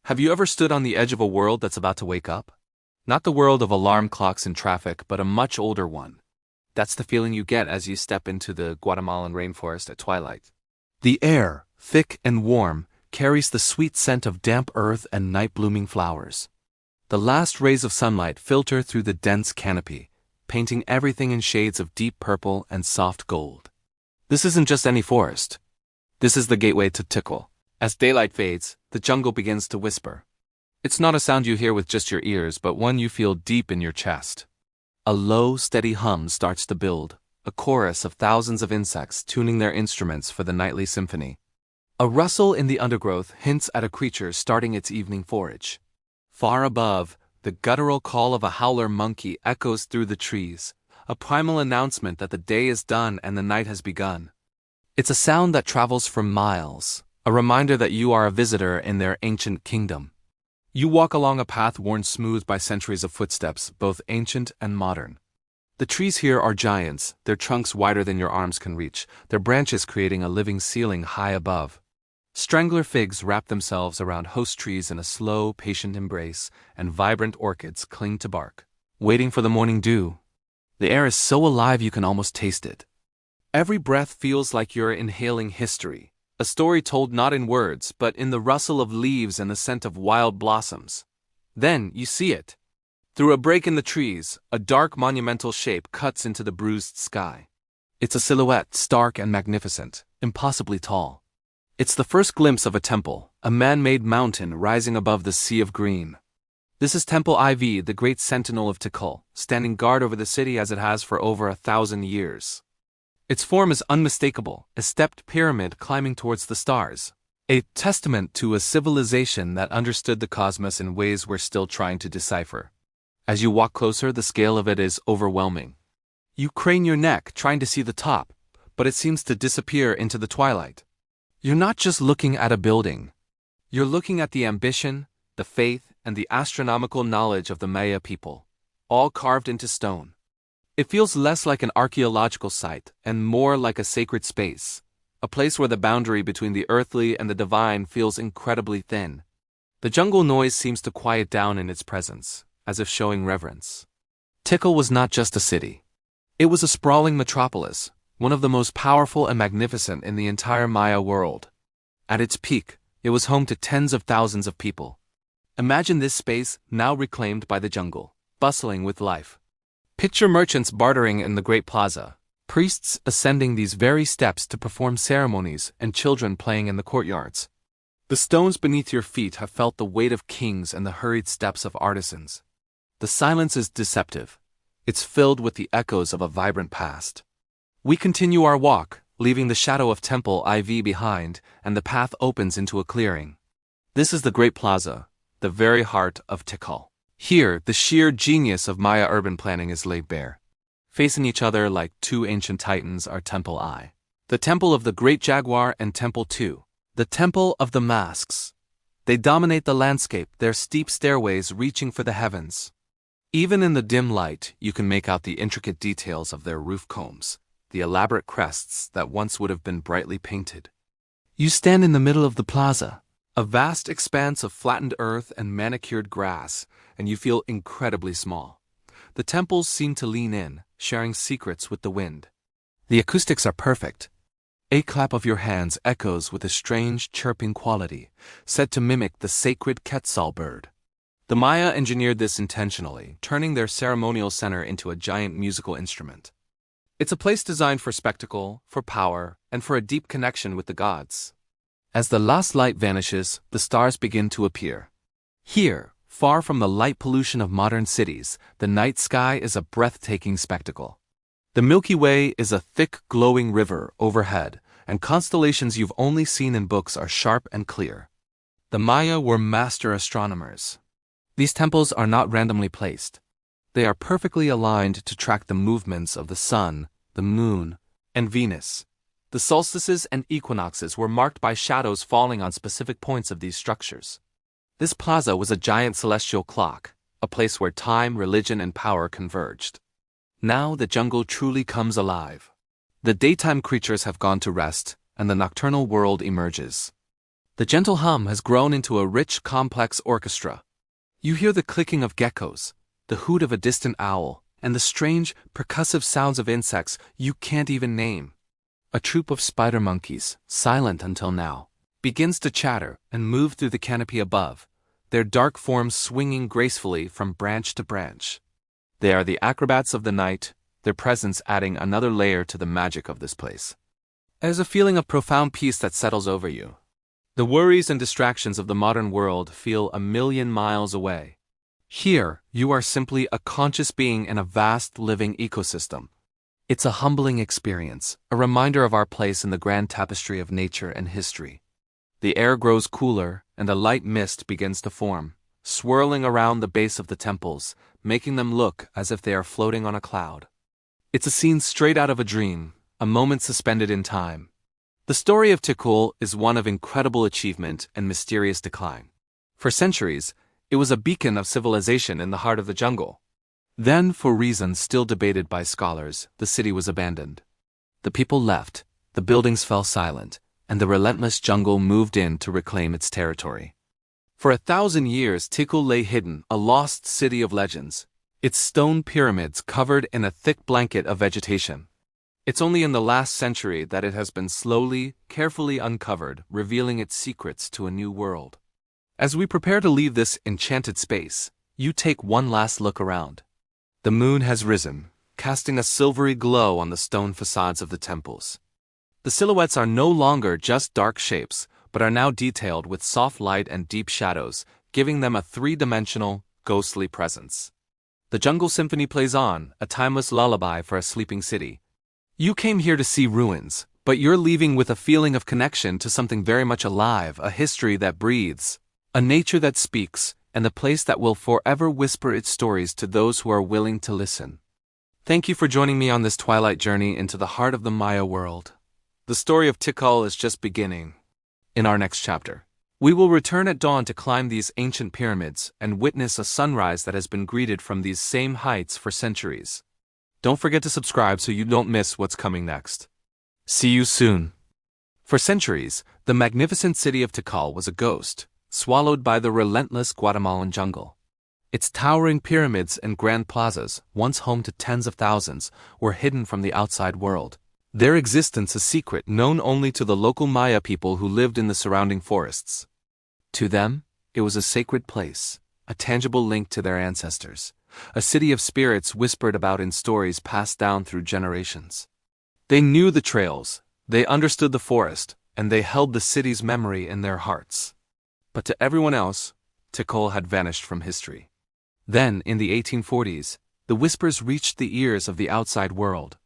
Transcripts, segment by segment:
Have you ever stood on the edge of a world that's about to wake up? Not the world of alarm clocks and traffic, but a much older one. That's the feeling you get as you step into the Guatemalan rainforest at twilight. The air, thick and warm, carries the sweet scent of damp earth and night-blooming flowers. The last rays of sunlight filter through the dense canopy, painting everything in shades of deep purple and soft gold. This isn't just any forest. This is the gateway to Tikal. As daylight fades, the jungle begins to whisper. It's not a sound you hear with just your ears, but one you feel deep in your chest. A low, steady hum starts to build, a chorus of thousands of insects tuning their instruments for the nightly symphony. A rustle in the undergrowth hints at a creature starting its evening forage. Far above, the guttural call of a howler monkey echoes through the trees, a primal announcement that the day is done and the night has begun. It's a sound that travels for miles, a reminder that you are a visitor in their ancient kingdom. You walk along a path worn smooth by centuries of footsteps, both ancient and modern. The trees here are giants, their trunks wider than your arms can reach, their branches creating a living ceiling high above. Strangler figs wrap themselves around host trees in a slow, patient embrace, and vibrant orchids cling to bark, waiting for the morning dew. The air is so alive you can almost taste it. Every breath feels like you're inhaling history, a story told not in words, but in the rustle of leaves and the scent of wild blossoms. Then you see it. Through a break in the trees, a dark monumental shape cuts into the bruised sky. It's a silhouette, stark and magnificent, impossibly tall. It's the first glimpse of a temple, a man-made mountain rising above the sea of green. This is Temple IV, the great sentinel of Tikal, standing guard over the city as it has for over 1,000 years. Its form is unmistakable, a stepped pyramid climbing towards the stars, a testament to a civilization that understood the cosmos in ways we're still trying to decipher. As you walk closer, the scale of it is overwhelming. You crane your neck, trying to see the top, but it seems to disappear into the twilight. You're not just looking at a building. You're looking at the ambition, the faith, and the astronomical knowledge of the Maya people, all carved into stone. It feels less like an archaeological site and more like a sacred space, a place where the boundary between the earthly and the divine feels incredibly thin. The jungle noise seems to quiet down in its presence, as if showing reverence. Tikal was not just a city. It was a sprawling metropolis, one of the most powerful and magnificent in the entire Maya world. At its peak, it was home to tens of thousands of people. Imagine this space now reclaimed by the jungle, bustling with life. Picture merchants bartering in the great plaza, priests ascending these very steps to perform ceremonies, and children playing in the courtyards. The stones beneath your feet have felt the weight of kings and the hurried steps of artisans. The silence is deceptive. It's filled with the echoes of a vibrant past. We continue our walk, leaving the shadow of Temple IV behind, and the path opens into a clearing. This is the Great Plaza, the very heart of Tikal. Here, the sheer genius of Maya urban planning is laid bare. Facing each other like two ancient titans are Temple I, the Temple of the Great Jaguar, and Temple II, the Temple of the Masks. They dominate the landscape, their steep stairways reaching for the heavens. Even in the dim light, you can make out the intricate details of their roof combs, the elaborate crests that once would have been brightly painted. You stand in the middle of the plaza, a vast expanse of flattened earth and manicured grass, and you feel incredibly small. The temples seem to lean in, sharing secrets with the wind. The acoustics are perfect. A clap of your hands echoes with a strange chirping quality, said to mimic the sacred Quetzal bird. The Maya engineered this intentionally, turning their ceremonial center into a giant musical instrument. It's a place designed for spectacle, for power, and for a deep connection with the gods. As the last light vanishes, the stars begin to appear. Here, far from the light pollution of modern cities, the night sky is a breathtaking spectacle. The Milky Way is a thick, glowing river overhead, and constellations you've only seen in books are sharp and clear. The Maya were master astronomers. These temples are not randomly placed. They are perfectly aligned to track the movements of the sun, the moon, and Venus. The solstices and equinoxes were marked by shadows falling on specific points of these structures. This plaza was a giant celestial clock, a place where time, religion, and power converged. Now the jungle truly comes alive. The daytime creatures have gone to rest, and the nocturnal world emerges. The gentle hum has grown into a rich, complex orchestra. You hear the clicking of geckos, the hoot of a distant owl, and the strange, percussive sounds of insects you can't even name. A troop of spider monkeys, silent until now, begins to chatter and move through the canopy above, their dark forms swinging gracefully from branch to branch. They are the acrobats of the night, their presence adding another layer to the magic of this place. There's a feeling of profound peace that settles over you. The worries and distractions of the modern world feel a million miles away. Here, you are simply a conscious being in a vast living ecosystem. It's a humbling experience, a reminder of our place in the grand tapestry of nature and history. The air grows cooler, and a light mist begins to form, swirling around the base of the temples, making them look as if they are floating on a cloud. It's a scene straight out of a dream, a moment suspended in time. The story of Tikal is one of incredible achievement and mysterious decline. For centuries, it was a beacon of civilization in the heart of the jungle. Then, for reasons still debated by scholars, the city was abandoned. The people left, the buildings fell silent, and the relentless jungle moved in to reclaim its territory. For 1,000 years, Tikal lay hidden, a lost city of legends, its stone pyramids covered in a thick blanket of vegetation. It's only in the last century that it has been slowly, carefully uncovered, revealing its secrets to a new world. As we prepare to leave this enchanted space, you take one last look around. The moon has risen, casting a silvery glow on the stone facades of the temples. The silhouettes are no longer just dark shapes, but are now detailed with soft light and deep shadows, giving them a three-dimensional, ghostly presence. The jungle symphony plays on, a timeless lullaby for a sleeping city. You came here to see ruins, but you're leaving with a feeling of connection to something very much alive, a history that breathes, a nature that speaks, and a place that will forever whisper its stories to those who are willing to listen. Thank you for joining me on this twilight journey into the heart of the Maya world. The story of Tikal is just beginning. In our next chapter, we will return at dawn to climb these ancient pyramids and witness a sunrise that has been greeted from these same heights for centuries. Don't forget to subscribe so you don't miss what's coming next. See you soon. For centuries, the magnificent city of Tikal was a ghost, swallowed by the relentless Guatemalan jungle. Its towering pyramids and grand plazas, once home to tens of thousands, were hidden from the outside world, their existence a secret known only to the local Maya people who lived in the surrounding forests. To them, it was a sacred place, a tangible link to their ancestors, a city of spirits whispered about in stories passed down through generations. They knew the trails, they understood the forest, and they held the city's memory in their hearts. But to everyone else, Tikal had vanished from history. Then, in the 1840s, the whispers reached the ears of the outside world.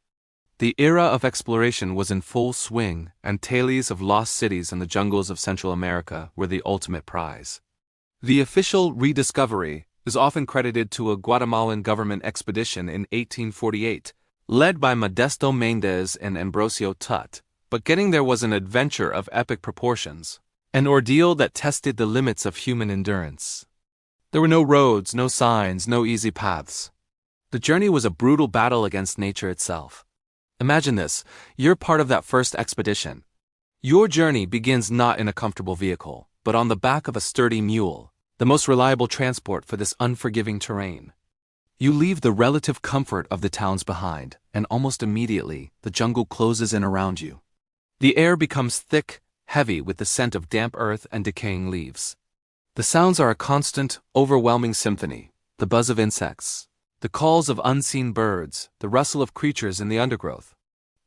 The era of exploration was in full swing, and tales of lost cities in the jungles of Central America were the ultimate prize. The official rediscovery is often credited to a Guatemalan government expedition in 1848, led by Modesto Méndez and Ambrosio Tut, but getting there was an adventure of epic proportions, an ordeal that tested the limits of human endurance. There were no roads, no signs, no easy paths. The journey was a brutal battle against nature itself. Imagine this, you're part of that first expedition. Your journey begins not in a comfortable vehicle, but on the back of a sturdy mule, the most reliable transport for this unforgiving terrain. You leave the relative comfort of the towns behind, and almost immediately, the jungle closes in around you. The air becomes thick, heavy with the scent of damp earth and decaying leaves. The sounds are a constant, overwhelming symphony, the buzz of insects, the calls of unseen birds, the rustle of creatures in the undergrowth.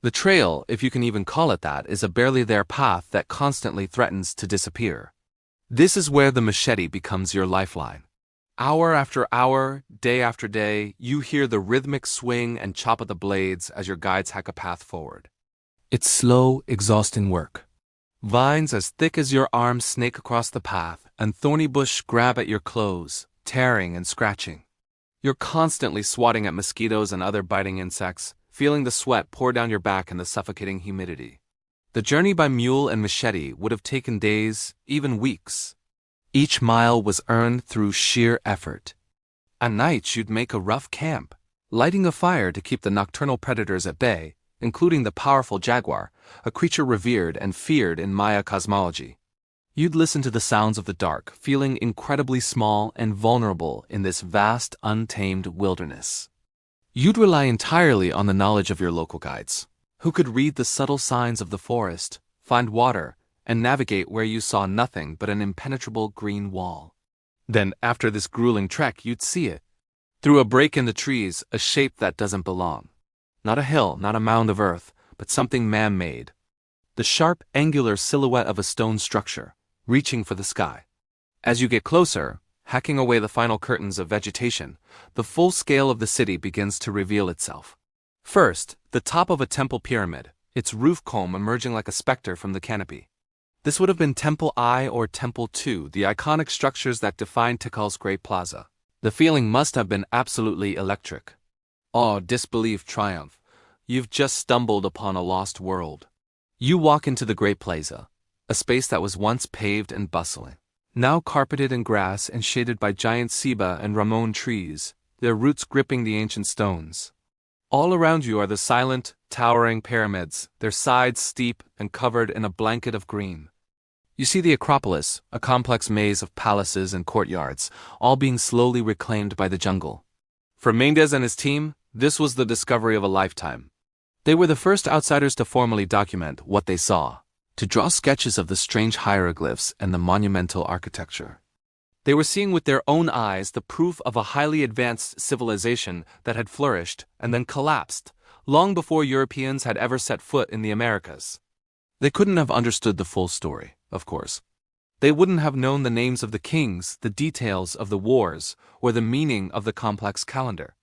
The trail, if you can even call it that, is a barely there path that constantly threatens to disappear. This is where the machete becomes your lifeline. Hour after hour, day after day, you hear the rhythmic swing and chop of the blades as your guides hack a path forward. It's slow, exhausting work. Vines as thick as your arms snake across the path, and thorny bush grab at your clothes, tearing and scratching. You're constantly swatting at mosquitoes and other biting insects, feeling the sweat pour down your back in the suffocating humidity. The journey by mule and machete would have taken days, even weeks. Each mile was earned through sheer effort. At night you'd make a rough camp, lighting a fire to keep the nocturnal predators at bay, including the powerful jaguar, a creature revered and feared in Maya cosmology. You'd listen to the sounds of the dark, feeling incredibly small and vulnerable in this vast, untamed wilderness. You'd rely entirely on the knowledge of your local guides, who could read the subtle signs of the forest, find water, and navigate where you saw nothing but an impenetrable green wall. Then, after this grueling trek, you'd see it. Through a break in the trees, a shape that doesn't belong. Not a hill, not a mound of earth, but something man-made. The sharp, angular silhouette of a stone structure, reaching for the sky. As you get closer, hacking away the final curtains of vegetation, the full scale of the city begins to reveal itself. First, the top of a temple pyramid, its roof comb emerging like a specter from the canopy. This would have been Temple I or Temple II, the iconic structures that define Tikal's Great Plaza. The feeling must have been absolutely electric. Awe, disbelief, triumph. You've just stumbled upon a lost world. You walk into the Great Plaza, a space that was once paved and bustling. Now carpeted in grass and shaded by giant ceiba and ramon trees, their roots gripping the ancient stones. All around you are the silent, towering pyramids, their sides steep and covered in a blanket of green. You see the Acropolis, a complex maze of palaces and courtyards, all being slowly reclaimed by the jungle. For Mendez and his team, this was the discovery of a lifetime. They were the first outsiders to formally document what they saw, to draw sketches of the strange hieroglyphs and the monumental architecture. They were seeing with their own eyes the proof of a highly advanced civilization that had flourished and then collapsed, long before Europeans had ever set foot in the Americas. They couldn't have understood the full story, of course. They wouldn't have known the names of the kings, the details of the wars, or the meaning of the complex calendar.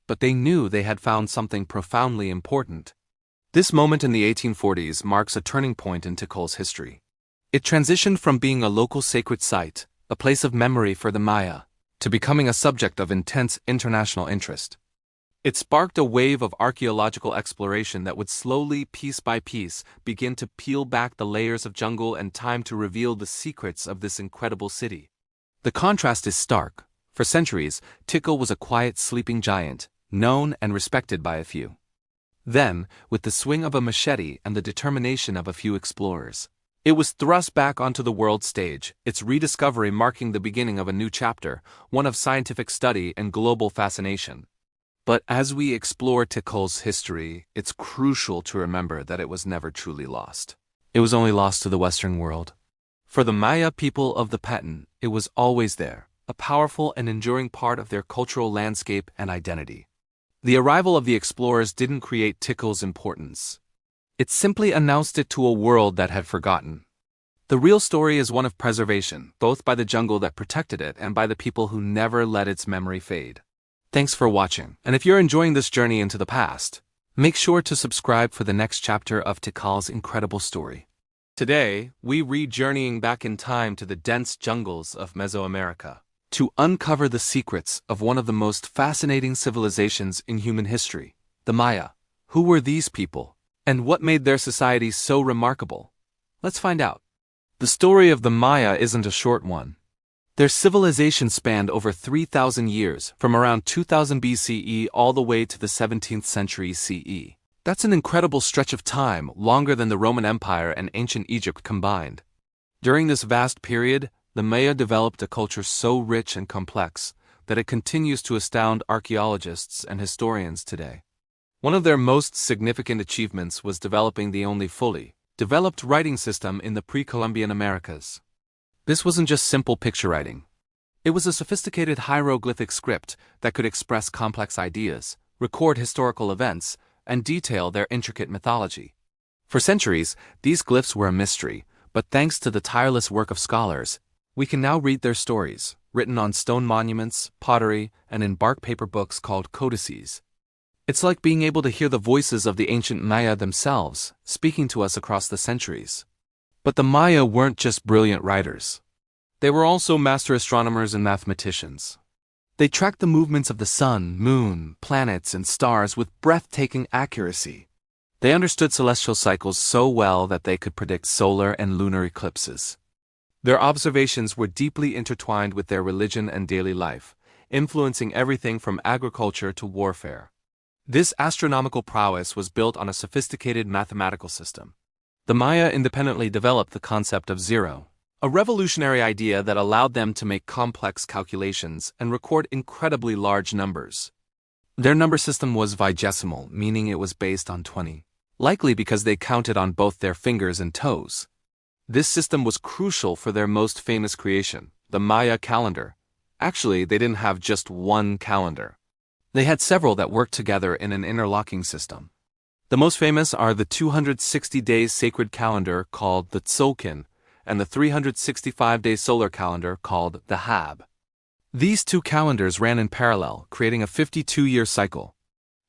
But they knew they had found something profoundly important. This moment in the 1840s marks a turning point in Tikal's history. It transitioned from being a local sacred site, a place of memory for the Maya, to becoming a subject of intense international interest. It sparked a wave of archaeological exploration that would slowly, piece by piece, begin to peel back the layers of jungle and time to reveal the secrets of this incredible city. The contrast is stark. For centuries, Tikal was a quiet, sleeping giant, known and respected by a few. Then, with the swing of a machete and the determination of a few explorers, it was thrust back onto the world stage, its rediscovery marking the beginning of a new chapter, one of scientific study and global fascination. But as we explore Tikal's history, it's crucial to remember that it was never truly lost. It was only lost to the Western world. For the Maya people of the Patin, it was always there, a powerful and enduring part of their cultural landscape and identity. The arrival of the explorers didn't create Tikal's importance. It simply announced it to a world that had forgotten. The real story is one of preservation, both by the jungle that protected it and by the people who never let its memory fade. Thanks for watching, and if you're enjoying this journey into the past, make sure to subscribe for the next chapter of Tikal's incredible story. Today, we read journeying back in time to the dense jungles of Mesoamerica, to uncover the secrets of one of the most fascinating civilizations in human history, the Maya. Who were these people? And what made their society so remarkable? Let's find out. The story of the Maya isn't a short one. Their civilization spanned over 3,000 years, from around 2000 BCE all the way to the 17th century CE. That's an incredible stretch of time, longer than the Roman Empire and ancient Egypt combined. During this vast period, the Maya developed a culture so rich and complex that it continues to astound archaeologists and historians today. One of their most significant achievements was developing the only fully developed writing system in the pre-Columbian Americas. This wasn't just simple picture writing. It was a sophisticated hieroglyphic script that could express complex ideas, record historical events, and detail their intricate mythology. For centuries, these glyphs were a mystery, but thanks to the tireless work of scholars, we can now read their stories, written on stone monuments, pottery, and in bark paper books called codices. It's like being able to hear the voices of the ancient Maya themselves, speaking to us across the centuries. But the Maya weren't just brilliant writers. They were also master astronomers and mathematicians. They tracked the movements of the sun, moon, planets, and stars with breathtaking accuracy. They understood celestial cycles so well that they could predict solar and lunar eclipses. Their observations were deeply intertwined with their religion and daily life, influencing everything from agriculture to warfare. This astronomical prowess was built on a sophisticated mathematical system. The Maya independently developed the concept of zero, a revolutionary idea that allowed them to make complex calculations and record incredibly large numbers. Their number system was vigesimal, meaning it was based on 20, likely because they counted on both their fingers and toes. This system was crucial for their most famous creation, the Maya calendar. Actually, they didn't have just one calendar. They had several that worked together in an interlocking system. The most famous are the 260-day sacred calendar called the Tzolk'in and the 365-day solar calendar called the Hab. These two calendars ran in parallel, creating a 52-year cycle.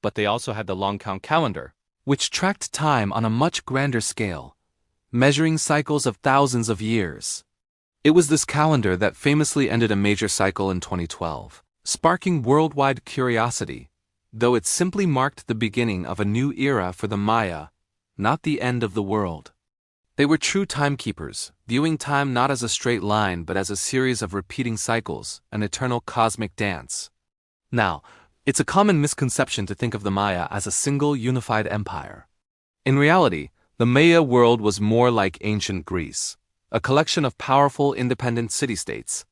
But they also had the long count calendar, which tracked time on a much grander scale, measuring cycles of thousands of years. It was this calendar that famously ended a major cycle in 2012, sparking worldwide curiosity, though it simply marked the beginning of a new era for the Maya, not the end of the world. They were true timekeepers, viewing time not as a straight line but as a series of repeating cycles, an eternal cosmic dance. Now, it's a common misconception to think of the Maya as a single unified empire. In reality, the Maya world was more like ancient Greece, a collection of powerful independent city-states.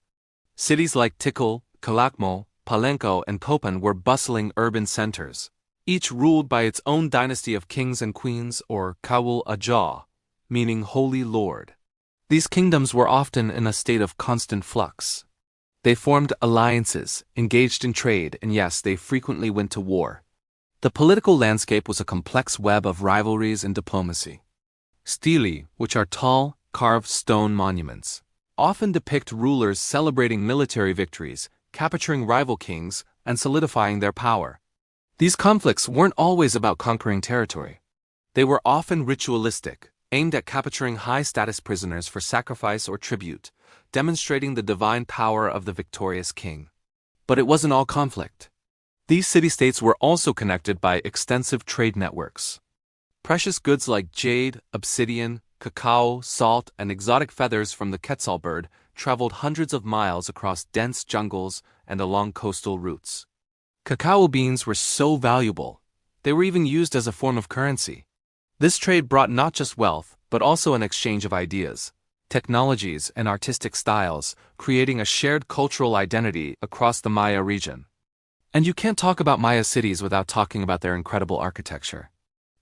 Cities like Tikal, Calakmul, Palenque, and Copan were bustling urban centers, each ruled by its own dynasty of kings and queens, or Kawul Ajah, meaning Holy Lord. These kingdoms were often in a state of constant flux. They formed alliances, engaged in trade, and yes, they frequently went to war. The political landscape was a complex web of rivalries and diplomacy. Stelae, which are tall, carved stone monuments, often depict rulers celebrating military victories, capturing rival kings, and solidifying their power. These conflicts weren't always about conquering territory. They were often ritualistic, aimed at capturing high-status prisoners for sacrifice or tribute, demonstrating the divine power of the victorious king. But it wasn't all conflict. These city-states were also connected by extensive trade networks. Precious goods like jade, obsidian, cacao, salt, and exotic feathers from the quetzal bird traveled hundreds of miles across dense jungles and along coastal routes. Cacao beans were so valuable, they were even used as a form of currency. This trade brought not just wealth, but also an exchange of ideas, technologies, and artistic styles, creating a shared cultural identity across the Maya region. And you can't talk about Maya cities without talking about their incredible architecture.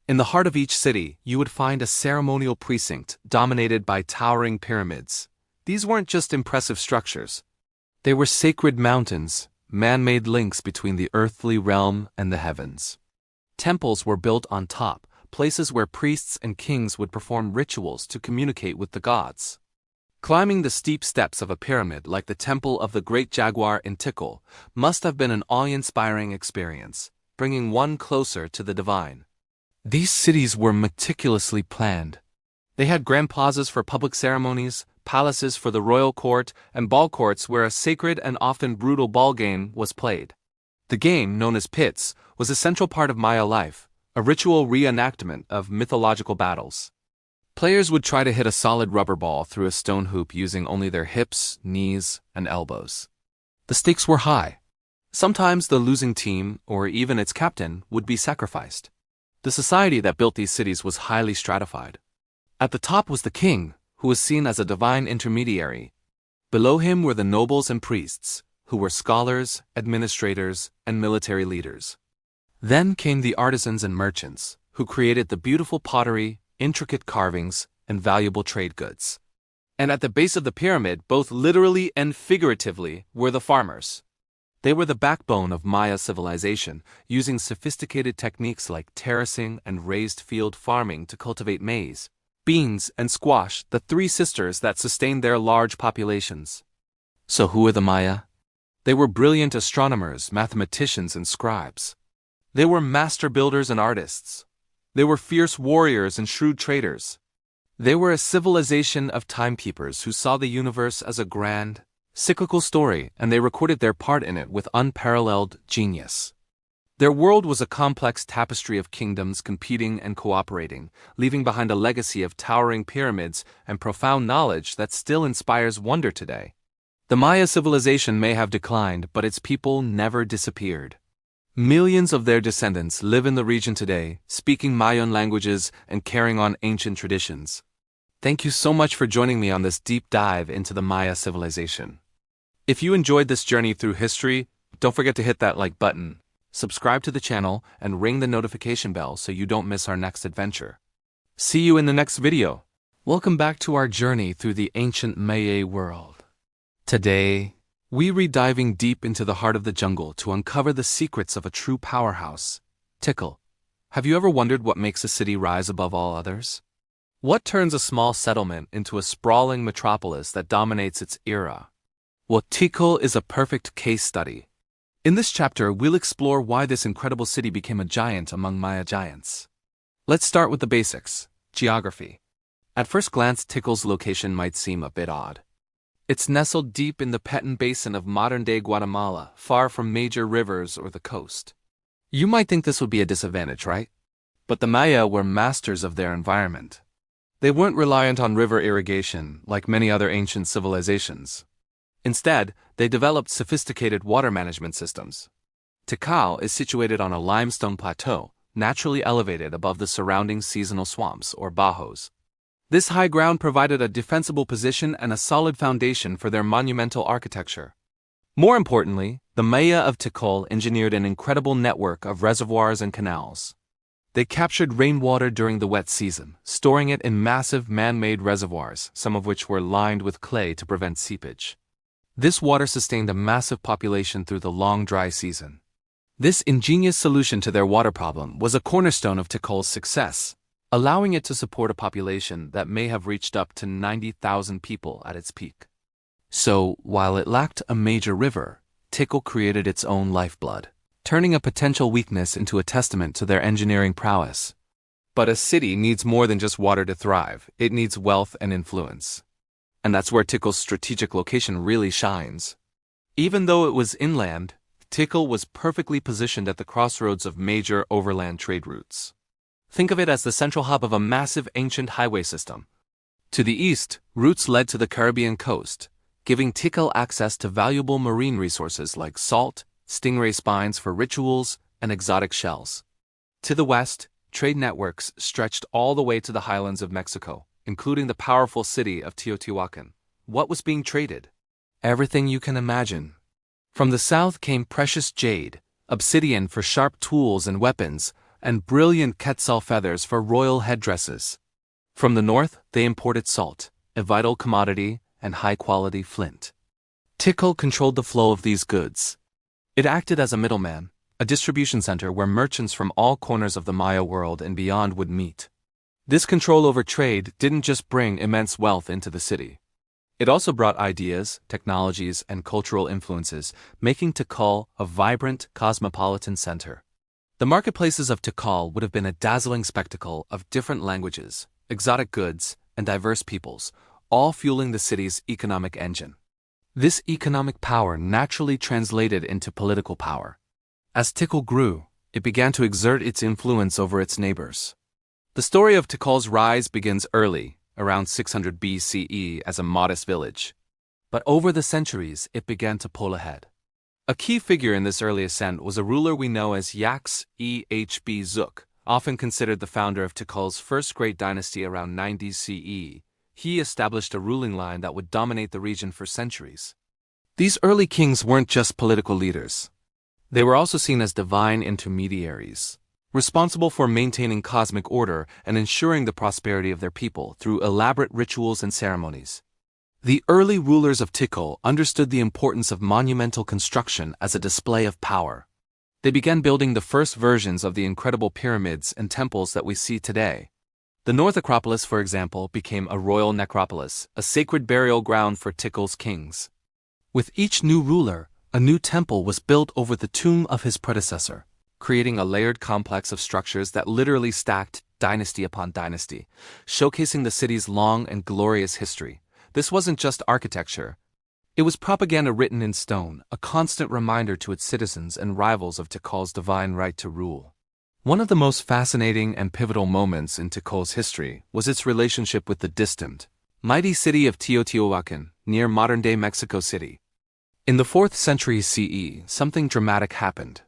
In the heart of each city, you would find a ceremonial precinct dominated by towering pyramids. These weren't just impressive structures. They were sacred mountains, man-made links between the earthly realm and the heavens. Temples were built on top, places where priests and kings would perform rituals to communicate with the gods. Climbing the steep steps of a pyramid like the Temple of the Great Jaguar in Tikal must have been an awe-inspiring experience, bringing one closer to the divine. These cities were meticulously planned. They had grand plazas for public ceremonies, palaces for the royal court, and ball courts where a sacred and often brutal ball game was played. The game, known as pits, was a central part of Maya life, a ritual reenactment of mythological battles. Players would try to hit a solid rubber ball through a stone hoop using only their hips, knees, and elbows. The stakes were high. Sometimes the losing team, or even its captain, would be sacrificed. The society that built these cities was highly stratified. At the top was the king, who was seen as a divine intermediary. Below him were the nobles and priests, who were scholars, administrators, and military leaders. Then came the artisans and merchants, who created the beautiful pottery, intricate carvings, and valuable trade goods. And at the base of the pyramid, both literally and figuratively, were the farmers. They were the backbone of Maya civilization, using sophisticated techniques like terracing and raised field farming to cultivate maize, beans, and squash, the three sisters that sustained their large populations. So who were the Maya? They were brilliant astronomers, mathematicians, and scribes. They were master builders and artists. They were fierce warriors and shrewd traders. They were a civilization of timekeepers who saw the universe as a grand, cyclical story, and they recorded their part in it with unparalleled genius. Their world was a complex tapestry of kingdoms competing and cooperating, leaving behind a legacy of towering pyramids and profound knowledge that still inspires wonder today. The Maya civilization may have declined, but its people never disappeared. Millions of their descendants live in the region today, speaking Mayan languages and carrying on ancient traditions. Thank you so much for joining me on this deep dive into the Maya civilization. If you enjoyed this journey through history, don't forget to hit that like button, subscribe to the channel, and ring the notification bell so you don't miss our next adventure. See you in the next video. Welcome back to our journey through the ancient Maya world. Today, we're diving deep into the heart of the jungle to uncover the secrets of a true powerhouse, Tikal. Have you ever wondered what makes a city rise above all others? What turns a small settlement into a sprawling metropolis that dominates its era? Well, Tikal is a perfect case study. In this chapter, we'll explore why this incredible city became a giant among Maya giants. Let's start with the basics: geography. At first glance, Tikal's location might seem a bit odd. It's nestled deep in the Bedtime basin of modern-day Guatemala, far from major rivers or the coast. You might think this would be a disadvantage, right? But the Maya were masters of their environment. They weren't reliant on river irrigation like many other ancient civilizations. Instead, they developed sophisticated water management systems. Tikal is situated on a limestone plateau, naturally elevated above the surrounding seasonal swamps or bajos. This high ground provided a defensible position and a solid foundation for their monumental architecture. More importantly, the Maya of Tikal engineered an incredible network of reservoirs and canals. They captured rainwater during the wet season, storing it in massive man-made reservoirs, some of which were lined with clay to prevent seepage. This water sustained a massive population through the long dry season. This ingenious solution to their water problem was a cornerstone of Tikal's success, allowing it to support a population that may have reached up to 90,000 people at its peak. So, while it lacked a major river, Tikal created its own lifeblood, turning a potential weakness into a testament to their engineering prowess. But a city needs more than just water to thrive. It needs wealth and influence. And that's where Tikal's strategic location really shines. Even though it was inland, Tikal was perfectly positioned at the crossroads of major overland trade routes. Think of it as the central hub of a massive ancient highway system. To the east, routes led to the Caribbean coast, giving Tikal access to valuable marine resources like salt, stingray spines for rituals, and exotic shells. To the west, trade networks stretched all the way to the highlands of Mexico, including the powerful city of Teotihuacan. What was being traded? Everything you can imagine. From the south came precious jade, obsidian for sharp tools and weapons, and brilliant quetzal feathers for royal headdresses. From the north, they imported salt, a vital commodity, and high-quality flint. Tikal controlled the flow of these goods. It acted as a middleman, a distribution center where merchants from all corners of the Maya world and beyond would meet. This control over trade didn't just bring immense wealth into the city. It also brought ideas, technologies, and cultural influences, making Tikal a vibrant, cosmopolitan center. The marketplaces of Tikal would have been a dazzling spectacle of different languages, exotic goods, and diverse peoples, all fueling the city's economic engine. This economic power naturally translated into political power. As Tikal grew, it began to exert its influence over its neighbors. The story of Tikal's rise begins early, around 600 BCE, as a modest village. But over the centuries, it began to pull ahead. A key figure in this early ascent was a ruler we know as Yaxhb Zuk, often considered the founder of Tikal's first great dynasty around 90 CE. He established a ruling line that would dominate the region for centuries. These early kings weren't just political leaders. They were also seen as divine intermediaries, responsible for maintaining cosmic order and ensuring the prosperity of their people through elaborate rituals and ceremonies. The early rulers of Tikal understood the importance of monumental construction as a display of power. They began building the first versions of the incredible pyramids and temples that we see today. The North Acropolis, for example, became a royal necropolis, a sacred burial ground for Tikal's kings. With each new ruler, a new temple was built over the tomb of his predecessor, creating a layered complex of structures that literally stacked dynasty upon dynasty, showcasing the city's long and glorious history. This wasn't just architecture. It was propaganda written in stone, a constant reminder to its citizens and rivals of Tikal's divine right to rule. One of the most fascinating and pivotal moments in Tikal's history was its relationship with the distant, mighty city of Teotihuacan, near modern-day Mexico City. In the 4th century CE, something dramatic happened.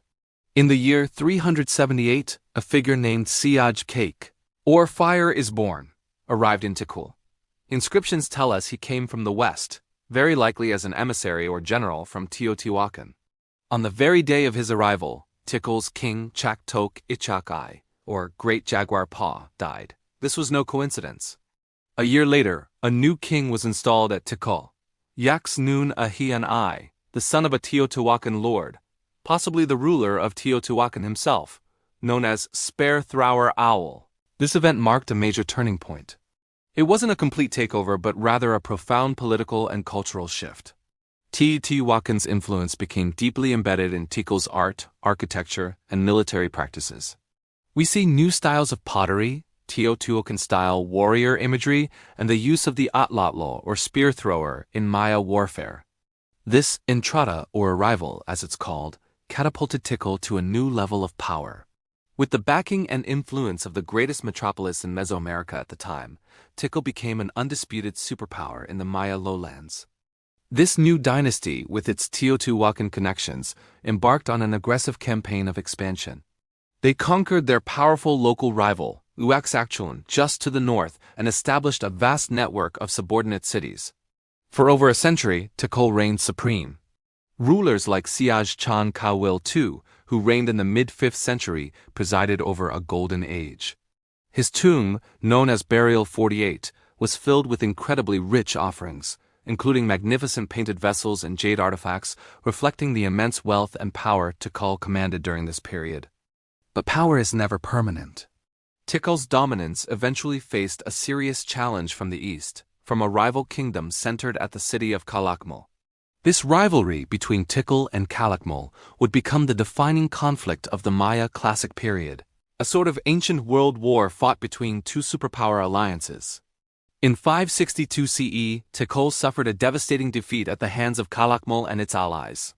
In the year 378, a figure named Siaj Cake, or Fire is Born, arrived in Tikal. Inscriptions tell us he came from the west, very likely as an emissary or general from Teotihuacan. On the very day of his arrival, Tikal's king Chak Tok Ichak I, or Great Jaguar Paw, died. This was no coincidence. A year later, a new king was installed at Tikal, Yaks Nun Ahian I, the son of a Teotihuacan lord, possibly the ruler of Teotihuacan himself, known as Spare Thrower Owl. This event marked a major turning point. It wasn't a complete takeover but rather a profound political and cultural shift. Teotihuacan's influence became deeply embedded in Tikal's art, architecture, and military practices. We see new styles of pottery, Teotihuacan-style warrior imagery, and the use of the atlatl or spear thrower in Maya warfare. This entrada, or arrival as it's called, catapulted Tikal to a new level of power. With the backing and influence of the greatest metropolis in Mesoamerica at the time, Tikal became an undisputed superpower in the Maya lowlands. This new dynasty, with its Teotihuacan connections, embarked on an aggressive campaign of expansion. They conquered their powerful local rival, Uaxachtlan, just to the north, and established a vast network of subordinate cities. For over a century, Tikal reigned supreme. Rulers like Siaj Chan Kawil II, who reigned in the mid-5th century, presided over a golden age. His tomb, known as Burial 48, was filled with incredibly rich offerings, including magnificent painted vessels and jade artifacts, reflecting the immense wealth and power Tikal commanded during this period. But power is never permanent. Tikal's dominance eventually faced a serious challenge from the east, from a rival kingdom centered at the city of Calakmul. This rivalry between Tikal and Calakmul would become the defining conflict of the Maya Classic period, a sort of ancient world war fought between two superpower alliances. In 562 CE, Tikal suffered a devastating defeat at the hands of Calakmul and its allies.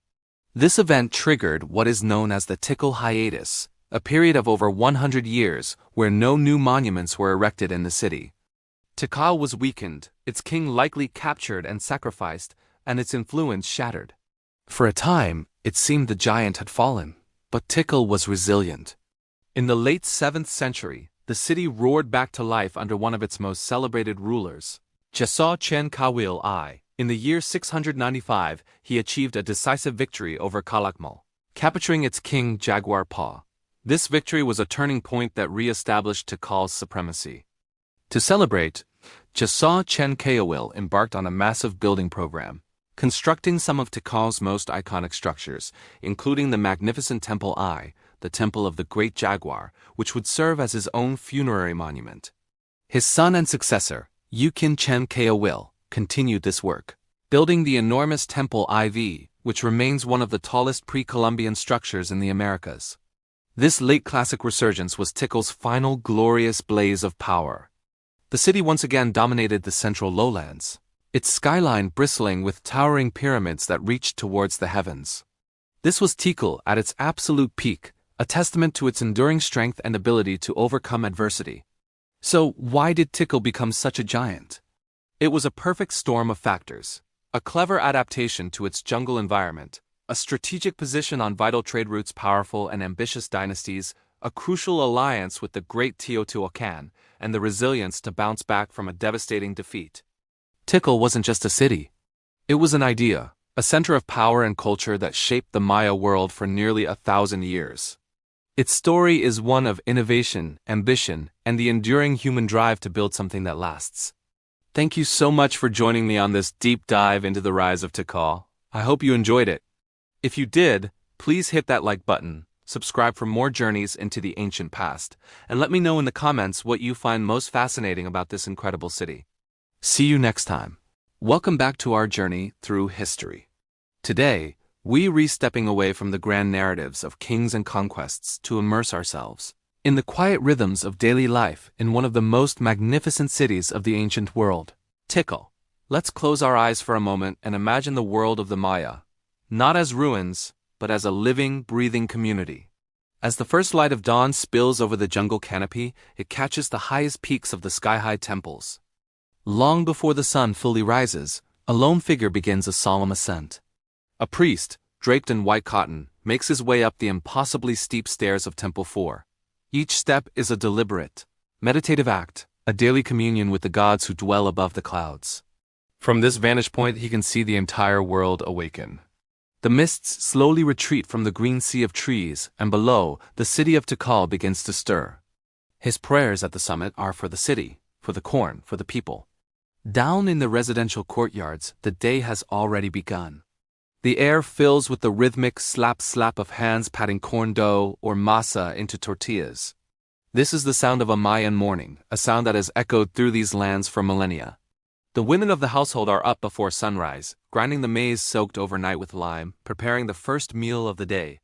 This event triggered what is known as the Tikal hiatus, a period of over 100 years where no new monuments were erected in the city. Tikal was weakened, its king likely captured and sacrificed, and its influence shattered. For a time, it seemed the giant had fallen, but Tikal was resilient. In the late 7th century, the city roared back to life under one of its most celebrated rulers, Jasaw Chen Kawil I. In the year 695, he achieved a decisive victory over Calakmul, capturing its king Jaguar Paw. This victory was a turning point that re-established Tikal's supremacy. To celebrate, Jasaw Chen Kawil embarked on a massive building program, constructing some of Tikal's most iconic structures, including the magnificent Temple I, the Temple of the Great Jaguar, which would serve as his own funerary monument. His son and successor, Yukin Chen Kawil, continued this work, building the enormous Temple IV, which remains one of the tallest pre-Columbian structures in the Americas. This late classic resurgence was Tikal's final glorious blaze of power. The city once again dominated the central lowlands, its skyline bristling with towering pyramids that reached towards the heavens. This was Tikal at its absolute peak, a testament to its enduring strength and ability to overcome adversity. So, why did Tikal become such a giant? It was a perfect storm of factors: a clever adaptation to its jungle environment, a strategic position on vital trade routes, powerful and ambitious dynasties, a crucial alliance with the great Teotihuacan, and the resilience to bounce back from a devastating defeat. Tikal wasn't just a city. It was an idea, a center of power and culture that shaped the Maya world for nearly 1,000 years. Its story is one of innovation, ambition, and the enduring human drive to build something that lasts. Thank you so much for joining me on this deep dive into the rise of Tikal. I hope you enjoyed it. If you did, please hit that like button, subscribe for more journeys into the ancient past, and let me know in the comments what you find most fascinating about this incredible city. See you next time. Welcome back to our journey through history. Today, we re-stepping away from the grand narratives of kings and conquests to immerse ourselves in the quiet rhythms of daily life in one of the most magnificent cities of the ancient world, Tikal. Let's close our eyes for a moment and imagine the world of the Maya, not as ruins, but as a living, breathing community. As the first light of dawn spills over the jungle canopy, it catches the highest peaks of the sky-high temples. Long before the sun fully rises, a lone figure begins a solemn ascent. A priest, draped in white cotton, makes his way up the impossibly steep stairs of Temple 4. Each step is a deliberate, meditative act, a daily communion with the gods who dwell above the clouds. From this vantage point, he can see the entire world awaken. The mists slowly retreat from the green sea of trees, and below, the city of Tikal begins to stir. His prayers at the summit are for the city, for the corn, for the people. Down in the residential courtyards, the day has already begun. The air fills with the rhythmic slap-slap of hands patting corn dough or masa into tortillas. This is the sound of a Mayan morning, a sound that has echoed through these lands for millennia. The women of the household are up before sunrise, grinding the maize soaked overnight with lime, preparing the first meal of the day.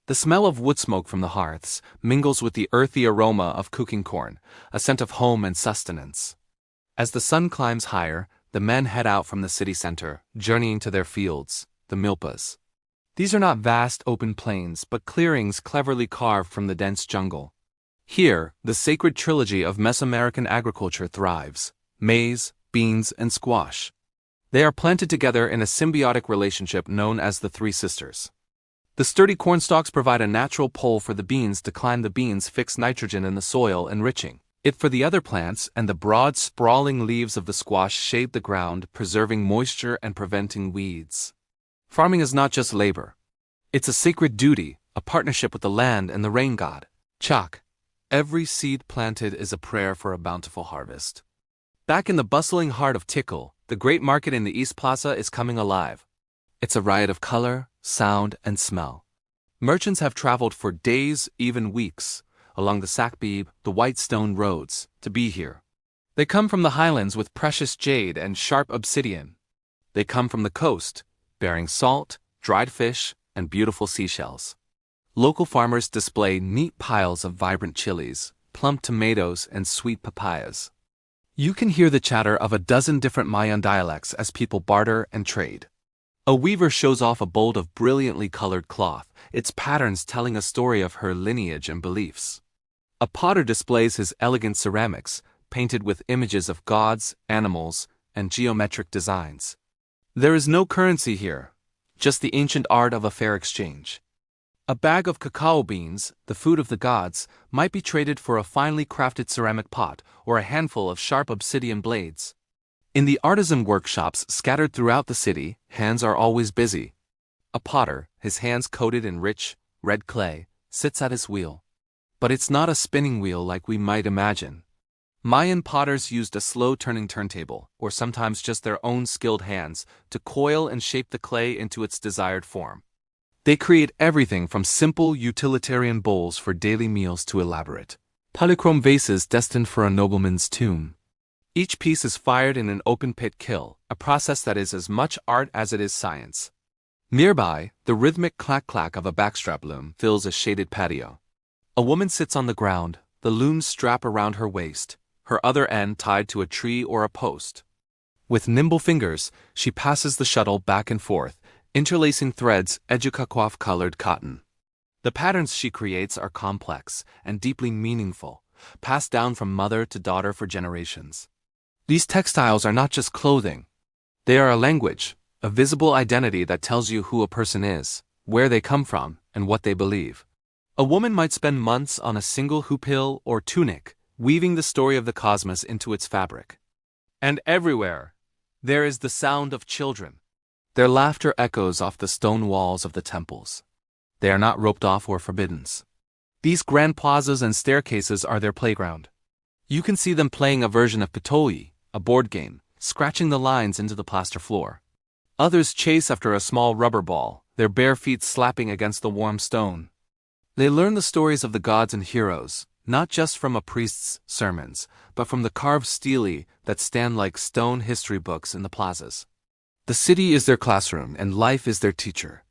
The smell of wood smoke from the hearths mingles with the earthy aroma of cooking corn, a scent of home and sustenance. As the sun climbs higher, the men head out from the city center, journeying to their fields, the milpas. These are not vast open plains, but clearings cleverly carved from the dense jungle. Here, the sacred trilogy of Mesoamerican agriculture thrives: maize, beans, and squash. They are planted together in a symbiotic relationship known as the Three Sisters. The sturdy cornstalks provide a natural pole for the beans to climb. The beans fix nitrogen in the soil, enriching it for the other plants, and the broad, sprawling leaves of the squash shade the ground, preserving moisture and preventing weeds. Farming is not just labor. It's a sacred duty, a partnership with the land and the rain god. Chak. Every seed planted is a prayer for a bountiful harvest. Back in the bustling heart of Tikal, the great market in the East Plaza is coming alive. It's a riot of color, sound, and smell. Merchants have traveled for days, even weeks, along the Sakbib, the white stone roads, to be here. They come from the highlands with precious jade and sharp obsidian. They come from the coast, bearing salt, dried fish, and beautiful seashells. Local farmers display neat piles of vibrant chilies, plump tomatoes, and sweet papayas. You can hear the chatter of a dozen different Mayan dialects as people barter and trade. A weaver shows off a bolt of brilliantly colored cloth, its patterns telling a story of her lineage and beliefs. A potter displays his elegant ceramics, painted with images of gods, animals, and geometric designs. There is no currency here, just the ancient art of a fair exchange. A bag of cacao beans, the food of the gods, might be traded for a finely crafted ceramic pot or a handful of sharp obsidian blades. In the artisan workshops scattered throughout the city, hands are always busy. A potter, his hands coated in rich, red clay, sits at his wheel. But it's not a spinning wheel like we might imagine. Mayan potters used a slow-turning turntable, or sometimes just their own skilled hands, to coil and shape the clay into its desired form. They create everything from simple utilitarian bowls for daily meals to elaborate polychrome vases destined for a nobleman's tomb. Each piece is fired in an open-pit kiln, a process that is as much art as it is science. Nearby, the rhythmic clack-clack of a backstrap loom fills a shaded patio. A woman sits on the ground, the loom strap around her waist, her other end tied to a tree or a post. With nimble fingers, she passes the shuttle back and forth, interlacing threads educaquaf-colored cotton. The patterns she creates are complex and deeply meaningful, passed down from mother to daughter for generations. These textiles are not just clothing. They are a language, a visible identity that tells you who a person is, where they come from, and what they believe. A woman might spend months on a single hoopil or tunic, weaving the story of the cosmos into its fabric. And everywhere, there is the sound of children. Their laughter echoes off the stone walls of the temples. They are not roped off or forbidden. These grand plazas and staircases are their playground. You can see them playing a version of Pitoi, a board game, scratching the lines into the plaster floor. Others chase after a small rubber ball, their bare feet slapping against the warm stone. They learn the stories of the gods and heroes, not just from a priest's sermons, but from the carved stelae that stand like stone history books in the plazas. The city is their classroom and life is their teacher.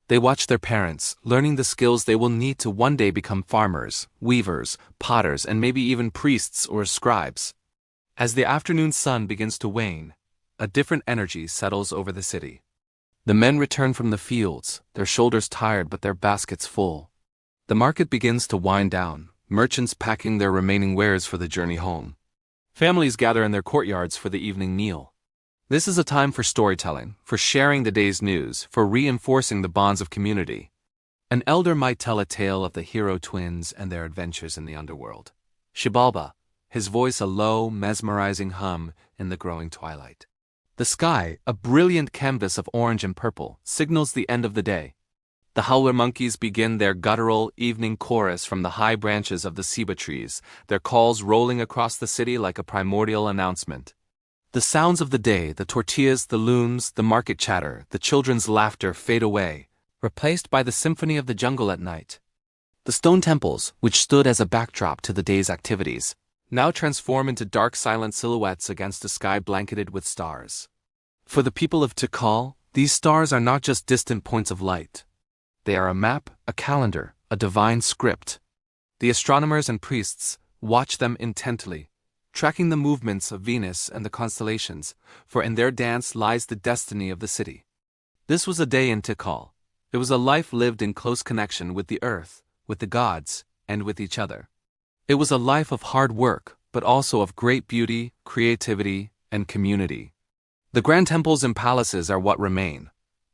They watch their parents, learning the skills they will need to one day become farmers, weavers, potters, and maybe even priests or scribes. As the afternoon sun begins to wane, a different energy settles over the city. The men return from the fields, their shoulders tired but their baskets full. The market begins to wind down, merchants packing their remaining wares for the journey home. Families gather in their courtyards for the evening meal. This is a time for storytelling, for sharing the day's news, for reinforcing the bonds of community. An elder might tell a tale of the hero twins and their adventures in the underworld. Xibalba, his voice a low, mesmerizing hum in the growing twilight. The sky, a brilliant canvas of orange and purple, signals the end of the day. The howler monkeys begin their guttural evening chorus from the high branches of the ceiba trees, their calls rolling across the city like a primordial announcement. The sounds of the day, the tortillas, the looms, the market chatter, the children's laughter fade away, replaced by the symphony of the jungle at night. The stone temples, which stood as a backdrop to the day's activities, now transform into dark silent silhouettes against a sky blanketed with stars. For the people of Tikal, these stars are not just distant points of light. They are a map, a calendar, a divine script. The astronomers and priests watch them intently, tracking the movements of Venus and the constellations, for in their dance lies the destiny of the city. This was a day in Tikal. It was a life lived in close connection with the earth, with the gods, and with each other. It was a life of hard work, but also of great beauty, creativity, and community. The grand temples and palaces are what remain,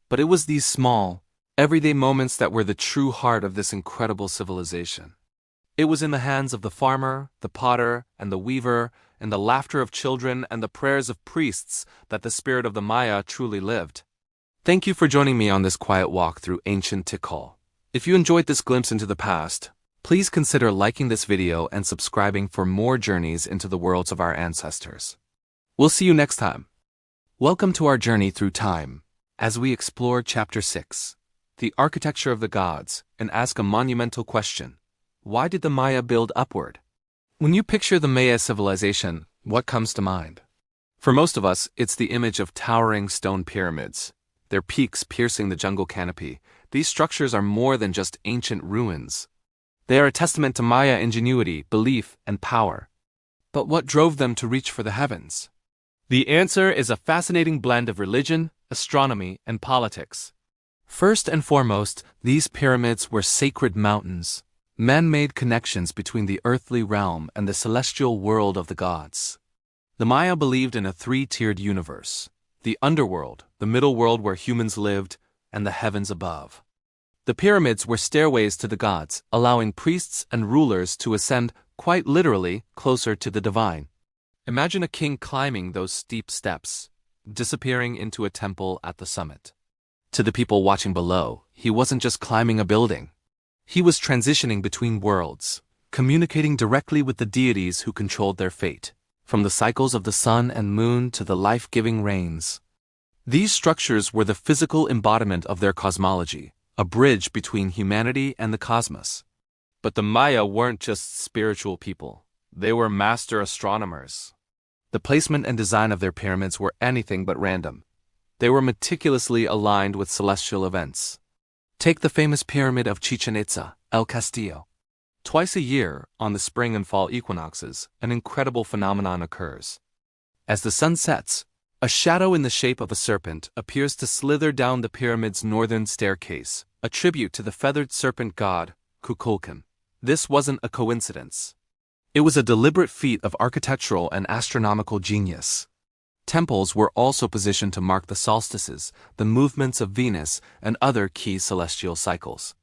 but it was these small, everyday moments that were the true heart of this incredible civilization. It was in the hands of the farmer, the potter, and the weaver, and the laughter of children and the prayers of priests that the spirit of the Maya truly lived. Thank you for joining me on this quiet walk through ancient Tikal. If you enjoyed this glimpse into the past, please consider liking this video and subscribing for more journeys into the worlds of our ancestors. We'll see you next time. Welcome to our journey through time, as we explore Chapter 6, the architecture of the gods, and ask a monumental question. Why did the Maya build upward? When you picture the Maya civilization, what comes to mind? For most of us, it's the image of towering stone pyramids, their peaks piercing the jungle canopy. These structures are more than just ancient ruins. They are a testament to Maya ingenuity, belief, and power. But what drove them to reach for the heavens? The answer is a fascinating blend of religion, astronomy, and politics. First and foremost, these pyramids were sacred mountains, man-made connections between the earthly realm and the celestial world of the gods. The Maya believed in a three-tiered universe: the underworld, the middle world where humans lived, and the heavens above. The pyramids were stairways to the gods, allowing priests and rulers to ascend, quite literally, closer to the divine. Imagine a king climbing those steep steps, disappearing into a temple at the summit. To the people watching below, he wasn't just climbing a building. He was transitioning between worlds, communicating directly with the deities who controlled their fate, from the cycles of the sun and moon to the life-giving rains. These structures were the physical embodiment of their cosmology, a bridge between humanity and the cosmos. But the Maya weren't just spiritual people. They were master astronomers. The placement and design of their pyramids were anything but random. They were meticulously aligned with celestial events. Take the famous pyramid of Chichen Itza, El Castillo. Twice a year, on the spring and fall equinoxes, an incredible phenomenon occurs. As the sun sets, a shadow in the shape of a serpent appears to slither down the pyramid's northern staircase, a tribute to the feathered serpent god, Kukulkan. This wasn't a coincidence. It was a deliberate feat of architectural and astronomical genius. Temples were also positioned to mark the solstices, the movements of Venus, and other key celestial cycles.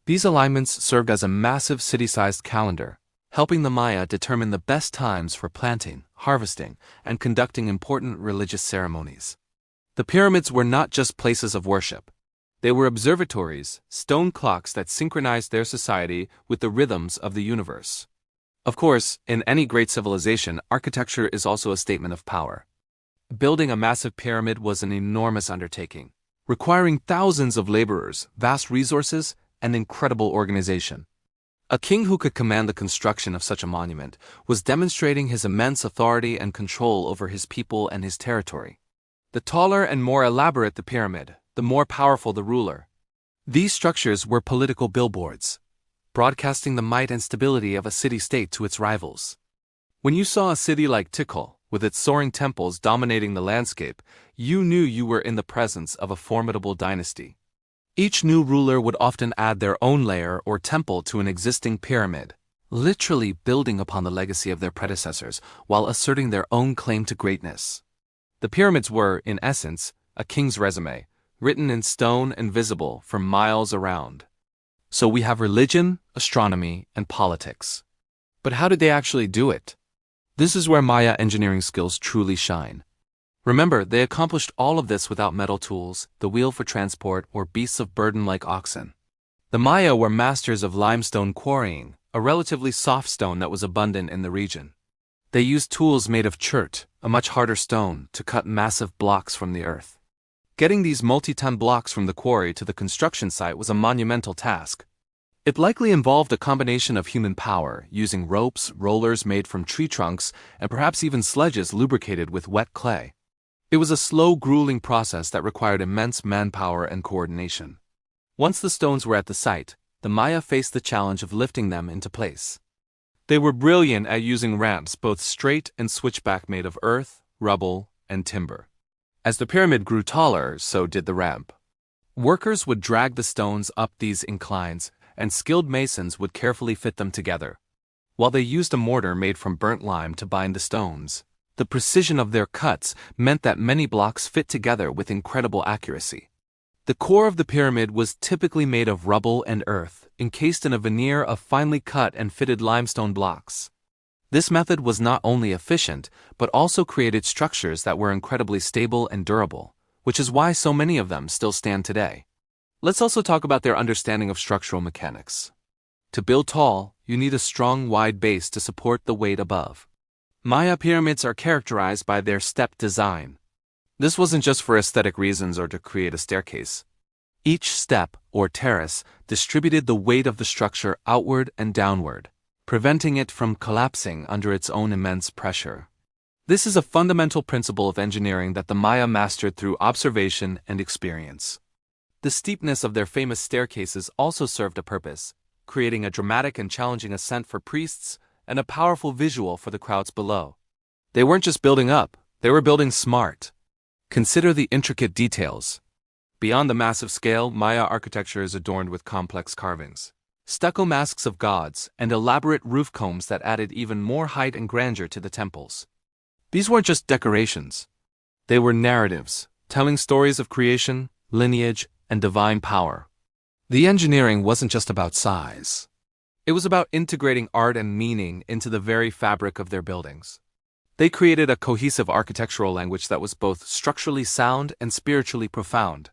These alignments served as a massive city-sized calendar, helping the Maya determine the best times for planting, harvesting, and conducting important religious ceremonies. The pyramids were not just places of worship. They were observatories, stone clocks that synchronized their society with the rhythms of the universe. Of course, in any great civilization, architecture is also a statement of power. Building a massive pyramid was an enormous undertaking, requiring thousands of laborers, vast resources, and incredible organization. A king who could command the construction of such a monument was demonstrating his immense authority and control over his people and his territory. The taller and more elaborate the pyramid, the more powerful the ruler. These structures were political billboards, broadcasting the might and stability of a city-state to its rivals. When you saw a city like Tikal, with its soaring temples dominating the landscape, you knew you were in the presence of a formidable dynasty. Each new ruler would often add their own layer or temple to an existing pyramid, literally building upon the legacy of their predecessors while asserting their own claim to greatness. The pyramids were, in essence, a king's resume, written in stone and visible for miles around. So we have religion, astronomy, and politics. But how did they actually do it? This is where Maya engineering skills truly shine. Remember, they accomplished all of this without metal tools, the wheel for transport, or beasts of burden like oxen. The Maya were masters of limestone quarrying, a relatively soft stone that was abundant in the region. They used tools made of chert, a much harder stone, to cut massive blocks from the earth. Getting these multi-ton blocks from the quarry to the construction site was a monumental task. It likely involved a combination of human power, using ropes, rollers made from tree trunks, and perhaps even sledges lubricated with wet clay. It was a slow, grueling process that required immense manpower and coordination. Once the stones were at the site, the Maya faced the challenge of lifting them into place. They were brilliant at using ramps, both straight and switchback, made of earth, rubble, and timber. As the pyramid grew taller, so did the ramp. Workers would drag the stones up these inclines, and skilled masons would carefully fit them together. While they used a mortar made from burnt lime to bind the stones, the precision of their cuts meant that many blocks fit together with incredible accuracy. The core of the pyramid was typically made of rubble and earth, encased in a veneer of finely cut and fitted limestone blocks. This method was not only efficient, but also created structures that were incredibly stable and durable, which is why so many of them still stand today. Let's also talk about their understanding of structural mechanics. To build tall, you need a strong, wide base to support the weight above. Maya pyramids are characterized by their step design. This wasn't just for aesthetic reasons or to create a staircase. Each step, or terrace, distributed the weight of the structure outward and downward, preventing it from collapsing under its own immense pressure. This is a fundamental principle of engineering that the Maya mastered through observation and experience. The steepness of their famous staircases also served a purpose, creating a dramatic and challenging ascent for priests and a powerful visual for the crowds below. They weren't just building up, they were building smart. Consider the intricate details. Beyond the massive scale, Maya architecture is adorned with complex carvings, stucco masks of gods, and elaborate roof combs that added even more height and grandeur to the temples. These weren't just decorations. They were narratives, telling stories of creation, lineage, and divine power. The engineering wasn't just about size. It was about integrating art and meaning into the very fabric of their buildings. They created a cohesive architectural language that was both structurally sound and spiritually profound.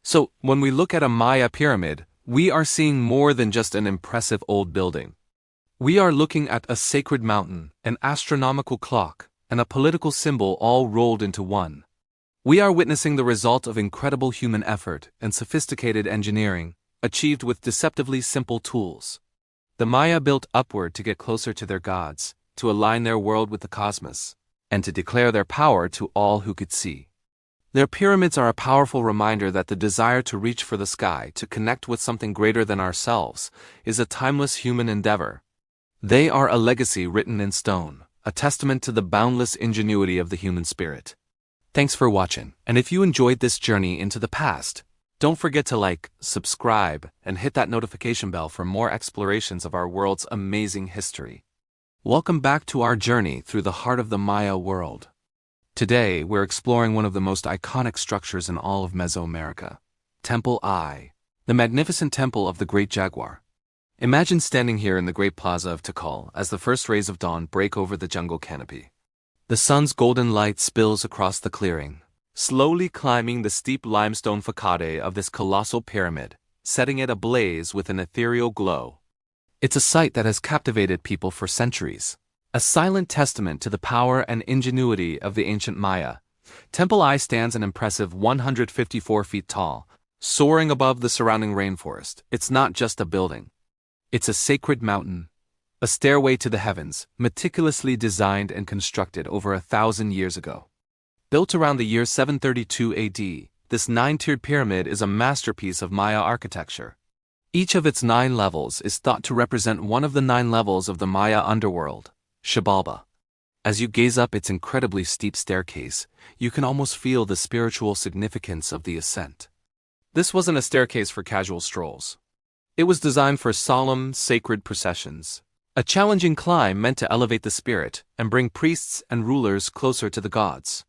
So, when we look at a Maya pyramid, we are seeing more than just an impressive old building. We are looking at a sacred mountain, an astronomical clock, and a political symbol all rolled into one. We are witnessing the result of incredible human effort and sophisticated engineering, achieved with deceptively simple tools. The Maya built upward to get closer to their gods, to align their world with the cosmos, and to declare their power to all who could see. Their pyramids are a powerful reminder that the desire to reach for the sky, to connect with something greater than ourselves, is a timeless human endeavor. They are a legacy written in stone, a testament to the boundless ingenuity of the human spirit. Thanks for watching, and if you enjoyed this journey into the past, don't forget to like, subscribe, and hit that notification bell for more explorations of our world's amazing history. Welcome back to our journey through the heart of the Maya world. Today, we're exploring one of the most iconic structures in all of Mesoamerica, Temple I, the magnificent temple of the Great Jaguar. Imagine standing here in the great plaza of Tikal as the first rays of dawn break over the jungle canopy. The sun's golden light spills across the clearing, slowly climbing the steep limestone facade of this colossal pyramid, setting it ablaze with an ethereal glow. It's a sight that has captivated people for centuries, a silent testament to the power and ingenuity of the ancient Maya. Temple I stands an impressive 154 feet tall, soaring above the surrounding rainforest. It's not just a building. It's a sacred mountain, a stairway to the heavens, meticulously designed and constructed over 1,000 years ago. Built around the year 732 AD, this 9-tiered pyramid is a masterpiece of Maya architecture. Each of its 9 levels is thought to represent one of the 9 levels of the Maya underworld, Xibalba. As you gaze up its incredibly steep staircase, you can almost feel the spiritual significance of the ascent. This wasn't a staircase for casual strolls. It was designed for solemn, sacred processions, a challenging climb meant to elevate the spirit and bring priests and rulers closer to the gods.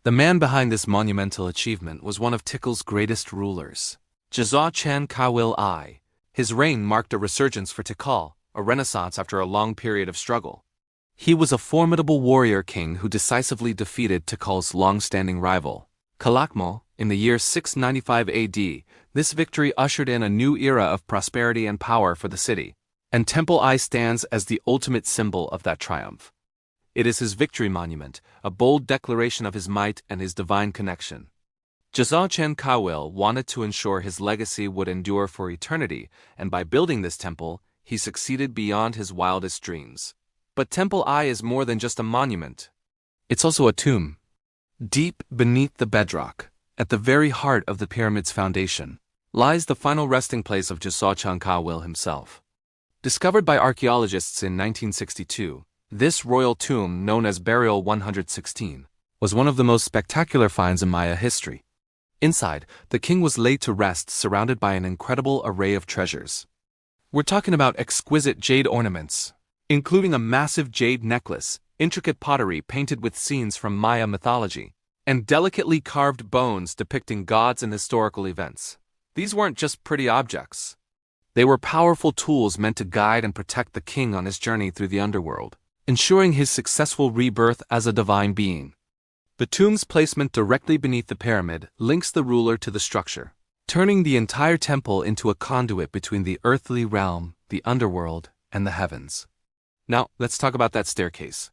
The man behind this monumental achievement was one of Tikal's greatest rulers, Jazah Chan Kawil I. His reign marked a resurgence for Tikal, a renaissance after a long period of struggle. He was a formidable warrior king who decisively defeated Tikal's long-standing rival, Calakmul, in the year 695 AD. This victory ushered in a new era of prosperity and power for the city, and Temple I stands as the ultimate symbol of that triumph. It is his victory monument, a bold declaration of his might and his divine connection. Chen Kawil wanted to ensure his legacy would endure for eternity, and by building this temple, he succeeded beyond his wildest dreams. But Temple I is more than just a monument. It's also a tomb. Deep beneath the bedrock, at the very heart of the pyramid's foundation, lies the final resting place of Chen Kawil himself. Discovered by archaeologists in 1962, this royal tomb, known as Burial 116, was one of the most spectacular finds in Maya history. Inside, the king was laid to rest surrounded by an incredible array of treasures. We're talking about exquisite jade ornaments, including a massive jade necklace, intricate pottery painted with scenes from Maya mythology, and delicately carved bones depicting gods and historical events. These weren't just pretty objects. They were powerful tools meant to guide and protect the king on his journey through the underworld, ensuring his successful rebirth as a divine being. The tomb's placement directly beneath the pyramid links the ruler to the structure, turning the entire temple into a conduit between the earthly realm, the underworld, and the heavens. Now, let's talk about that staircase.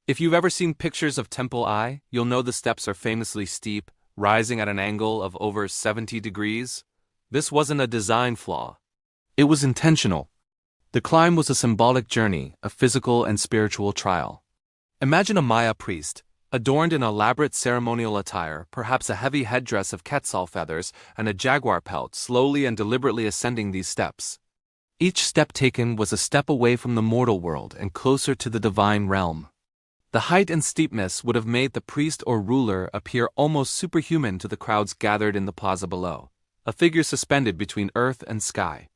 If you've ever seen pictures of Temple I, you'll know the steps are famously steep, rising at an angle of over 70 degrees. This wasn't a design flaw. It was intentional. The climb was a symbolic journey, a physical and spiritual trial. Imagine a Maya priest, adorned in elaborate ceremonial attire, perhaps a heavy headdress of quetzal feathers and a jaguar pelt, slowly and deliberately ascending these steps. Each step taken was a step away from the mortal world and closer to the divine realm. The height and steepness would have made the priest or ruler appear almost superhuman to the crowds gathered in the plaza below, a figure suspended between earth and sky.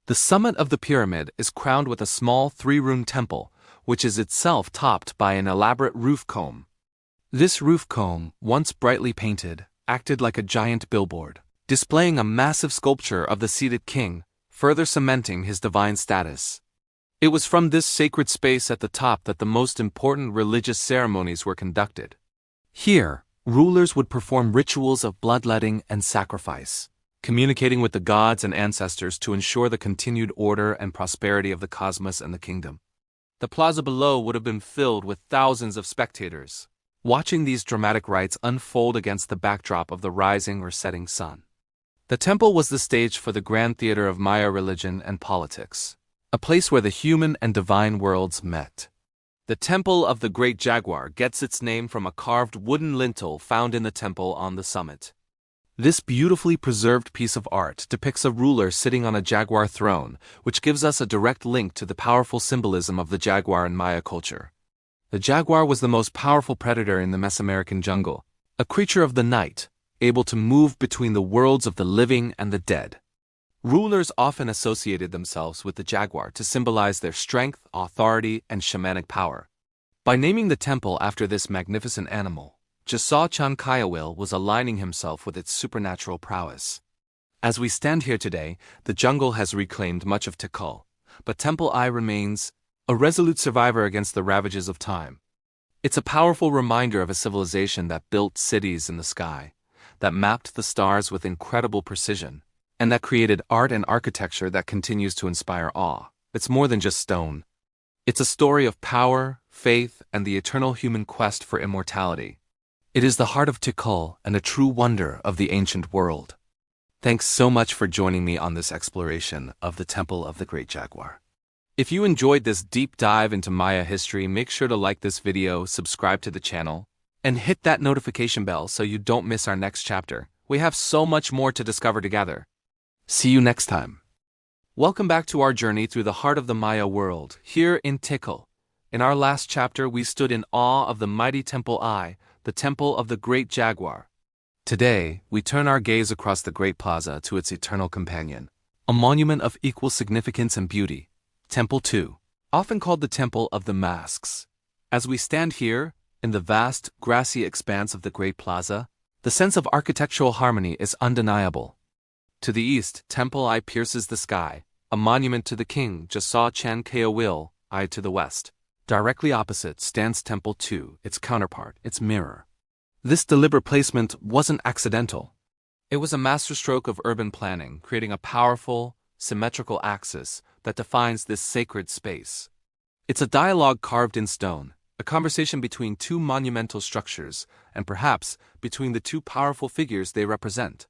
The summit of the pyramid is crowned with a small three-room temple, which is itself topped by an elaborate roof comb. This roof comb, once brightly painted, acted like a giant billboard, displaying a massive sculpture of the seated king, further cementing his divine status. It was from this sacred space at the top that the most important religious ceremonies were conducted. Here, rulers would perform rituals of bloodletting and sacrifice, communicating with the gods and ancestors to ensure the continued order and prosperity of the cosmos and the kingdom. The plaza below would have been filled with thousands of spectators, watching these dramatic rites unfold against the backdrop of the rising or setting sun. The temple was the stage for the grand theater of Maya religion and politics, a place where the human and divine worlds met. The Temple of the Great Jaguar gets its name from a carved wooden lintel found in the temple on the summit. This beautifully preserved piece of art depicts a ruler sitting on a jaguar throne, which gives us a direct link to the powerful symbolism of the jaguar in Maya culture. The jaguar was the most powerful predator in the Mesoamerican jungle, a creature of the night, able to move between the worlds of the living and the dead. Rulers often associated themselves with the jaguar to symbolize their strength, authority, and shamanic power. By naming the temple after this magnificent animal, Chen Kawil was aligning himself with its supernatural prowess. As we stand here today, the jungle has reclaimed much of Tikal, but Temple I remains a resolute survivor against the ravages of time. It's a powerful reminder of a civilization that built cities in the sky, that mapped the stars with incredible precision, and that created art and architecture that continues to inspire awe. It's more than just stone. It's a story of power, faith, and the eternal human quest for immortality. It is the heart of Tikal and a true wonder of the ancient world. Thanks so much for joining me on this exploration of the Temple of the Great Jaguar. If you enjoyed this deep dive into Maya history, make sure to like this video, subscribe to the channel, and hit that notification bell so you don't miss our next chapter. We have so much more to discover together. See you next time. Welcome back to our journey through the heart of the Maya world, here in Tikal. In our last chapter, we stood in awe of the mighty Temple I, the Temple of the Great Jaguar. Today, we turn our gaze across the Great Plaza to its eternal companion, a monument of equal significance and beauty, Temple II, often called the Temple of the Masks. As we stand here, in the vast, grassy expanse of the Great Plaza, the sense of architectural harmony is undeniable. To the east, Temple I pierces the sky, a monument to the king, Chen Kawil I to the west. Directly opposite stands Temple 2, its counterpart, its mirror. This deliberate placement wasn't accidental. It was a masterstroke of urban planning, creating a powerful, symmetrical axis that defines this sacred space. It's a dialogue carved in stone, a conversation between two monumental structures, and perhaps between the two powerful figures they represent.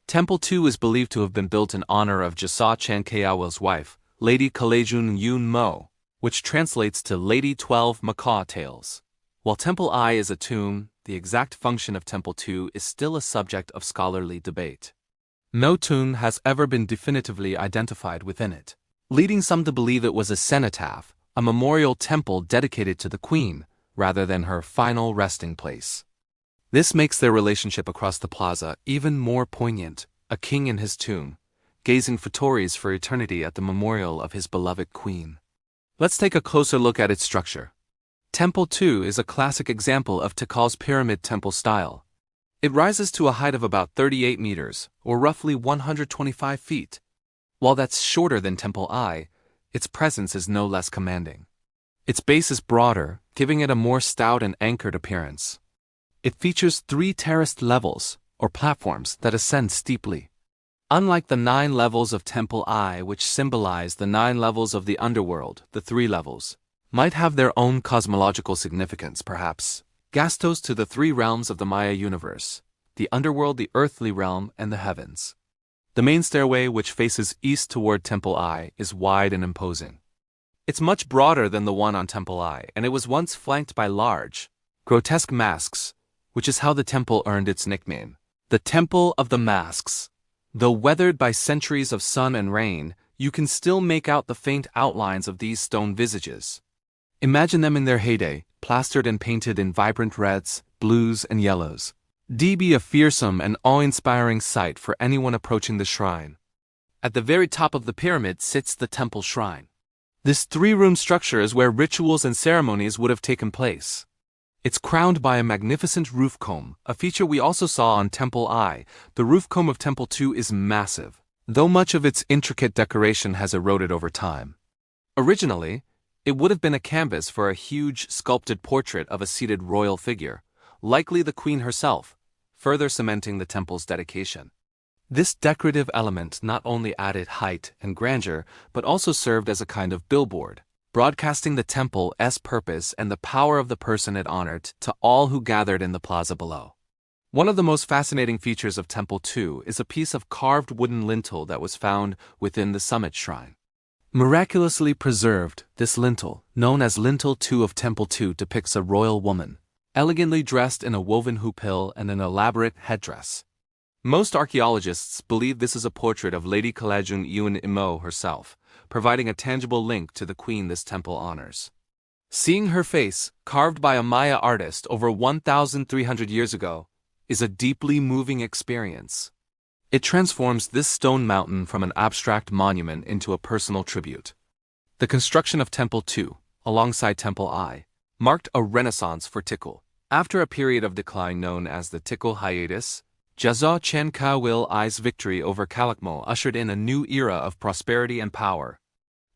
Temple 2 is believed to have been built in honor of Jasa Chan Kayawil's wife, Lady Kalejun Yun Mo, which translates to Lady 12 Macaw Tales. While Temple I is a tomb, the exact function of Temple 2 is still a subject of scholarly debate. No tomb has ever been definitively identified within it, leading some to believe it was a cenotaph, a memorial temple dedicated to the queen, rather than her final resting place. This makes their relationship across the plaza even more poignant, a king in his tomb, gazing fatores for eternity at the memorial of his beloved queen. Let's take a closer look at its structure. Temple 2 is a classic example of Tikal's pyramid temple style. It rises to a height of about 38 meters, or roughly 125 feet. While that's shorter than Temple I, its presence is no less commanding. Its base is broader, giving it a more stout and anchored appearance. It features 3 terraced levels, or platforms, that ascend steeply. Unlike the 9 levels of Temple I, which symbolize the 9 levels of the underworld, the 3 levels might have their own cosmological significance, perhaps. Gastos to the 3 realms of the Maya universe, the underworld, the earthly realm, and the heavens. The main stairway, which faces east toward Temple I, is wide and imposing. It's much broader than the one on Temple I, and it was once flanked by large, grotesque masks, which is how the temple earned its nickname, the Temple of the Masks. Though weathered by centuries of sun and rain, you can still make out the faint outlines of these stone visages. Imagine them in their heyday, plastered and painted in vibrant reds, blues, and yellows. Be a fearsome and awe-inspiring sight for anyone approaching the shrine. At the very top of the pyramid sits the temple shrine. This 3-room structure is where rituals and ceremonies would have taken place. It's crowned by a magnificent roof comb, a feature we also saw on Temple I. The roof comb of Temple 2 is massive, though much of its intricate decoration has eroded over time. Originally, it would have been a canvas for a huge sculpted portrait of a seated royal figure, likely the queen herself, further cementing the temple's dedication. This decorative element not only added height and grandeur, but also served as a kind of billboard, broadcasting the temple's purpose and the power of the person it honored to all who gathered in the plaza below. One of the most fascinating features of Temple 2 is a piece of carved wooden lintel that was found within the summit shrine. Miraculously preserved, this lintel, known as Lintel 2 of Temple 2, depicts a royal woman, elegantly dressed in a woven houppille and an elaborate headdress. Most archaeologists believe this is a portrait of Lady Kalejun Yun Mo herself, providing a tangible link to the queen this temple honors. Seeing her face, carved by a Maya artist over 1,300 years ago, is a deeply moving experience. It transforms this stone mountain from an abstract monument into a personal tribute. The construction of Temple 2, alongside Temple I, marked a renaissance for Tikal. After a period of decline known as the Tikal hiatus, Jasa Chan Kayawil I's victory over Calakmul ushered in a new era of prosperity and power.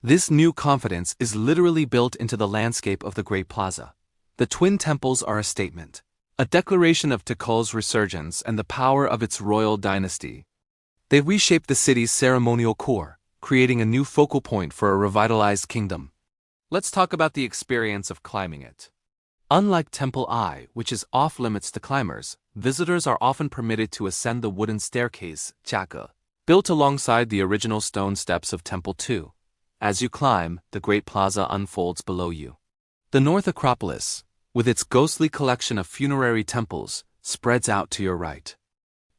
This new confidence is literally built into the landscape of the Great Plaza. The twin temples are a statement, a declaration of Tikal's resurgence and the power of its royal dynasty. They reshaped the city's ceremonial core, creating a new focal point for a revitalized kingdom. Let's talk about the experience of climbing it. Unlike Temple I, which is off-limits to climbers, visitors are often permitted to ascend the wooden staircase, chaka, built alongside the original stone steps of Temple 2. As you climb, the Great Plaza unfolds below you. The North Acropolis, with its ghostly collection of funerary temples, spreads out to your right.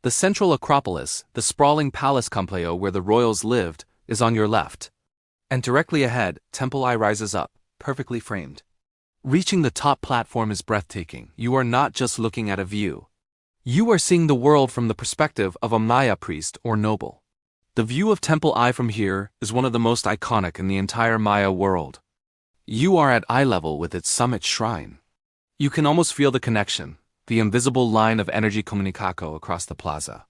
The Central Acropolis, the sprawling palace complex where the royals lived, is on your left. And directly ahead, Temple I rises up, perfectly framed. Reaching the top platform is breathtaking. You are not just looking at a view. You are seeing the world from the perspective of a Maya priest or noble. The view of Temple I from here is one of the most iconic in the entire Maya world. You are at eye level with its summit shrine. You can almost feel the connection, the invisible line of energy comunicado across the plaza.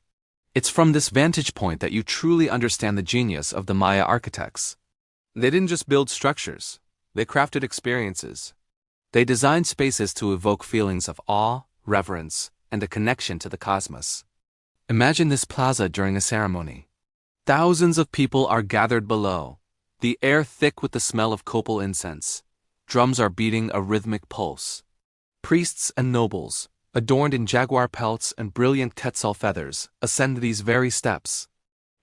It's from this vantage point that you truly understand the genius of the Maya architects. They didn't just build structures. They crafted experiences. They designed spaces to evoke feelings of awe, reverence, and a connection to the cosmos. Imagine this plaza during a ceremony. Thousands of people are gathered below, the air thick with the smell of copal incense. Drums are beating a rhythmic pulse. Priests and nobles, adorned in jaguar pelts and brilliant quetzal feathers, ascend these very steps.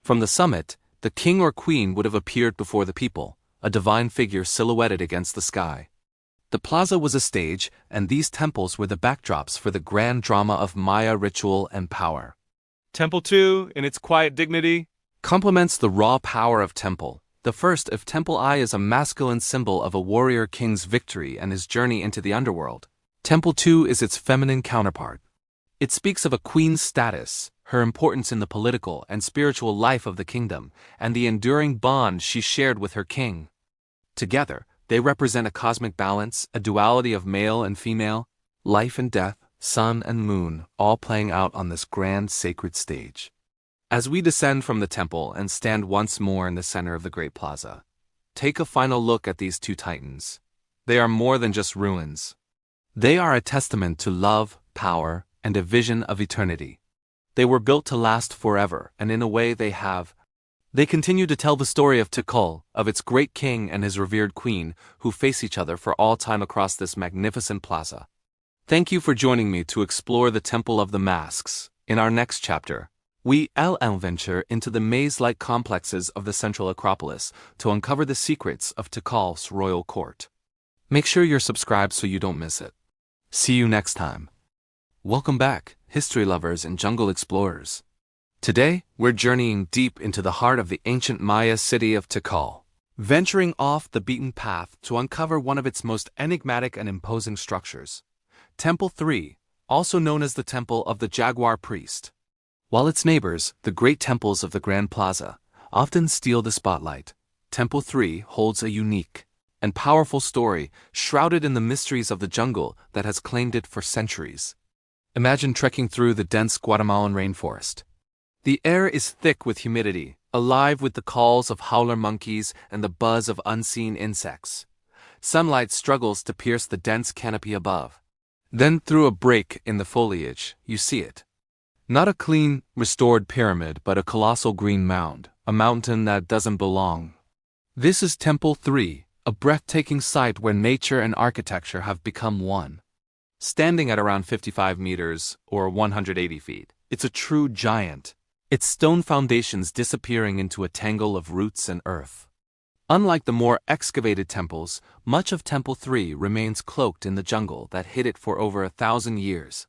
From the summit, the king or queen would have appeared before the people, a divine figure silhouetted against the sky. The plaza was a stage, and these temples were the backdrops for the grand drama of Maya ritual and power. Temple 2, in its quiet dignity, complements the raw power of Temple. The first of Temple I is a masculine symbol of a warrior king's victory and his journey into the underworld. Temple 2 is its feminine counterpart. It speaks of a queen's status, her importance in the political and spiritual life of the kingdom, and the enduring bond she shared with her king. Together, they represent a cosmic balance, a duality of male and female, life and death, sun and moon, all playing out on this grand sacred stage. As we descend from the temple and stand once more in the center of the great plaza, take a final look at these two titans. They are more than just ruins. They are a testament to love, power, and a vision of eternity. They were built to last forever, and in a way they have. They continue to tell the story of Tikal, of its great king and his revered queen, who face each other for all time across this magnificent plaza. Thank you for joining me to explore the Temple of the Masks. In our next chapter, we'll venture into the maze-like complexes of the central Acropolis to uncover the secrets of Tikal's royal court. Make sure you're subscribed so you don't miss it. See you next time. Welcome back, history lovers and jungle explorers. Today, we're journeying deep into the heart of the ancient Maya city of Tikal, venturing off the beaten path to uncover one of its most enigmatic and imposing structures, Temple 3, also known as the Temple of the Jaguar Priest. While its neighbors, the great temples of the Grand Plaza, often steal the spotlight, Temple 3 holds a unique and powerful story shrouded in the mysteries of the jungle that has claimed it for centuries. Imagine trekking through the dense Guatemalan rainforest. The air is thick with humidity, alive with the calls of howler monkeys and the buzz of unseen insects. Sunlight struggles to pierce the dense canopy above. Then through a break in the foliage, you see it. Not a clean, restored pyramid, but a colossal green mound, a mountain that doesn't belong. This is Temple 3, a breathtaking sight where nature and architecture have become one. Standing at around 55 meters, or 180 feet, it's a true giant, its stone foundations disappearing into a tangle of roots and earth. Unlike the more excavated temples, much of Temple 3 remains cloaked in the jungle that hid it for over 1,000 years.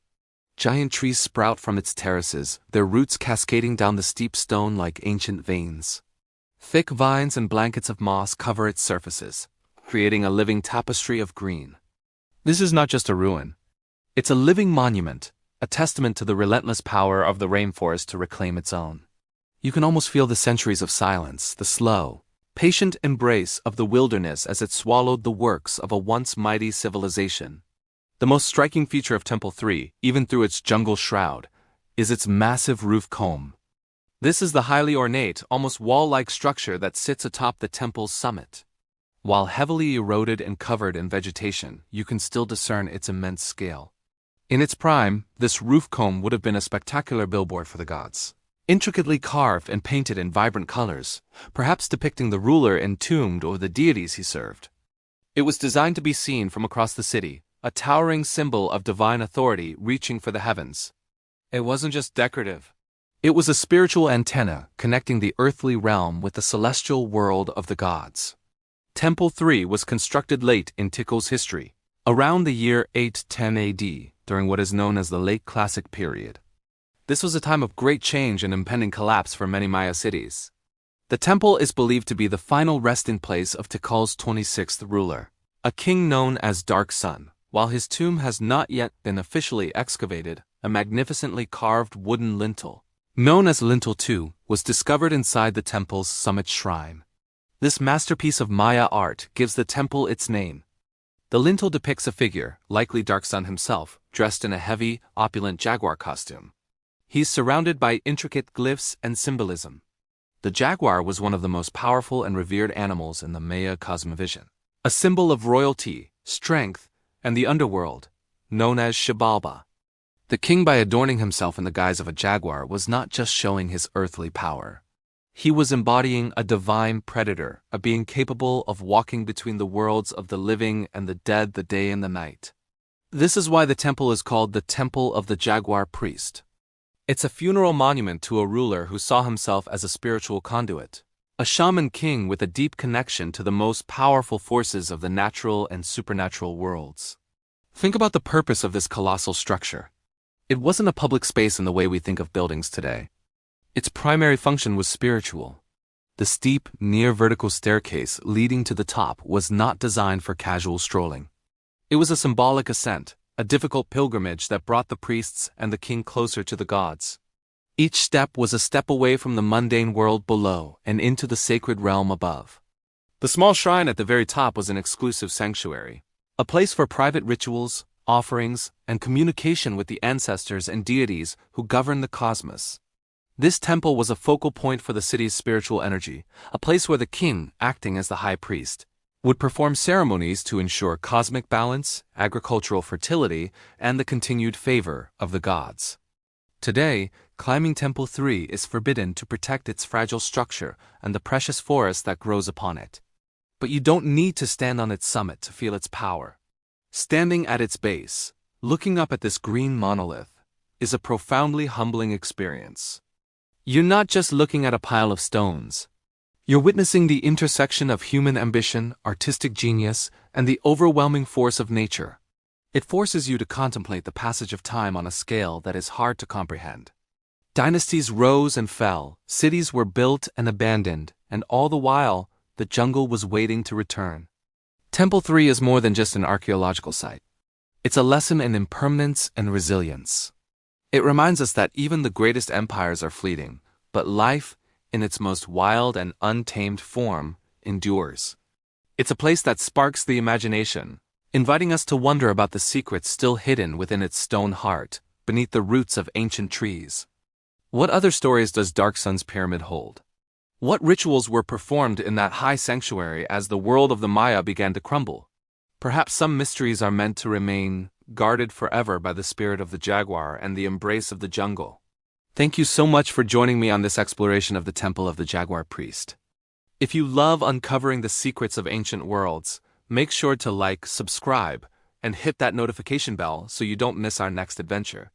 Giant trees sprout from its terraces, their roots cascading down the steep stone like ancient veins. Thick vines and blankets of moss cover its surfaces, creating a living tapestry of green. This is not just a ruin. It's a living monument, a testament to the relentless power of the rainforest to reclaim its own. You can almost feel the centuries of silence, the slow, patient embrace of the wilderness as it swallowed the works of a once mighty civilization. The most striking feature of Temple 3, even through its jungle shroud, is its massive roof comb. This is the highly ornate, almost wall-like structure that sits atop the temple's summit. While heavily eroded and covered in vegetation, you can still discern its immense scale. In its prime, this roof comb would have been a spectacular billboard for the gods. Intricately carved and painted in vibrant colors, perhaps depicting the ruler entombed or the deities he served. It was designed to be seen from across the city, a towering symbol of divine authority reaching for the heavens. It wasn't just decorative. It was a spiritual antenna connecting the earthly realm with the celestial world of the gods. Temple 3 was constructed late in Tikal's history, around the year 810 AD, during what is known as the Late Classic period. This was a time of great change and impending collapse for many Maya cities. The temple is believed to be the final resting place of Tikal's 26th ruler, a king known as Dark Sun. While his tomb has not yet been officially excavated, a magnificently carved wooden lintel, known as Lintel 2, was discovered inside the temple's summit shrine. This masterpiece of Maya art gives the temple its name. The lintel depicts a figure, likely Dark Sun himself, dressed in a heavy, opulent jaguar costume. He's surrounded by intricate glyphs and symbolism. The jaguar was one of the most powerful and revered animals in the Maya cosmovision, a symbol of royalty, strength, and the underworld, known as Xibalba. The king, by adorning himself in the guise of a jaguar, was not just showing his earthly power. He was embodying a divine predator, a being capable of walking between the worlds of the living and the dead, the day and the night. This is why the temple is called the Temple of the Jaguar Priest. It's a funeral monument to a ruler who saw himself as a spiritual conduit, a shaman king with a deep connection to the most powerful forces of the natural and supernatural worlds. Think about the purpose of this colossal structure. It wasn't a public space in the way we think of buildings today. Its primary function was spiritual. The steep, near-vertical staircase leading to the top was not designed for casual strolling. It was a symbolic ascent, a difficult pilgrimage that brought the priests and the king closer to the gods. Each step was a step away from the mundane world below and into the sacred realm above. The small shrine at the very top was an exclusive sanctuary, a place for private rituals, offerings, and communication with the ancestors and deities who govern the cosmos. This temple was a focal point for the city's spiritual energy, a place where the king, acting as the high priest, would perform ceremonies to ensure cosmic balance, agricultural fertility, and the continued favor of the gods. Today, climbing Temple 3 is forbidden to protect its fragile structure and the precious forest that grows upon it. But you don't need to stand on its summit to feel its power. Standing at its base, looking up at this green monolith, is a profoundly humbling experience. You're not just looking at a pile of stones. You're witnessing the intersection of human ambition, artistic genius, and the overwhelming force of nature. It forces you to contemplate the passage of time on a scale that is hard to comprehend. Dynasties rose and fell, cities were built and abandoned, and all the while, the jungle was waiting to return. Temple 3 is more than just an archaeological site. It's a lesson in impermanence and resilience. It reminds us that even the greatest empires are fleeting, but life, in its most wild and untamed form, endures. It's a place that sparks the imagination, inviting us to wonder about the secrets still hidden within its stone heart, beneath the roots of ancient trees. What other stories does Dark Sun's pyramid hold? What rituals were performed in that high sanctuary as the world of the Maya began to crumble? Perhaps some mysteries are meant to remain guarded forever by the spirit of the jaguar and the embrace of the jungle. Thank you so much for joining me on this exploration of the Temple of the Jaguar Priest. If you love uncovering the secrets of ancient worlds, make sure to like, subscribe, and hit that notification bell so you don't miss our next adventure.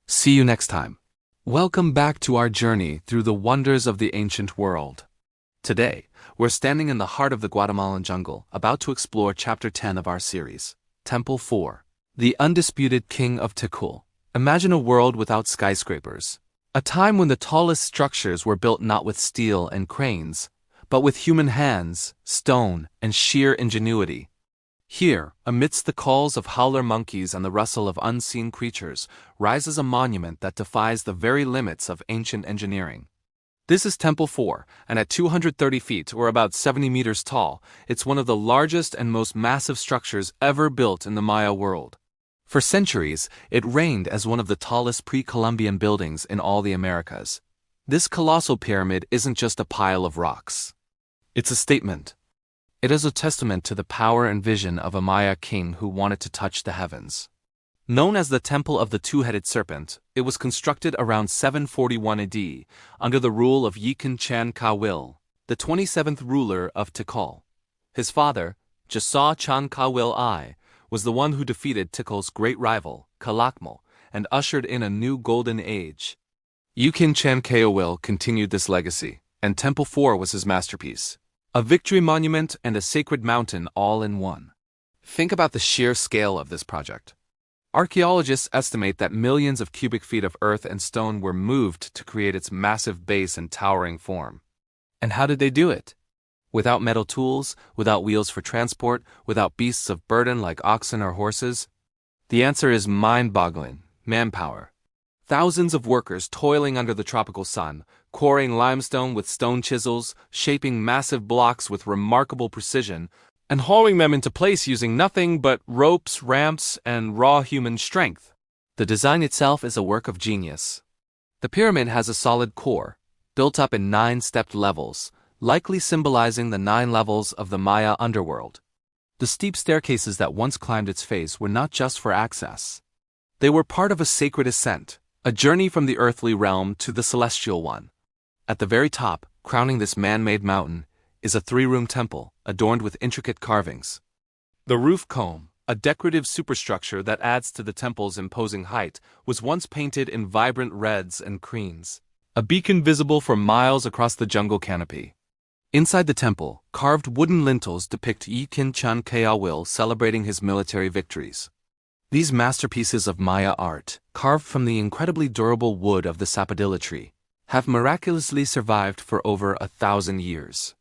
See you next time. Welcome back to our journey through the wonders of the ancient world. Today, we're standing in the heart of the Guatemalan jungle, about to explore Chapter 10 of our series, Temple 4, the Undisputed King of Tikal. Imagine a world without skyscrapers. A time when the tallest structures were built not with steel and cranes, but with human hands, stone, and sheer ingenuity. Here, amidst the calls of howler monkeys and the rustle of unseen creatures, rises a monument that defies the very limits of ancient engineering. This is Temple 4, and at 230 feet, or about 70 meters tall, it's one of the largest and most massive structures ever built in the Maya world. For centuries, it reigned as one of the tallest pre-Columbian buildings in all the Americas. This colossal pyramid isn't just a pile of rocks. It's a statement. It is a testament to the power and vision of a Maya king who wanted to touch the heavens. Known as the Temple of the Two-Headed Serpent, it was constructed around 741 AD, under the rule of Yikin Chan Kawil, the 27th ruler of Tikal. His father, Jasa Chan Kawil I, was the one who defeated Tikal's great rival, Kalakmal, and ushered in a new golden age. Yikin Chan Kawil continued this legacy, and Temple 4 was his masterpiece. A victory monument and a sacred mountain all in one. Think about the sheer scale of this project. Archaeologists estimate that millions of cubic feet of earth and stone were moved to create its massive base and towering form. And how did they do it? Without metal tools, without wheels for transport, without beasts of burden like oxen or horses? The answer is mind-boggling: manpower. Thousands of workers toiling under the tropical sun, quarrying limestone with stone chisels, shaping massive blocks with remarkable precision, and hauling them into place using nothing but ropes, ramps, and raw human strength. The design itself is a work of genius. The pyramid has a solid core, built up in 9 stepped levels, likely symbolizing the 9 levels of the Maya underworld. The steep staircases that once climbed its face were not just for access. They were part of a sacred ascent, a journey from the earthly realm to the celestial one. At the very top, crowning this man-made mountain, is a three-room temple, adorned with intricate carvings. The roof comb, a decorative superstructure that adds to the temple's imposing height, was once painted in vibrant reds and creams, a beacon visible for miles across the jungle canopy. Inside the temple, carved wooden lintels depict Yikin Chan Keawil celebrating his military victories. These masterpieces of Maya art, carved from the incredibly durable wood of the sapodilla tree, have miraculously survived for over 1,000 years.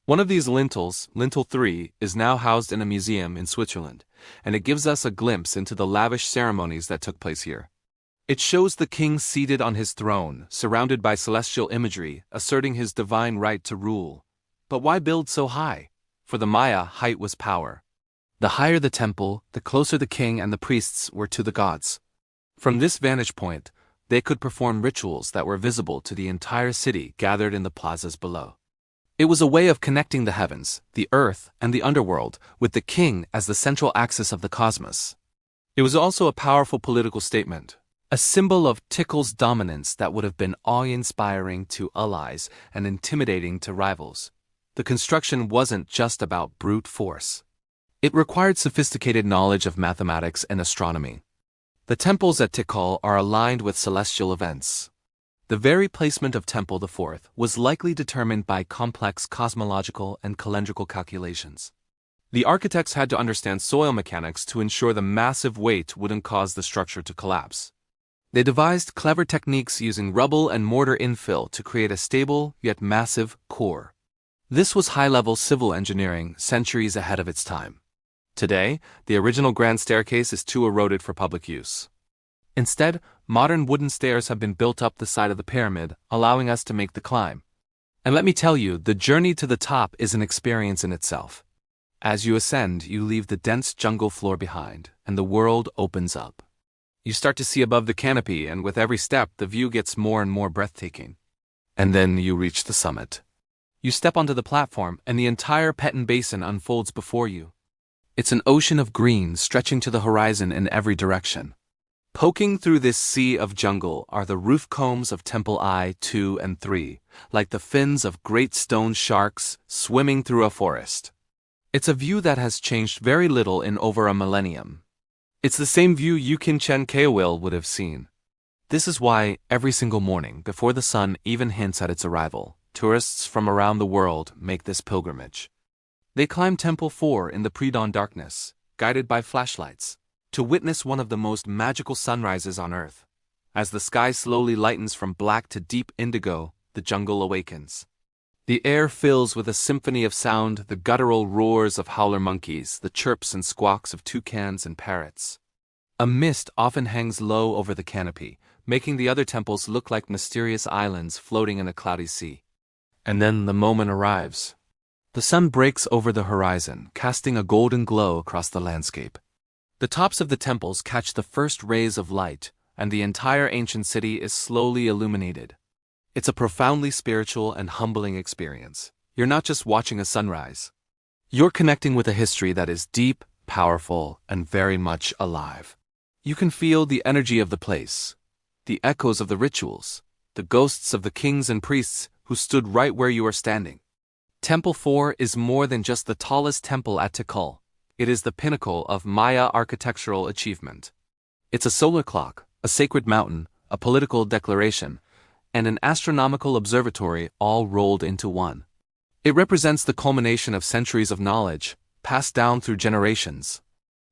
One of these lintels, Lintel 3, is now housed in a museum in Switzerland, and it gives us a glimpse into the lavish ceremonies that took place here. It shows the king seated on his throne, surrounded by celestial imagery, asserting his divine right to rule. But why build so high? For the Maya, height was power. The higher the temple, the closer the king and the priests were to the gods. From this vantage point, they could perform rituals that were visible to the entire city gathered in the plazas below. It was a way of connecting the heavens, the earth, and the underworld, with the king as the central axis of the cosmos. It was also a powerful political statement, a symbol of Tikal's dominance that would have been awe-inspiring to allies and intimidating to rivals. The construction wasn't just about brute force. It required sophisticated knowledge of mathematics and astronomy. The temples at Tikal are aligned with celestial events. The very placement of Temple IV was likely determined by complex cosmological and calendrical calculations. The architects had to understand soil mechanics to ensure the massive weight wouldn't cause the structure to collapse. They devised clever techniques using rubble and mortar infill to create a stable yet massive core. This was high-level civil engineering centuries ahead of its time. Today, the original grand staircase is too eroded for public use. Instead, modern wooden stairs have been built up the side of the pyramid, allowing us to make the climb. And let me tell you, the journey to the top is an experience in itself. As you ascend, you leave the dense jungle floor behind, and the world opens up. You start to see above the canopy, and with every step, the view gets more and more breathtaking. And then you reach the summit. You step onto the platform, and the entire Petén Basin unfolds before you. It's an ocean of green stretching to the horizon in every direction. Poking through this sea of jungle are the roof combs of Temple I, II, and III, like the fins of great stone sharks swimming through a forest. It's a view that has changed very little in over a millennium. It's the same view Yikin Chan Keawil would have seen. This is why, every single morning, before the sun even hints at its arrival, tourists from around the world make this pilgrimage. They climb Temple 4 in the pre-dawn darkness, guided by flashlights, to witness one of the most magical sunrises on Earth. As the sky slowly lightens from black to deep indigo, the jungle awakens. The air fills with a symphony of sound, the guttural roars of howler monkeys, the chirps and squawks of toucans and parrots. A mist often hangs low over the canopy, making the other temples look like mysterious islands floating in a cloudy sea. And then the moment arrives. The sun breaks over the horizon, casting a golden glow across the landscape. The tops of the temples catch the first rays of light, and the entire ancient city is slowly illuminated. It's a profoundly spiritual and humbling experience. You're not just watching a sunrise. You're connecting with a history that is deep, powerful, and very much alive. You can feel the energy of the place, the echoes of the rituals, the ghosts of the kings and priests who stood right where you are standing. Temple 4 is more than just the tallest temple at Tikal. It is the pinnacle of Maya architectural achievement. It's a solar clock, a sacred mountain, a political declaration, and an astronomical observatory all rolled into one. It represents the culmination of centuries of knowledge, passed down through generations.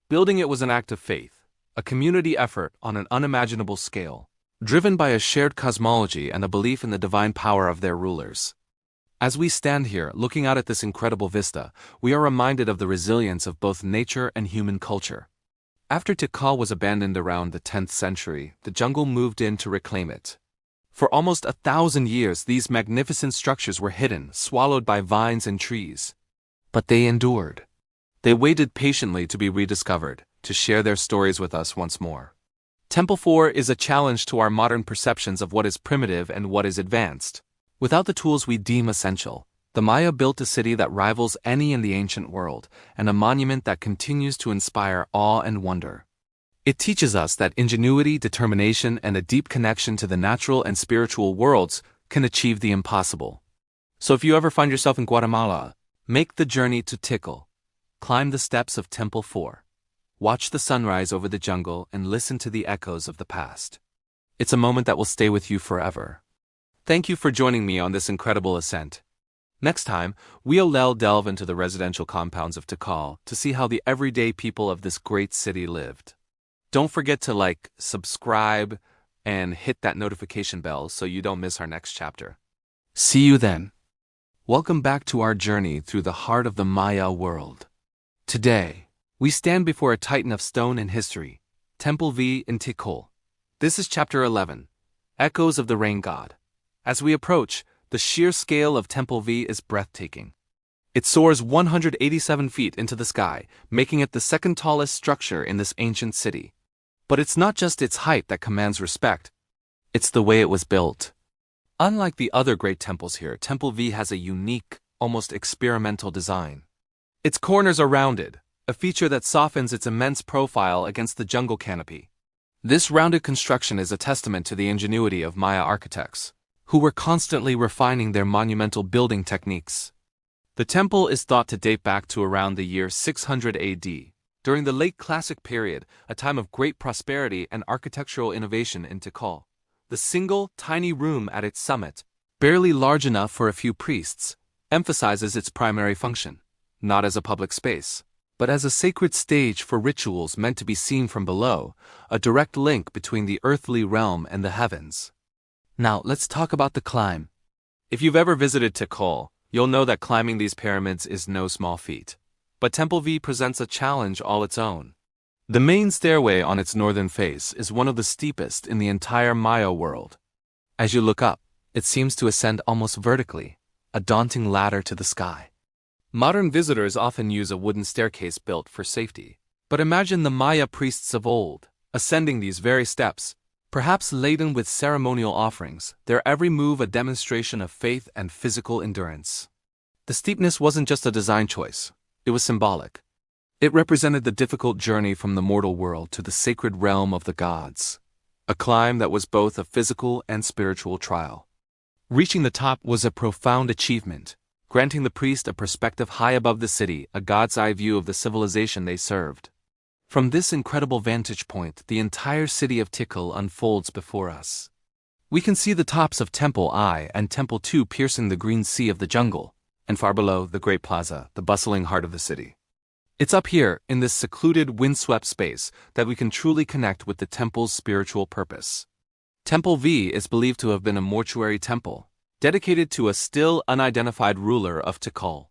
Building it was an act of faith, a community effort on an unimaginable scale, driven by a shared cosmology and a belief in the divine power of their rulers. As we stand here, looking out at this incredible vista, we are reminded of the resilience of both nature and human culture. After Tikal was abandoned around the 10th century, the jungle moved in to reclaim it. For almost 1,000 years, these magnificent structures were hidden, swallowed by vines and trees. But they endured. They waited patiently to be rediscovered, to share their stories with us once more. Temple 4 is a challenge to our modern perceptions of what is primitive and what is advanced. Without the tools we deem essential, The Maya built a city that rivals any in the ancient world, and a monument that continues to inspire awe and wonder. It teaches us that ingenuity, determination, and a deep connection to the natural and spiritual worlds can achieve the impossible. So if you ever find yourself in Guatemala, make the journey to Tikal. Climb the steps of Temple 4. Watch the sunrise over the jungle and listen to the echoes of the past. It's a moment that will stay with you forever. Thank you for joining me on this incredible ascent. Next time, we'll delve into the residential compounds of Tikal to see how the everyday people of this great city lived. Don't forget to like, subscribe, and hit that notification bell so you don't miss our next chapter. See you then. Welcome back to our journey through the heart of the Maya world. Today, we stand before a titan of stone and history, Temple V in Tikal. This is Chapter 11, Echoes of the Rain God. As we approach, the sheer scale of Temple V is breathtaking. It soars 187 feet into the sky, making it the second tallest structure in this ancient city. But it's not just its height that commands respect, it's the way it was built. Unlike the other great temples here, Temple V has a unique, almost experimental design. Its corners are rounded, a feature that softens its immense profile against the jungle canopy. This rounded construction is a testament to the ingenuity of Maya architects, who were constantly refining their monumental building techniques. The temple is thought to date back to around the year 600 AD, during the late Classic period, a time of great prosperity and architectural innovation in Tikal. The single, tiny room at its summit, barely large enough for a few priests, emphasizes its primary function, not as a public space, but as a sacred stage for rituals meant to be seen from below, a direct link between the earthly realm and the heavens. Now, let's talk about the climb. If you've ever visited Tikal, you'll know that climbing these pyramids is no small feat. But Temple V presents a challenge all its own. The main stairway on its northern face is one of the steepest in the entire Maya world. As you look up, it seems to ascend almost vertically, a daunting ladder to the sky. Modern visitors often use a wooden staircase built for safety. But imagine the Maya priests of old, ascending these very steps, perhaps laden with ceremonial offerings, their every move a demonstration of faith and physical endurance. The steepness wasn't just a design choice, it was symbolic. It represented the difficult journey from the mortal world to the sacred realm of the gods, a climb that was both a physical and spiritual trial. Reaching the top was a profound achievement, granting the priest a perspective high above the city, a god's eye view of the civilization they served. From this incredible vantage point, the entire city of Tikal unfolds before us. We can see the tops of Temple I and Temple II piercing the green sea of the jungle, and far below, the Great Plaza, the bustling heart of the city. It's up here, in this secluded, windswept space, that we can truly connect with the temple's spiritual purpose. Temple V is believed to have been a mortuary temple, dedicated to a still unidentified ruler of Tikal.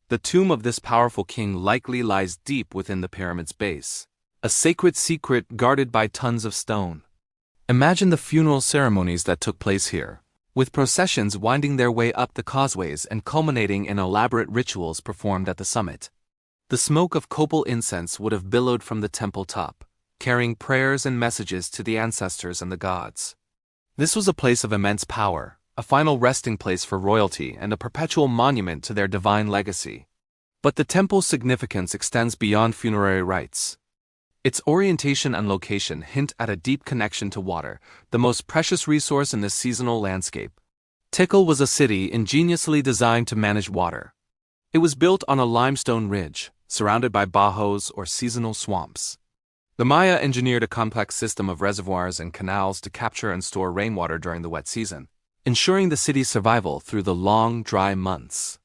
The tomb of this powerful king likely lies deep within the pyramid's base, a sacred secret guarded by tons of stone. Imagine the funeral ceremonies that took place here, with processions winding their way up the causeways and culminating in elaborate rituals performed at the summit. The smoke of copal incense would have billowed from the temple top, carrying prayers and messages to the ancestors and the gods. This was a place of immense power, a final resting place for royalty and a perpetual monument to their divine legacy. But the temple's significance extends beyond funerary rites. Its orientation and location hint at a deep connection to water, the most precious resource in this seasonal landscape. Tikal was a city ingeniously designed to manage water. It was built on a limestone ridge, surrounded by bajos or seasonal swamps. The Maya engineered a complex system of reservoirs and canals to capture and store rainwater during the wet season, ensuring the city's survival through the long, dry months.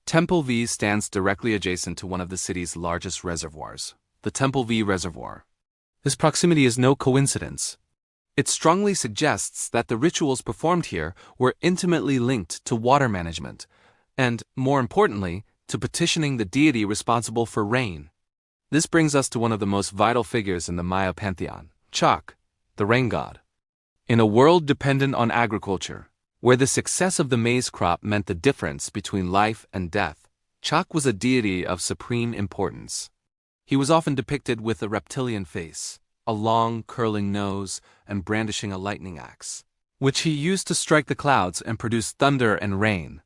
Temple V stands directly adjacent to one of the city's largest reservoirs, the Temple V Reservoir. This proximity is no coincidence. It strongly suggests that the rituals performed here were intimately linked to water management, and, more importantly, to petitioning the deity responsible for rain. This brings us to one of the most vital figures in the Maya pantheon, Chak, the rain god. In a world dependent on agriculture, where the success of the maize crop meant the difference between life and death, Chak was a deity of supreme importance. He was often depicted with a reptilian face, a long, curling nose, and brandishing a lightning axe, which he used to strike the clouds and produce thunder and rain.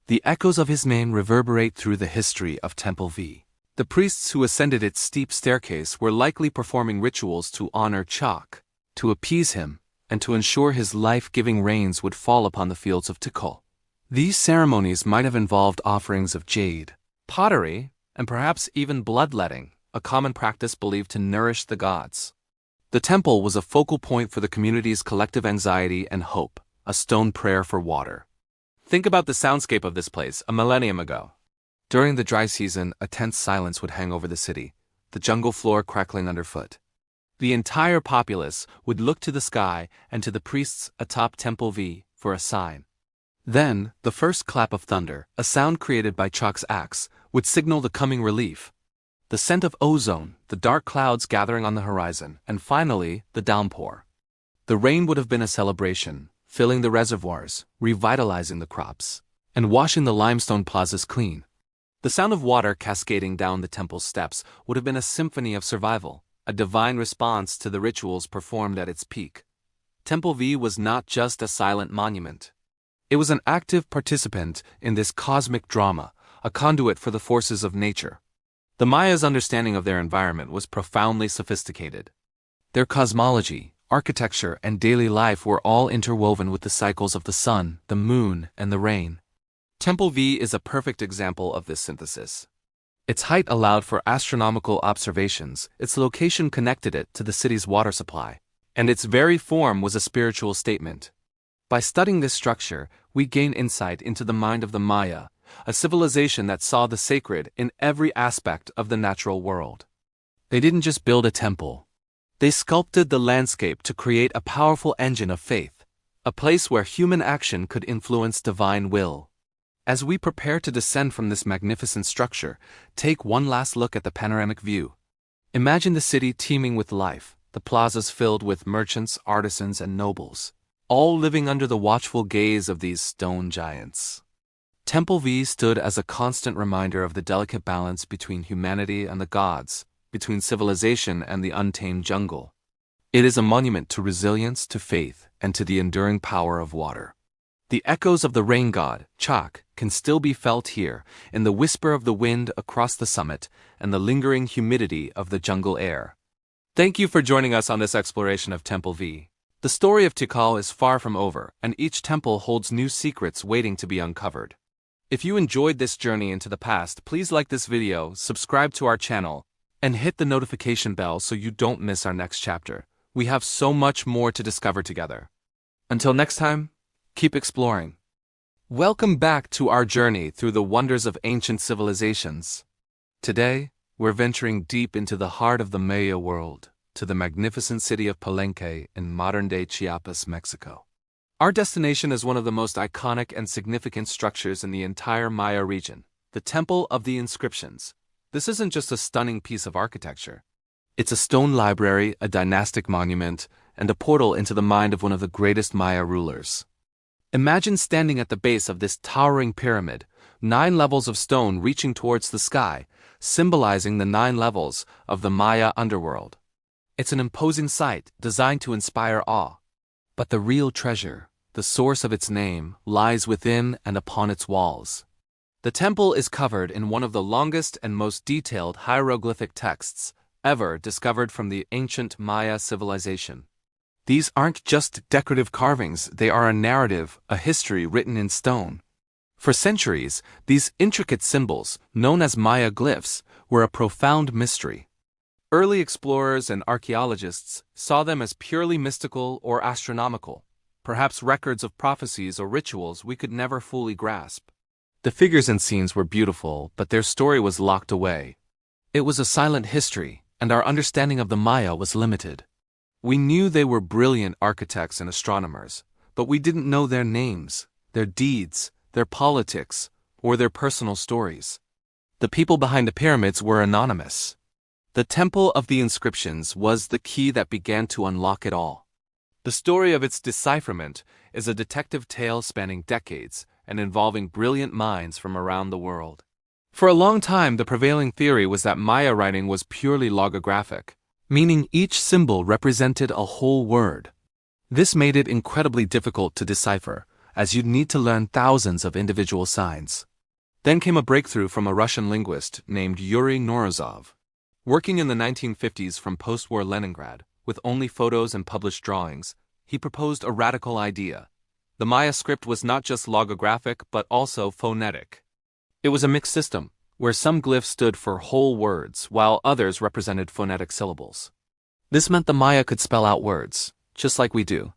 The echoes of his name reverberate through the history of Temple V. The priests who ascended its steep staircase were likely performing rituals to honor Chak, to appease him, and to ensure his life-giving rains would fall upon the fields of Tikal. These ceremonies might have involved offerings of jade, pottery, and perhaps even bloodletting, a common practice believed to nourish the gods. The temple was a focal point for the community's collective anxiety and hope, a stone prayer for water. Think about the soundscape of this place a millennium ago. During the dry season, a tense silence would hang over the city, the jungle floor crackling underfoot. The entire populace would look to the sky and to the priests atop Temple V for a sign. Then, the first clap of thunder, a sound created by Chak's axe, would signal the coming relief. The scent of ozone, the dark clouds gathering on the horizon, and finally, the downpour. The rain would have been a celebration, filling the reservoirs, revitalizing the crops, and washing the limestone plazas clean. The sound of water cascading down the temple's steps would have been a symphony of survival, a divine response to the rituals performed at its peak. Temple V was not just a silent monument. It was an active participant in this cosmic drama, a conduit for the forces of nature. The Mayas' understanding of their environment was profoundly sophisticated. Their cosmology, architecture, and daily life were all interwoven with the cycles of the sun, the moon, and the rain. Temple V is a perfect example of this synthesis. Its height allowed for astronomical observations, its location connected it to the city's water supply, and its very form was a spiritual statement. By studying this structure, we gain insight into the mind of the Maya, a civilization that saw the sacred in every aspect of the natural world. They didn't just build a temple. They sculpted the landscape to create a powerful engine of faith, a place where human action could influence divine will. As we prepare to descend from this magnificent structure, take one last look at the panoramic view. Imagine the city teeming with life, the plazas filled with merchants, artisans, and nobles, all living under the watchful gaze of these stone giants. Temple V stood as a constant reminder of the delicate balance between humanity and the gods, between civilization and the untamed jungle. It is a monument to resilience, to faith, and to the enduring power of water. The echoes of the rain god, Chak, can still be felt here, in the whisper of the wind across the summit and the lingering humidity of the jungle air. Thank you for joining us on this exploration of Temple V. The story of Tikal is far from over, and each temple holds new secrets waiting to be uncovered. If you enjoyed this journey into the past, please like this video, subscribe to our channel, and hit the notification bell so you don't miss our next chapter. We have so much more to discover together. Until next time, keep exploring. Welcome back to our journey through the wonders of ancient civilizations. Today, we're venturing deep into the heart of the Maya world, to the magnificent city of Palenque in modern-day Chiapas, Mexico. Our destination is one of the most iconic and significant structures in the entire Maya region, the Temple of the Inscriptions. This isn't just a stunning piece of architecture. It's a stone library, a dynastic monument, and a portal into the mind of one of the greatest Maya rulers. Imagine standing at the base of this towering pyramid, 9 levels of stone reaching towards the sky, symbolizing the 9 levels of the Maya underworld. It's an imposing sight designed to inspire awe. But the real treasure, the source of its name, lies within and upon its walls. The temple is covered in one of the longest and most detailed hieroglyphic texts ever discovered from the ancient Maya civilization. These aren't just decorative carvings, they are a narrative, a history written in stone. For centuries, these intricate symbols, known as Maya glyphs, were a profound mystery. Early explorers and archaeologists saw them as purely mystical or astronomical, perhaps records of prophecies or rituals we could never fully grasp. The figures and scenes were beautiful, but their story was locked away. It was a silent history, and our understanding of the Maya was limited. We knew they were brilliant architects and astronomers, but we didn't know their names, their deeds, their politics, or their personal stories. The people behind the pyramids were anonymous. The Temple of the Inscriptions was the key that began to unlock it all. The story of its decipherment is a detective tale spanning decades and involving brilliant minds from around the world. For a long time, the prevailing theory was that Maya writing was purely logographic, meaning each symbol represented a whole word. This made it incredibly difficult to decipher, as you'd need to learn thousands of individual signs. Then came a breakthrough from a Russian linguist named Yuri Knorozov. Working in the 1950s from post-war Leningrad, with only photos and published drawings, he proposed a radical idea. The Maya script was not just logographic but also phonetic. It was a mixed system, where some glyphs stood for whole words while others represented phonetic syllables. This meant the Maya could spell out words, just like we do.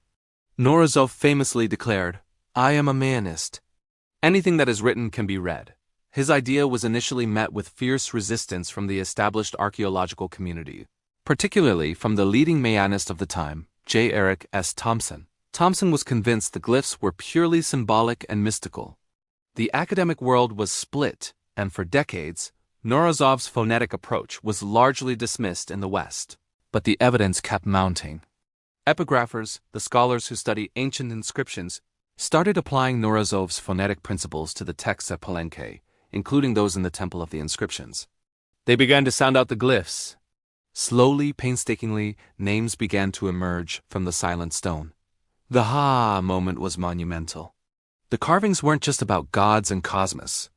Knorozov famously declared, "I am a Mayanist. Anything that is written can be read." His idea was initially met with fierce resistance from the established archaeological community, particularly from the leading Mayanist of the time, J. Eric S. Thompson. Thompson was convinced the glyphs were purely symbolic and mystical. The academic world was split, and for decades, Knorozov's phonetic approach was largely dismissed in the West. But the evidence kept mounting. Epigraphers, the scholars who study ancient inscriptions, started applying Knorozov's phonetic principles to the texts at Palenque, including those in the Temple of the Inscriptions. They began to sound out the glyphs. Slowly, painstakingly, names began to emerge from the silent stone. The ha moment was monumental. The carvings weren't just about gods and cosmos.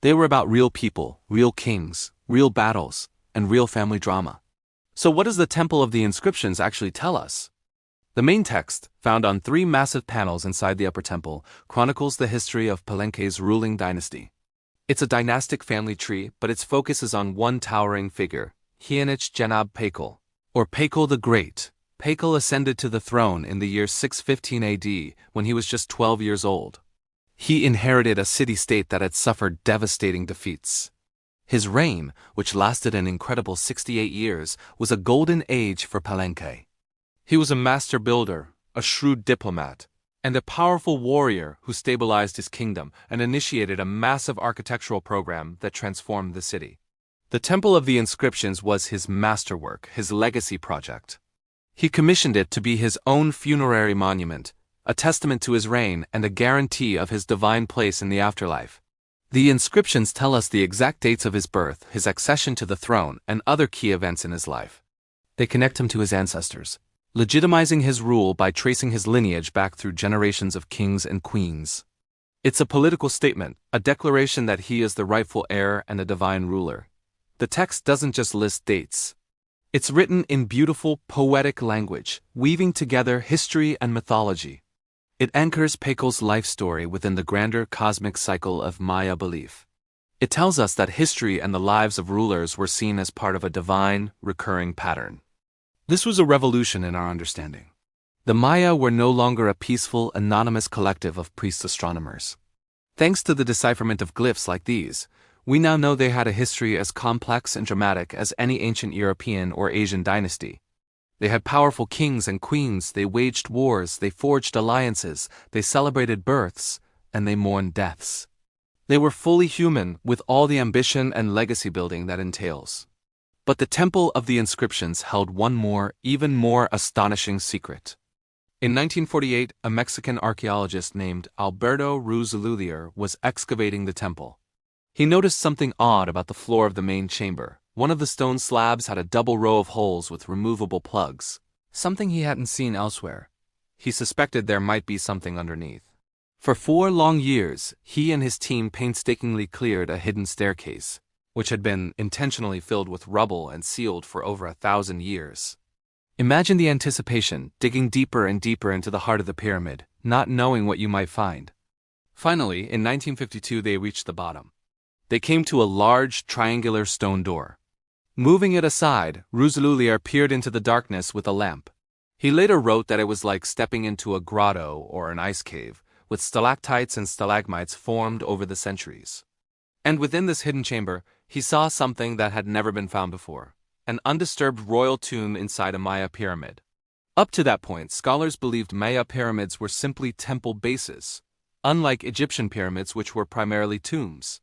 They were about real people, real kings, real battles, and real family drama. So what does the Temple of the Inscriptions actually tell us? The main text, found on 3 massive panels inside the upper temple, chronicles the history of Palenque's ruling dynasty. It's a dynastic family tree, but its focus is on one towering figure, Hianich Janab Paykal, or Paykal the Great. Paykal ascended to the throne in the year 615 AD when he was just 12 years old. He inherited a city-state that had suffered devastating defeats. His reign, which lasted an incredible 68 years, was a golden age for Palenque. He was a master builder, a shrewd diplomat, and a powerful warrior who stabilized his kingdom and initiated a massive architectural program that transformed the city. The Temple of the Inscriptions was his masterwork, his legacy project. He commissioned it to be his own funerary monument, a testament to his reign and a guarantee of his divine place in the afterlife. The inscriptions tell us the exact dates of his birth, his accession to the throne, and other key events in his life. They connect him to his ancestors, legitimizing his rule by tracing his lineage back through generations of kings and queens. It's a political statement, a declaration that he is the rightful heir and a divine ruler. The text doesn't just list dates. It's written in beautiful, poetic language, weaving together history and mythology. It anchors Paykal's life story within the grander cosmic cycle of Maya belief. It tells us that history and the lives of rulers were seen as part of a divine, recurring pattern. This was a revolution in our understanding. The Maya were no longer a peaceful, anonymous collective of priest astronomers. Thanks to the decipherment of glyphs like these, we now know they had a history as complex and dramatic as any ancient European or Asian dynasty. They had powerful kings and queens, they waged wars, they forged alliances, they celebrated births, and they mourned deaths. They were fully human, with all the ambition and legacy building that entails. But the Temple of the Inscriptions held one more, even more astonishing secret. In 1948, a Mexican archaeologist named Alberto Ruiz Luthier was excavating the temple. He noticed something odd about the floor of the main chamber. One of the stone slabs had a double row of holes with removable plugs, something he hadn't seen elsewhere. He suspected there might be something underneath. For 4 long years, he and his team painstakingly cleared a hidden staircase, which had been intentionally filled with rubble and sealed for over 1,000 years. Imagine the anticipation, digging deeper and deeper into the heart of the pyramid, not knowing what you might find. Finally, in 1952 they reached the bottom. They came to a large, triangular stone door. Moving it aside, Ruiz Luthier peered into the darkness with a lamp. He later wrote that it was like stepping into a grotto or an ice cave, with stalactites and stalagmites formed over the centuries. And within this hidden chamber, he saw something that had never been found before: an undisturbed royal tomb inside a Maya pyramid. Up to that point, scholars believed Maya pyramids were simply temple bases, unlike Egyptian pyramids, which were primarily tombs.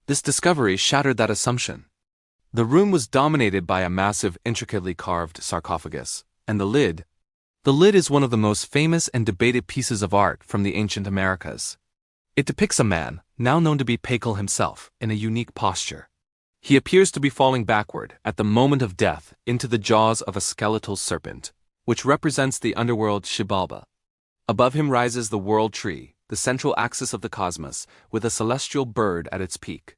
This discovery shattered that assumption. The room was dominated by a massive, intricately carved sarcophagus, and the lid is one of the most famous and debated pieces of art from the ancient Americas. It depicts a man, now known to be Paykal himself, in a unique posture. He appears to be falling backward, at the moment of death, into the jaws of a skeletal serpent, which represents the underworld Xibalba. Above him rises the world tree, the central axis of the cosmos, with a celestial bird at its peak.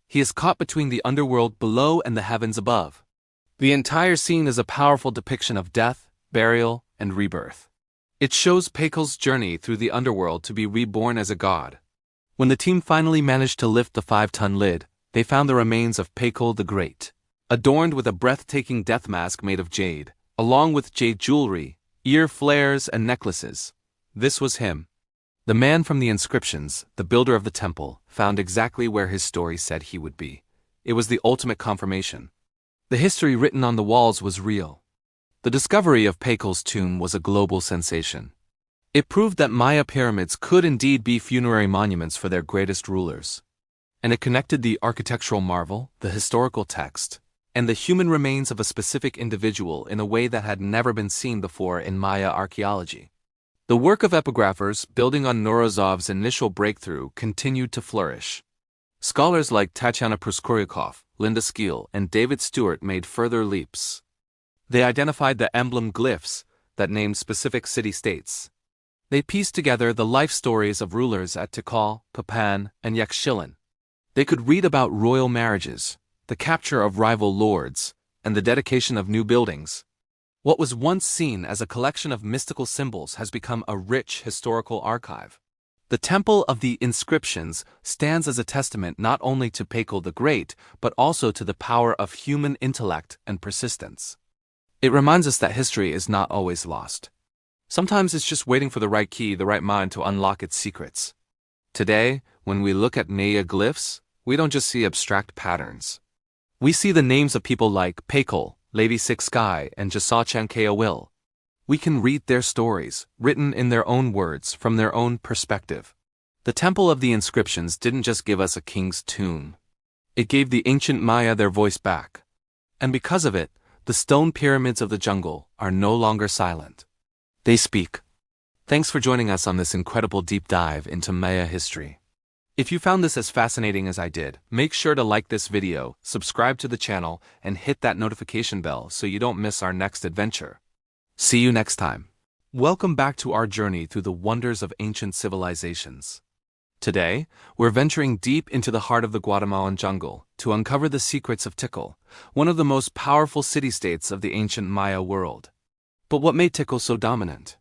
He is caught between the underworld below and the heavens above. The entire scene is a powerful depiction of death, burial, and rebirth. It shows Tikal's journey through the underworld to be reborn as a god. When the team finally managed to lift the 5-ton lid, they found the remains of Tikal the Great, adorned with a breathtaking death mask made of jade, along with jade jewelry, ear flares, and necklaces. This was him. The man from the inscriptions, the builder of the temple, found exactly where his story said he would be. It was the ultimate confirmation. The history written on the walls was real. The discovery of Tikal's tomb was a global sensation. It proved that Maya pyramids could indeed be funerary monuments for their greatest rulers. And it connected the architectural marvel, the historical text, and the human remains of a specific individual in a way that had never been seen before in Maya archaeology. The work of epigraphers, building on Morozov's initial breakthrough, continued to flourish. Scholars like Tatyana Proskoryakov, Linda Skeel, and David Stewart made further leaps. They identified the emblem glyphs that named specific city-states. They pieced together the life stories of rulers at Tikal, Papan, and Yaxchilin. They could read about royal marriages, the capture of rival lords, and the dedication of new buildings. What was once seen as a collection of mystical symbols has become a rich historical archive. The Temple of the Inscriptions stands as a testament not only to Tikal the Great, but also to the power of human intellect and persistence. It reminds us that history is not always lost. Sometimes it's just waiting for the right key, the right mind to unlock its secrets. Today, when we look at Maya glyphs, we don't just see abstract patterns. We see the names of people like Tikal, Lady Six Sky, and Jasachan Kaowil. We can read their stories, written in their own words, from their own perspective. The Temple of the Inscriptions didn't just give us a king's tomb. It gave the ancient Maya their voice back. And because of it, the stone pyramids of the jungle are no longer silent. They speak. Thanks for joining us on this incredible deep dive into Maya history. If you found this as fascinating as I did, make sure to like this video, subscribe to the channel, and hit that notification bell so you don't miss our next adventure. See you next time. Welcome back to our journey through the wonders of ancient civilizations. Today, we're venturing deep into the heart of the Guatemalan jungle to uncover the secrets of Tikal, one of the most powerful city-states of the ancient Maya world. But what made Tikal so dominant?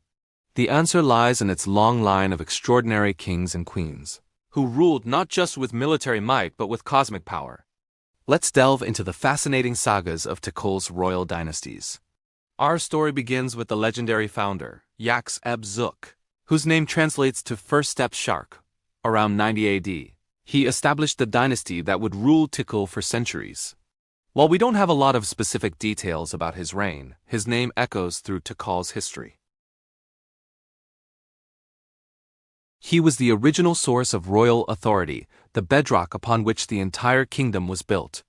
The answer lies in its long line of extraordinary kings and queens, who ruled not just with military might but with cosmic power. Let's delve into the fascinating sagas of Tikal's royal dynasties. Our story begins with the legendary founder, Yax'eb-Zuk, whose name translates to First Step Shark. Around 90 AD, he established the dynasty that would rule Tikal for centuries. While we don't have a lot of specific details about his reign, his name echoes through Tikal's history. He was the original source of royal authority, the bedrock upon which the entire kingdom was built.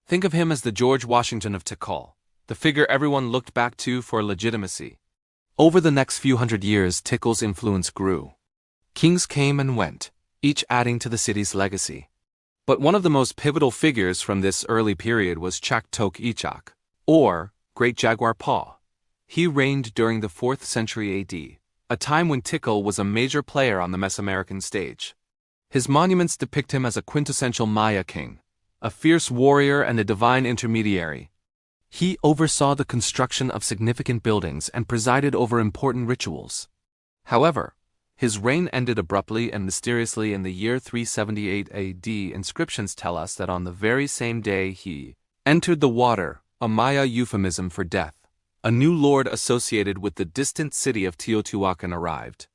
Think of him as the George Washington of Tikal, the figure everyone looked back to for legitimacy. Over the next few hundred years, Tikal's influence grew. Kings came and went, each adding to the city's legacy. But one of the most pivotal figures from this early period was Chak Tok Ichak, or Great Jaguar Paw. He reigned during the 4th century AD. A time when Tikal was a major player on the Mesoamerican stage. His monuments depict him as a quintessential Maya king, a fierce warrior and a divine intermediary. He oversaw the construction of significant buildings and presided over important rituals. However, his reign ended abruptly and mysteriously in the year 378 AD. Inscriptions tell us that on the very same day he entered the water, a Maya euphemism for death. A new lord associated with the distant city of Teotihuacan arrived.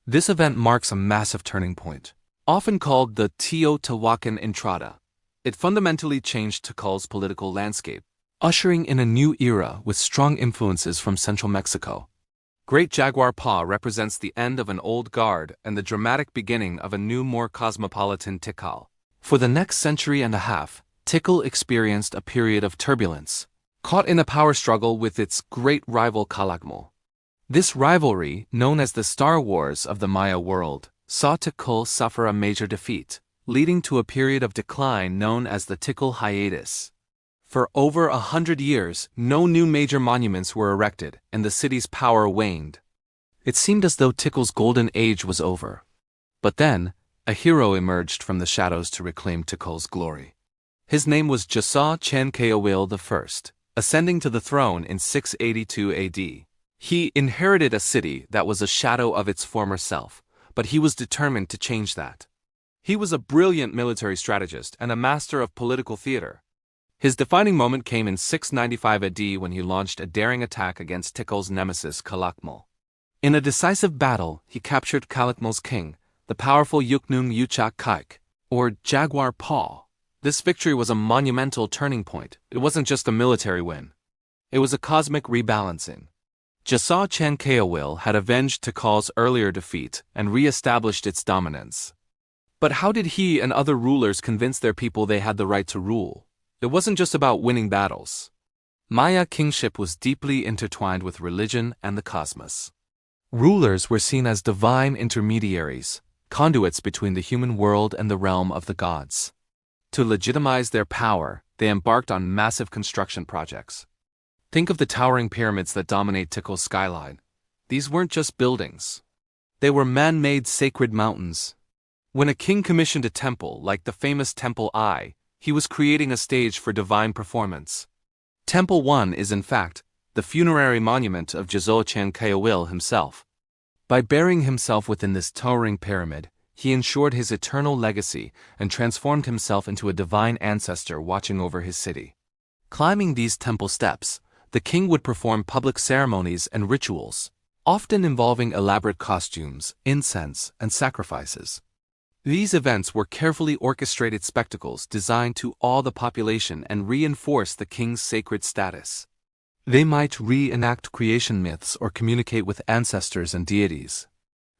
This event marks a massive turning point. Often called the Teotihuacan Entrada, it fundamentally changed Tikal's political landscape, ushering in a new era with strong influences from central Mexico. Great Jaguar Paw represents the end of an old guard and the dramatic beginning of a new, more cosmopolitan Tikal. For the next century and a half, Tikal experienced a period of turbulence, caught in a power struggle with its great rival Calakmul. This rivalry, known as the Star Wars of the Maya world, saw Tikal suffer a major defeat, leading to a period of decline known as the Tikal hiatus. For over 100 years, no new major monuments were erected, and the city's power waned. It seemed as though Tikal's golden age was over. But then, a hero emerged from the shadows to reclaim Tikal's glory. His name was Jasa Chankayawil I, ascending to the throne in 682 AD. He inherited a city that was a shadow of its former self, but he was determined to change that. He was a brilliant military strategist and a master of political theater. His defining moment came in 695 AD when he launched a daring attack against Tikal's nemesis Calakmul. In a decisive battle, he captured Calakmul's king, the powerful Yuknung Yuchak Kaik, or Jaguar Paw. This victory was a monumental turning point. It wasn't just a military win. It was a cosmic rebalancing. Jasa Chankayawil had avenged Tikal's earlier defeat and re-established its dominance. But how did he and other rulers convince their people they had the right to rule? It wasn't just about winning battles. Maya kingship was deeply intertwined with religion and the cosmos. Rulers were seen as divine intermediaries, conduits between the human world and the realm of the gods. To legitimize their power, they embarked on massive construction projects. Think of the towering pyramids that dominate Tikal's skyline. These weren't just buildings. They were man-made sacred mountains. When a king commissioned a temple, like the famous Temple I, he was creating a stage for divine performance. Temple I is in fact the funerary monument of Jasa Chankayawil himself. By burying himself within this towering pyramid, he ensured his eternal legacy and transformed himself into a divine ancestor watching over his city. Climbing these temple steps, the king would perform public ceremonies and rituals, often involving elaborate costumes, incense, and sacrifices. These events were carefully orchestrated spectacles designed to awe the population and reinforce the king's sacred status. They might reenact creation myths or communicate with ancestors and deities.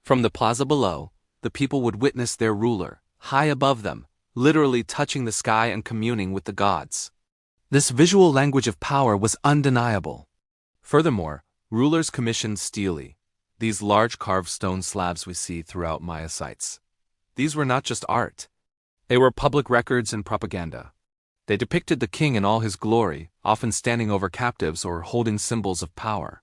From the plaza below, the people would witness their ruler, high above them, literally touching the sky and communing with the gods. This visual language of power was undeniable. Furthermore, rulers commissioned stelae, these large carved stone slabs we see throughout Maya sites. These were not just art. They were public records and propaganda. They depicted the king in all his glory, often standing over captives or holding symbols of power.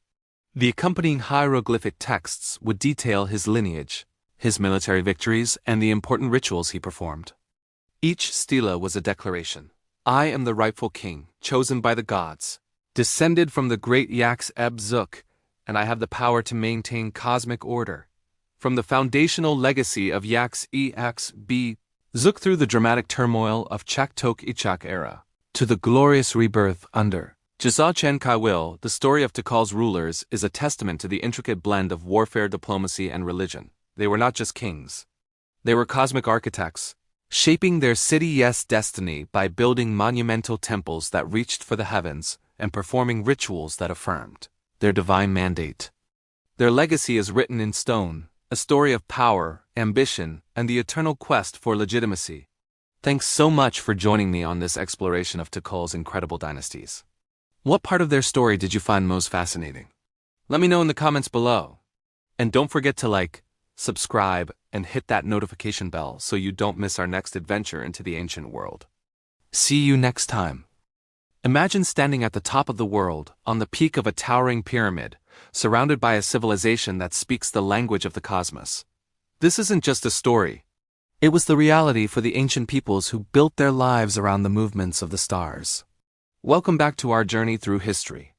The accompanying hieroglyphic texts would detail his lineage, his military victories, and the important rituals he performed. Each stela was a declaration. I am the rightful king, chosen by the gods, descended from the great Yaks-eb-Zuk, and I have the power to maintain cosmic order. From the foundational legacy of Yaks-e-X-b-Zuk through the dramatic turmoil of Chaktok-Ichak era, to the glorious rebirth under Jasa Chankayawil, the story of Tikal's rulers is a testament to the intricate blend of warfare, diplomacy, and religion. They were not just kings. They were cosmic architects, shaping their city's destiny by building monumental temples that reached for the heavens and performing rituals that affirmed their divine mandate. Their legacy is written in stone, a story of power, ambition, and the eternal quest for legitimacy. Thanks so much for joining me on this exploration of Tikal's incredible dynasties. What part of their story did you find most fascinating? Let me know in the comments below. And don't forget to like, subscribe, and hit that notification bell so you don't miss our next adventure into the ancient world. See you next time. Imagine standing at the top of the world, on the peak of a towering pyramid, surrounded by a civilization that speaks the language of the cosmos. This isn't just a story. It was the reality for the ancient peoples who built their lives around the movements of the stars. Welcome back to our journey through history.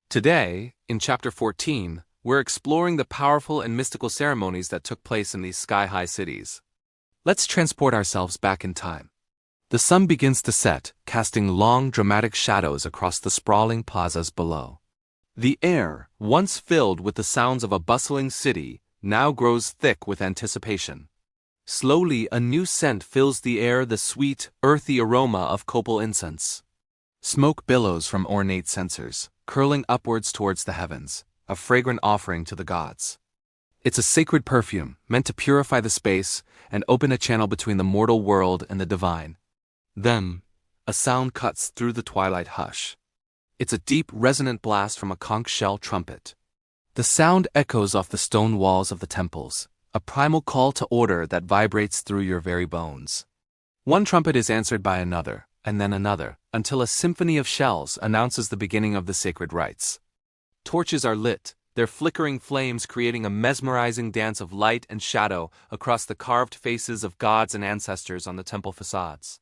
Today, in Chapter 14, we're exploring the powerful and mystical ceremonies that took place in these sky-high cities. Let's transport ourselves back in time. The sun begins to set, casting long, dramatic shadows across the sprawling plazas below. The air, once filled with the sounds of a bustling city, now grows thick with anticipation. Slowly, a new scent fills the air, the sweet, earthy aroma of copal incense. Smoke billows from ornate censers, curling upwards towards the heavens, a fragrant offering to the gods. It's a sacred perfume, meant to purify the space and open a channel between the mortal world and the divine. Then, a sound cuts through the twilight hush. It's a deep, resonant blast from a conch shell trumpet. The sound echoes off the stone walls of the temples, a primal call to order that vibrates through your very bones. One trumpet is answered by another, and then another, until a symphony of shells announces the beginning of the sacred rites. Torches are lit, their flickering flames creating a mesmerizing dance of light and shadow across the carved faces of gods and ancestors on the temple facades.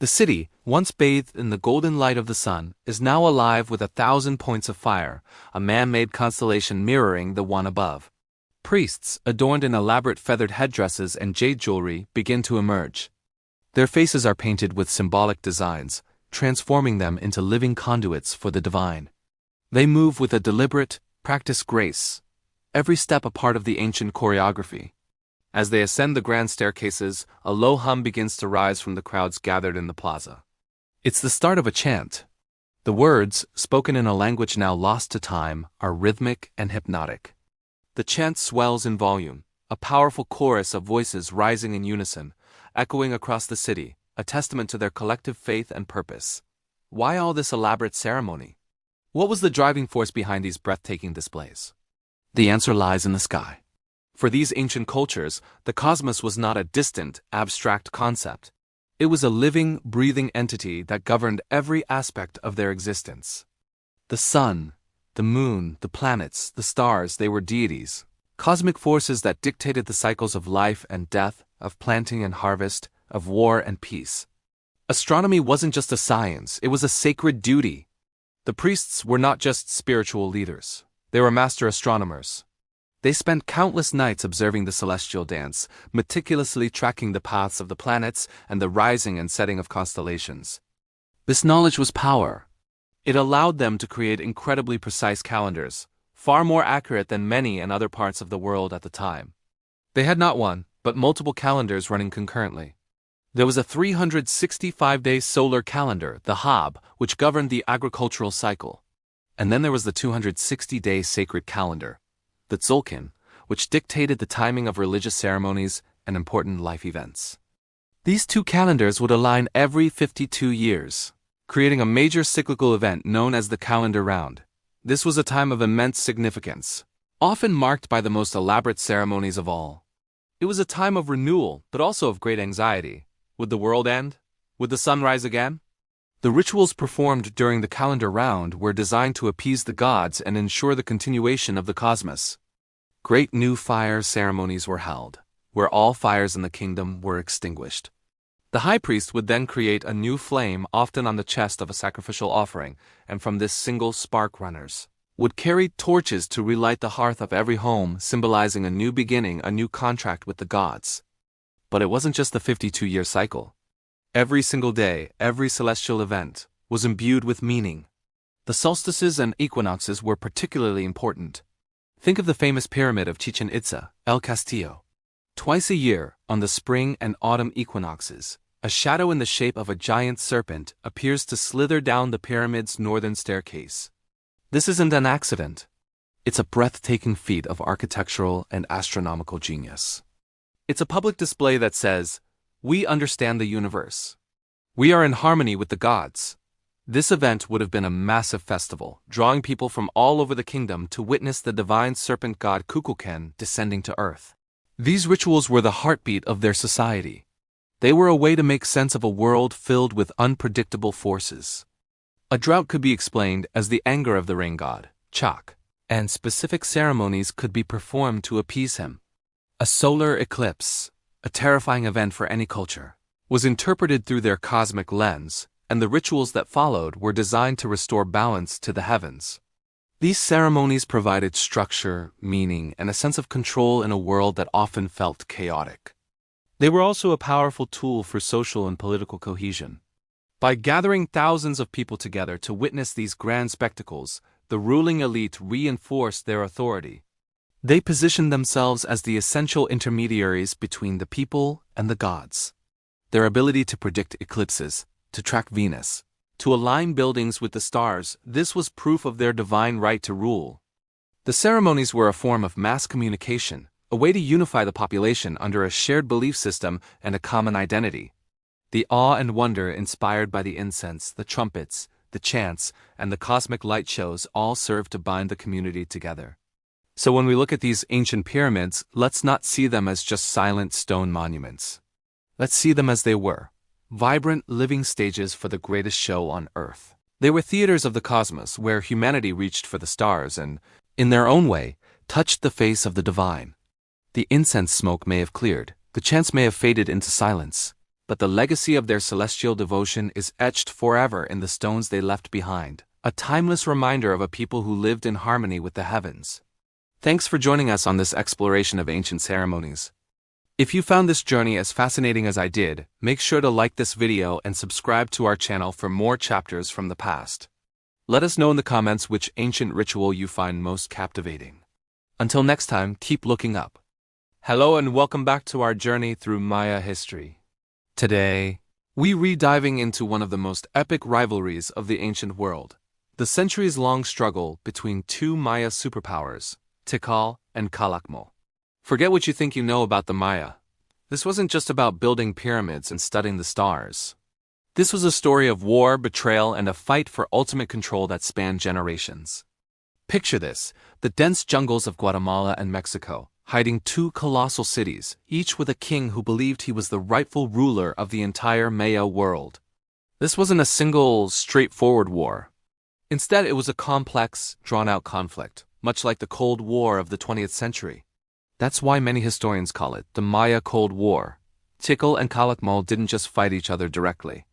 The city, once bathed in the golden light of the sun, is now alive with 1,000 points of fire, a man-made constellation mirroring the one above. Priests, adorned in elaborate feathered headdresses and jade jewelry, begin to emerge. Their faces are painted with symbolic designs, transforming them into living conduits for the divine. They move with a deliberate, practiced grace, every step a part of the ancient choreography. As they ascend the grand staircases, a low hum begins to rise from the crowds gathered in the plaza. It's the start of a chant. The words, spoken in a language now lost to time, are rhythmic and hypnotic. The chant swells in volume, a powerful chorus of voices rising in unison, echoing across the city, a testament to their collective faith and purpose. Why all this elaborate ceremony? What was the driving force behind these breathtaking displays? The answer lies in the sky. For these ancient cultures, the cosmos was not a distant, abstract concept. It was a living, breathing entity that governed every aspect of their existence. The sun, the moon, the planets, the stars, they were deities, cosmic forces that dictated the cycles of life and death, of planting and harvest, of war and peace. Astronomy wasn't just a science, it was a sacred duty. The priests were not just spiritual leaders, they were master astronomers. They spent countless nights observing the celestial dance, meticulously tracking the paths of the planets and the rising and setting of constellations. This knowledge was power. It allowed them to create incredibly precise calendars, far more accurate than many in other parts of the world at the time. They had not one, but multiple calendars running concurrently. There was a 365-day solar calendar, the Hab, which governed the agricultural cycle. And then there was the 260-day sacred calendar, the Tzolkin, which dictated the timing of religious ceremonies and important life events. These two calendars would align every 52 years, creating a major cyclical event known as the calendar round. This was a time of immense significance, often marked by the most elaborate ceremonies of all. It was a time of renewal, but also of great anxiety. Would the world end? Would the sun rise again? The rituals performed during the calendar round were designed to appease the gods and ensure the continuation of the cosmos. Great new fire ceremonies were held, where all fires in the kingdom were extinguished. The high priest would then create a new flame, often on the chest of a sacrificial offering, and from this single spark runners would carry torches to relight the hearth of every home, symbolizing a new beginning, a new contract with the gods. But it wasn't just the 52-year cycle. Every single day, every celestial event, was imbued with meaning. The solstices and equinoxes were particularly important. Think of the famous pyramid of Chichen Itza, El Castillo. Twice a year, on the spring and autumn equinoxes, a shadow in the shape of a giant serpent appears to slither down the pyramid's northern staircase. This isn't an accident. It's a breathtaking feat of architectural and astronomical genius. It's a public display that says, "We understand the universe. We are in harmony with the gods." This event would have been a massive festival, drawing people from all over the kingdom to witness the divine serpent god Kukulkan descending to earth. These rituals were the heartbeat of their society. They were a way to make sense of a world filled with unpredictable forces. A drought could be explained as the anger of the rain god, Chak, and specific ceremonies could be performed to appease him. A solar eclipse, a terrifying event for any culture, was interpreted through their cosmic lens, and the rituals that followed were designed to restore balance to the heavens. These ceremonies provided structure, meaning, and a sense of control in a world that often felt chaotic. They were also a powerful tool for social and political cohesion. By gathering thousands of people together to witness these grand spectacles, the ruling elite reinforced their authority. They positioned themselves as the essential intermediaries between the people and the gods. Their ability to predict eclipses, to track Venus, to align buildings with the stars, this was proof of their divine right to rule. The ceremonies were a form of mass communication, a way to unify the population under a shared belief system and a common identity. The awe and wonder inspired by the incense, the trumpets, the chants, and the cosmic light shows all served to bind the community together. So when we look at these ancient pyramids, let's not see them as just silent stone monuments. Let's see them as they were. Vibrant, living stages for the greatest show on Earth. They were theaters of the cosmos where humanity reached for the stars and in their own way, touched the face of the divine. The incense smoke may have cleared, the chants may have faded into silence, but the legacy of their celestial devotion is etched forever in the stones they left behind, a timeless reminder of a people who lived in harmony with the heavens. Thanks for joining us on this exploration of ancient ceremonies. If you found this journey as fascinating as I did, make sure to like this video and subscribe to our channel for more chapters from the past. Let us know in the comments which ancient ritual you find most captivating. Until next time, keep looking up. Hello and welcome back to our journey through Maya history. Today, we re-diving into one of the most epic rivalries of the ancient world, the centuries-long struggle between two Maya superpowers, Tikal and Calakmul. Forget what you think you know about the Maya. This wasn't just about building pyramids and studying the stars. This was a story of war, betrayal, and a fight for ultimate control that spanned generations. Picture this, the dense jungles of Guatemala and Mexico, hiding two colossal cities, each with a king who believed he was the rightful ruler of the entire Maya world. This wasn't a single, straightforward war. Instead, it was a complex, drawn-out conflict, much like the Cold War of the 20th century. That's why many historians call it the Maya Cold War. Tikal and Calakmul didn't just fight each other directly.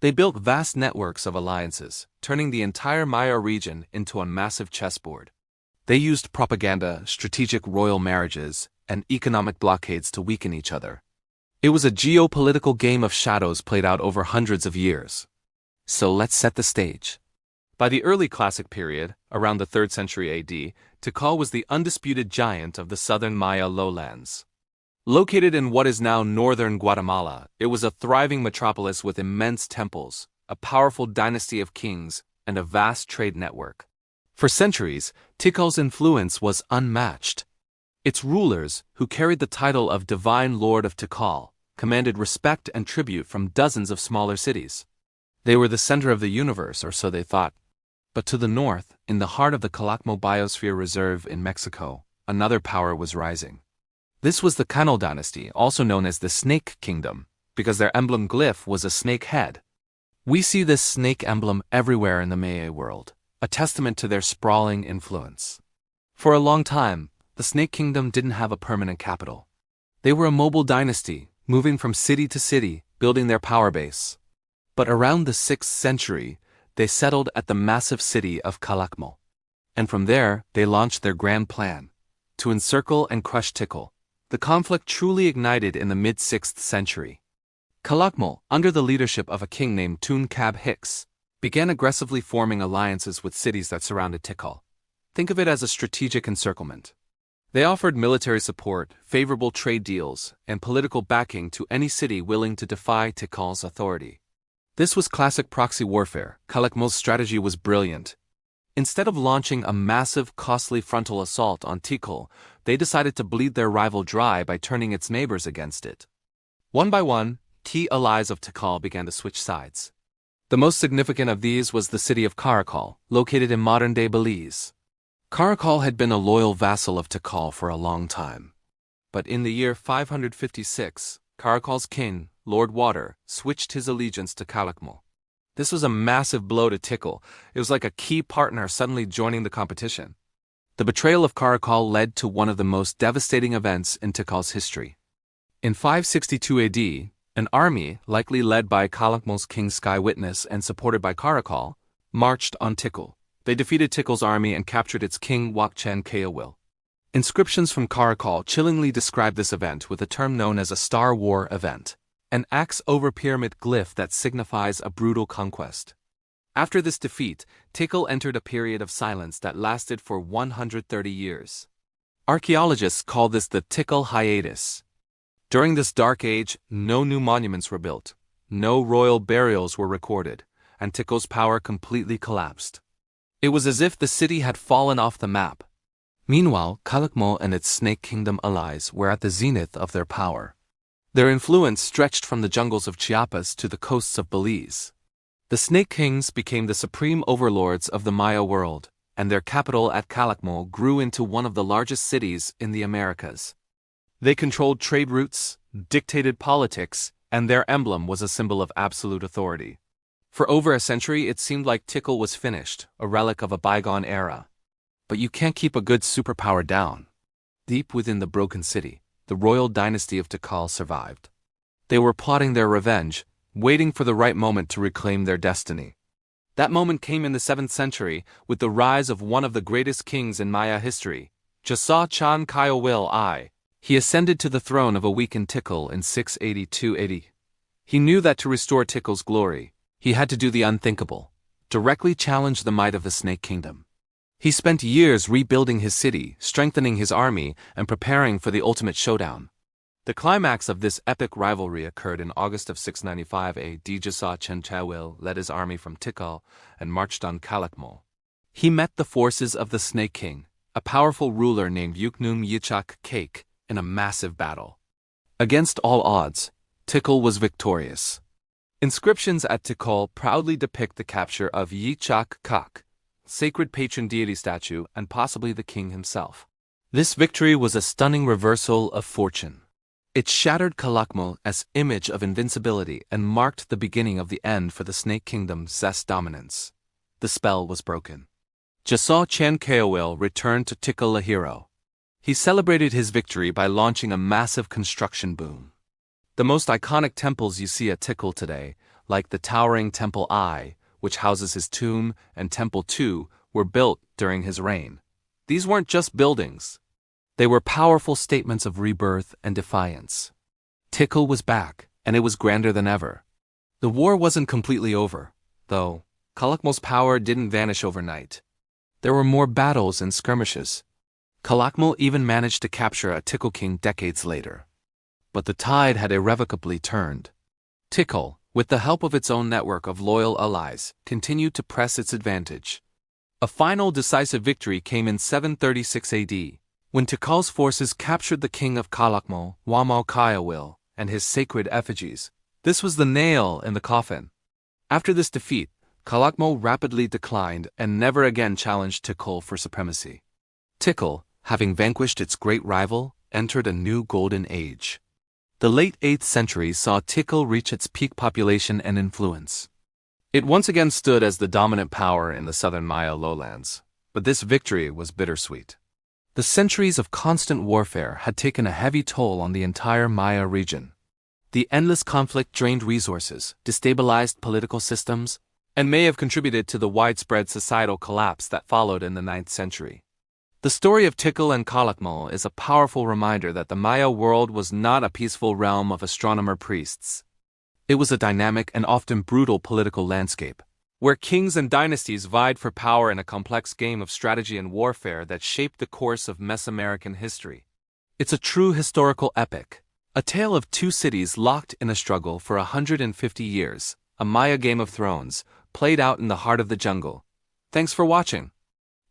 They built vast networks of alliances, turning the entire Maya region into a massive chessboard. They used propaganda, strategic royal marriages, and economic blockades to weaken each other. It was a geopolitical game of shadows played out over hundreds of years. So let's set the stage. By the early Classic period, around the 3rd century AD, Tikal was the undisputed giant of the southern Maya lowlands. Located in what is now northern Guatemala, it was a thriving metropolis with immense temples, a powerful dynasty of kings, and a vast trade network. For centuries, Tikal's influence was unmatched. Its rulers, who carried the title of Divine Lord of Tikal, commanded respect and tribute from dozens of smaller cities. They were the center of the universe, or so they thought. But to the north, in the heart of the Calakmul Biosphere Reserve in Mexico, another power was rising. This was the Canopy dynasty, also known as the Snake Kingdom, because their emblem glyph was a snake head. We see this snake emblem everywhere in the Maya world, a testament to their sprawling influence. For a long time, the Snake Kingdom didn't have a permanent capital. They were a mobile dynasty, moving from city to city, building their power base. But around the 6th century, they settled at the massive city of Calakmul. And from there, they launched their grand plan, to encircle and crush Tikal. The conflict truly ignited in the mid-6th century. Calakmul, under the leadership of a king named Cab Hicks, began aggressively forming alliances with cities that surrounded Tikal. Think of it as a strategic encirclement. They offered military support, favorable trade deals, and political backing to any city willing to defy Tikal's authority. This was classic proxy warfare. Calakmul's strategy was brilliant. Instead of launching a massive, costly frontal assault on Tikal, they decided to bleed their rival dry by turning its neighbors against it. One by one, key allies of Tikal began to switch sides. The most significant of these was the city of Caracal, located in modern-day Belize. Caracal had been a loyal vassal of Tikal for a long time. But in the year 556, Caracal's king, Lord Water, switched his allegiance to Calakmul. This was a massive blow to Tikal. It was like a key partner suddenly joining the competition. The betrayal of Caracal led to one of the most devastating events in Tikal's history. In 562 AD, an army, likely led by Calakmul's king Sky Witness and supported by Caracal, marched on Tikal. They defeated Tikal's army and captured its king Wakchen Keowil. Inscriptions from Caracal chillingly describe this event with a term known as a Star War event, an axe-over-pyramid glyph that signifies a brutal conquest. After this defeat, Tikal entered a period of silence that lasted for 130 years. Archaeologists call this the Tikal hiatus. During this dark age, no new monuments were built, no royal burials were recorded, and Tikal's power completely collapsed. It was as if the city had fallen off the map. Meanwhile, Calakmul and its Snake Kingdom allies were at the zenith of their power. Their influence stretched from the jungles of Chiapas to the coasts of Belize. The Snake Kings became the supreme overlords of the Maya world, and their capital at Calakmul grew into one of the largest cities in the Americas. They controlled trade routes, dictated politics, and their emblem was a symbol of absolute authority. For over a century, it seemed like Tikal was finished, a relic of a bygone era. But you can't keep a good superpower down. Deep within the broken city, the royal dynasty of Tikal survived. They were plotting their revenge, waiting for the right moment to reclaim their destiny. That moment came in the 7th century with the rise of one of the greatest kings in Maya history, Jasa Chan Kayowil I. He ascended to the throne of a weakened Tikal in 682 AD. He knew that to restore Tikal's glory, he had to do the unthinkable, directly challenge the might of the Snake Kingdom. He spent years rebuilding his city, strengthening his army, and preparing for the ultimate showdown. The climax of this epic rivalry occurred in August of 695 AD. Jasa Chen Chawil led his army from Tikal and marched on Calakmul. He met the forces of the Snake King, a powerful ruler named Yuknum Yichak Cake, in a massive battle. Against all odds, Tikal was victorious. Inscriptions at Tikal proudly depict the capture of Yichak Kak, sacred patron deity statue, and possibly the king himself. This victory was a stunning reversal of fortune. It shattered Calakmul as image of invincibility and marked the beginning of the end for the Snake Kingdom's dominance. The spell was broken. Jasa Chan Kayowil returned to Tikal a hero. He celebrated his victory by launching a massive construction boom. The most iconic temples you see at Tikal today, like the towering Temple I, which houses his tomb, and Temple II, were built during his reign. These weren't just buildings. They were powerful statements of rebirth and defiance. Tikal was back, and it was grander than ever. The war wasn't completely over, though. Calakmul's power didn't vanish overnight. There were more battles and skirmishes. Calakmul even managed to capture a Tikal king decades later. But the tide had irrevocably turned. Tikal, with the help of its own network of loyal allies, continued to press its advantage. A final decisive victory came in 736 AD, when Tikal's forces captured the king of Calakmul, Wamal Kayawil, and his sacred effigies. This was the nail in the coffin. After this defeat, Calakmul rapidly declined and never again challenged Tikal for supremacy. Tikal, having vanquished its great rival, entered a new golden age. The late 8th century saw Tikal reach its peak population and influence. It once again stood as the dominant power in the southern Maya lowlands, but this victory was bittersweet. The centuries of constant warfare had taken a heavy toll on the entire Maya region. The endless conflict drained resources, destabilized political systems, and may have contributed to the widespread societal collapse that followed in the 9th century. The story of Tikal and Calakmul is a powerful reminder that the Maya world was not a peaceful realm of astronomer priests. It was a dynamic and often brutal political landscape, where kings and dynasties vied for power in a complex game of strategy and warfare that shaped the course of Mesoamerican history. It's a true historical epic, a tale of two cities locked in a struggle for 150 years, a Maya Game of Thrones, played out in the heart of the jungle. Thanks for watching.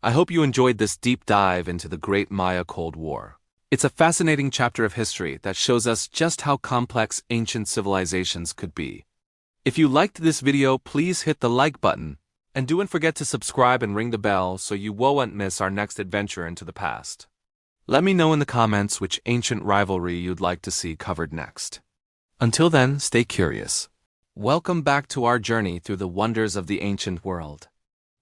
I hope you enjoyed this deep dive into the Great Maya Cold War. It's a fascinating chapter of history that shows us just how complex ancient civilizations could be. If you liked this video, please hit the like button, and don't forget to subscribe and ring the bell so you won't miss our next adventure into the past. Let me know in the comments which ancient rivalry you'd like to see covered next. Until then, stay curious. Welcome back to our journey through the wonders of the ancient world.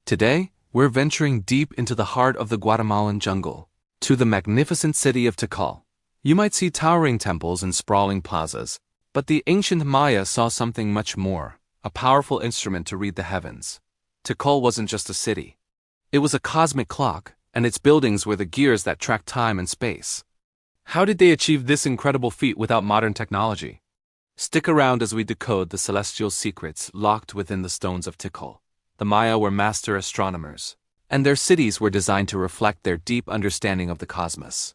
Today, we're venturing deep into the heart of the Guatemalan jungle, to the magnificent city of Tikal. You might see towering temples and sprawling plazas, but the ancient Maya saw something much more, a powerful instrument to read the heavens. Tikal wasn't just a city. It was a cosmic clock, and its buildings were the gears that tracked time and space. How did they achieve this incredible feat without modern technology? Stick around as we decode the celestial secrets locked within the stones of Tikal. The Maya were master astronomers, and their cities were designed to reflect their deep understanding of the cosmos.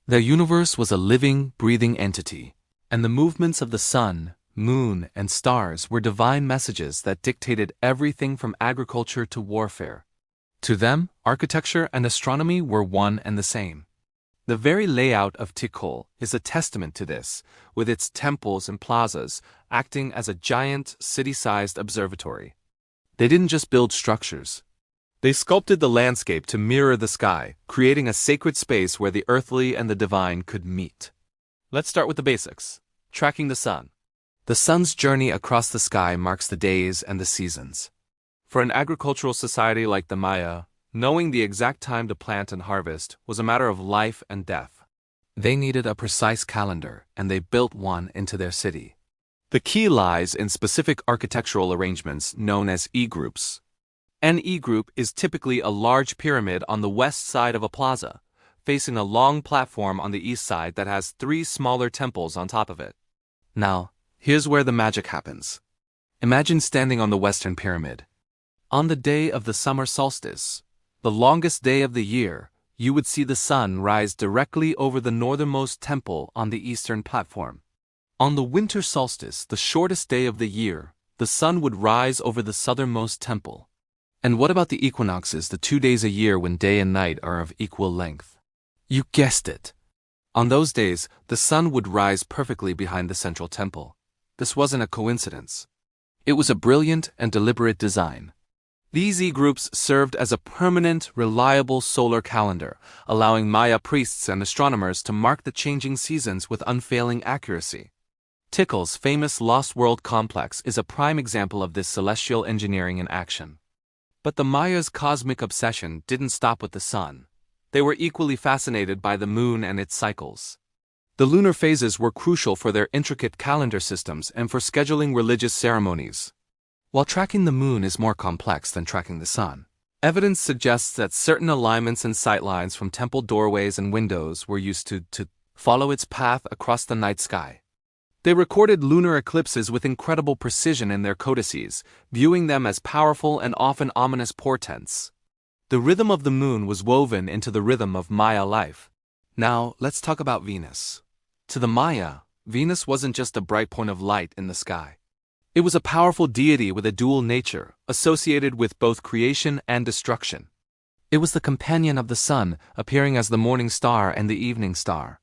Their universe was a living, breathing entity, and the movements of the sun, moon, and stars were divine messages that dictated everything from agriculture to warfare. To them, architecture and astronomy were one and the same. The very layout of Tikal is a testament to this, with its temples and plazas acting as a giant, city-sized observatory. They didn't just build structures. They sculpted the landscape to mirror the sky, creating a sacred space where the earthly and the divine could meet. Let's start with the basics. Tracking the sun. The sun's journey across the sky marks the days and the seasons. For an agricultural society like the Maya, Knowing the exact time to plant and harvest was a matter of life and death. They needed a precise calendar, and they built one into their city. The key lies in specific architectural arrangements known as E-groups. An E-group is typically a large pyramid on the west side of a plaza, facing a long platform on the east side that has 3 smaller temples on top of it. Now, here's where the magic happens. Imagine standing on the western pyramid. On the day of the summer solstice, the longest day of the year, you would see the sun rise directly over the northernmost temple on the eastern platform. On the winter solstice, the shortest day of the year, the sun would rise over the southernmost temple. And what about the equinoxes, the 2 days a year when day and night are of equal length? You guessed it. On those days, the sun would rise perfectly behind the central temple. This wasn't a coincidence. It was a brilliant and deliberate design. These E-groups served as a permanent, reliable solar calendar, allowing Maya priests and astronomers to mark the changing seasons with unfailing accuracy. Tikal's famous Lost World complex is a prime example of this celestial engineering in action. But the Mayas' cosmic obsession didn't stop with the sun. They were equally fascinated by the moon and its cycles. The lunar phases were crucial for their intricate calendar systems and for scheduling religious ceremonies. While tracking the moon is more complex than tracking the sun, evidence suggests that certain alignments and sightlines from temple doorways and windows were used to follow its path across the night sky. They recorded lunar eclipses with incredible precision in their codices, viewing them as powerful and often ominous portents. The rhythm of the moon was woven into the rhythm of Maya life. Now, let's talk about Venus. To the Maya, Venus wasn't just a bright point of light in the sky. It was a powerful deity with a dual nature, associated with both creation and destruction. It was the companion of the sun, appearing as the morning star and the evening star.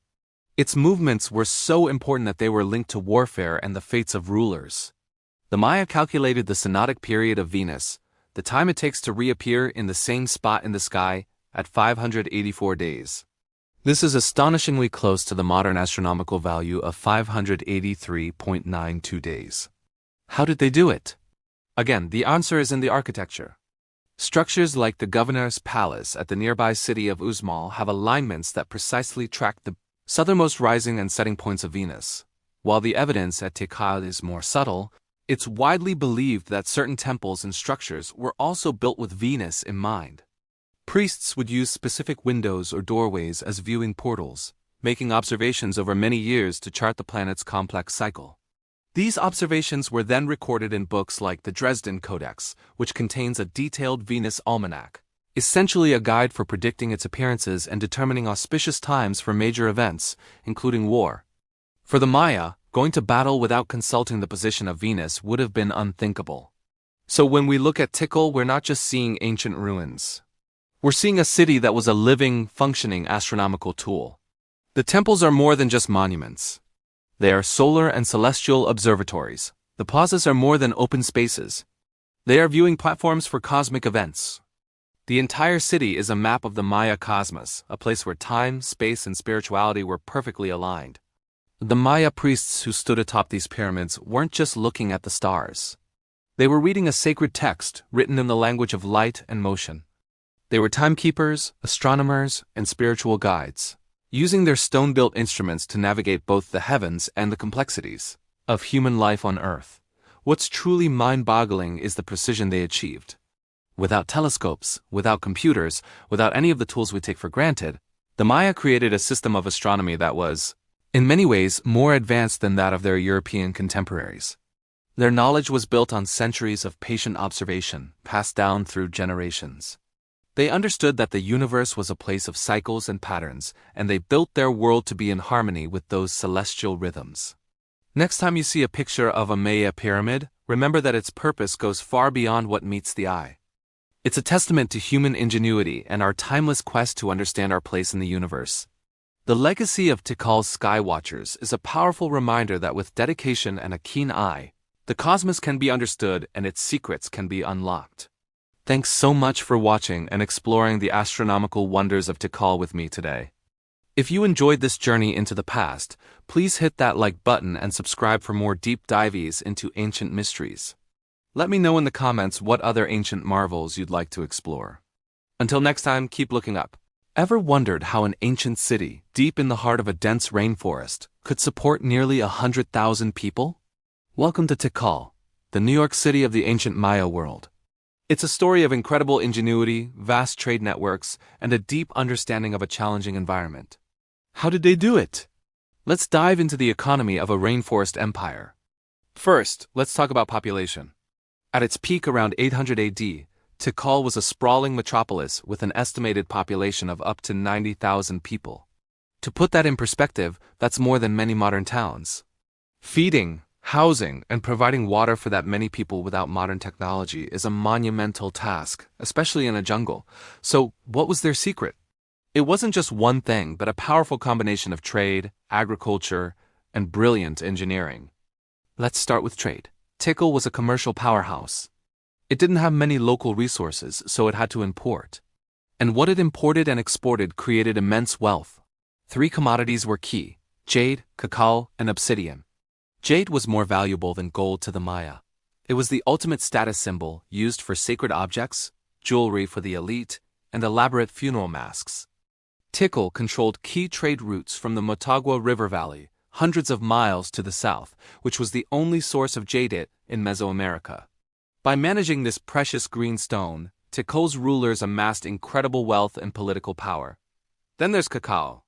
Its movements were so important that they were linked to warfare and the fates of rulers. The Maya calculated the synodic period of Venus, the time it takes to reappear in the same spot in the sky, at 584 days. This is astonishingly close to the modern astronomical value of 583.92 days. How did they do it? Again, the answer is in the architecture. Structures like the governor's palace at the nearby city of Uxmal have alignments that precisely track the southernmost rising and setting points of Venus. While the evidence at Tikal is more subtle, it's widely believed that certain temples and structures were also built with Venus in mind. Priests would use specific windows or doorways as viewing portals, making observations over many years to chart the planet's complex cycle. These observations were then recorded in books like the Dresden Codex, which contains a detailed Venus almanac, essentially a guide for predicting its appearances and determining auspicious times for major events, including war. For the Maya, going to battle without consulting the position of Venus would have been unthinkable. So when we look at Tikal, we're not just seeing ancient ruins. We're seeing a city that was a living, functioning astronomical tool. The temples are more than just monuments. They are solar and celestial observatories. The plazas are more than open spaces. They are viewing platforms for cosmic events. The entire city is a map of the Maya cosmos, a place where time, space, and spirituality were perfectly aligned. The Maya priests who stood atop these pyramids weren't just looking at the stars. They were reading a sacred text written in the language of light and motion. They were timekeepers, astronomers, and spiritual guides, using their stone-built instruments to navigate both the heavens and the complexities of human life on Earth. What's truly mind-boggling is the precision they achieved. Without telescopes, without computers, without any of the tools we take for granted, the Maya created a system of astronomy that was, in many ways, more advanced than that of their European contemporaries. Their knowledge was built on centuries of patient observation, passed down through generations. They understood that the universe was a place of cycles and patterns, and they built their world to be in harmony with those celestial rhythms. Next time you see a picture of a Maya pyramid, remember that its purpose goes far beyond what meets the eye. It's a testament to human ingenuity and our timeless quest to understand our place in the universe. The legacy of Tikal's skywatchers is a powerful reminder that with dedication and a keen eye, the cosmos can be understood and its secrets can be unlocked. Thanks so much for watching and exploring the astronomical wonders of Tikal with me today. If you enjoyed this journey into the past, please hit that like button and subscribe for more deep dives into ancient mysteries. Let me know in the comments what other ancient marvels you'd like to explore. Until next time, keep looking up. Ever wondered how an ancient city, deep in the heart of a dense rainforest, could support nearly 100,000 people? Welcome to Tikal, the New York City of the ancient Maya world. It's a story of incredible ingenuity, vast trade networks, and a deep understanding of a challenging environment. How did they do it? Let's dive into the economy of a rainforest empire. First, let's talk about population. At its peak around 800 AD, Tikal was a sprawling metropolis with an estimated population of up to 90,000 people. To put that in perspective, that's more than many modern towns. Feeding, housing, and providing water for that many people without modern technology is a monumental task, especially in a jungle. So, what was their secret? It wasn't just one thing, but a powerful combination of trade, agriculture, and brilliant engineering. Let's start with trade. Tikal was a commercial powerhouse. It didn't have many local resources, so it had to import. And what it imported and exported created immense wealth. 3 commodities were key: jade, cacao, and obsidian. Jade was more valuable than gold to the Maya. It was the ultimate status symbol, used for sacred objects, jewelry for the elite, and elaborate funeral masks. Tikal controlled key trade routes from the Motagua River Valley, hundreds of miles to the south, which was the only source of jadite in Mesoamerica. By managing this precious green stone, Tikal's rulers amassed incredible wealth and political power. Then there's cacao.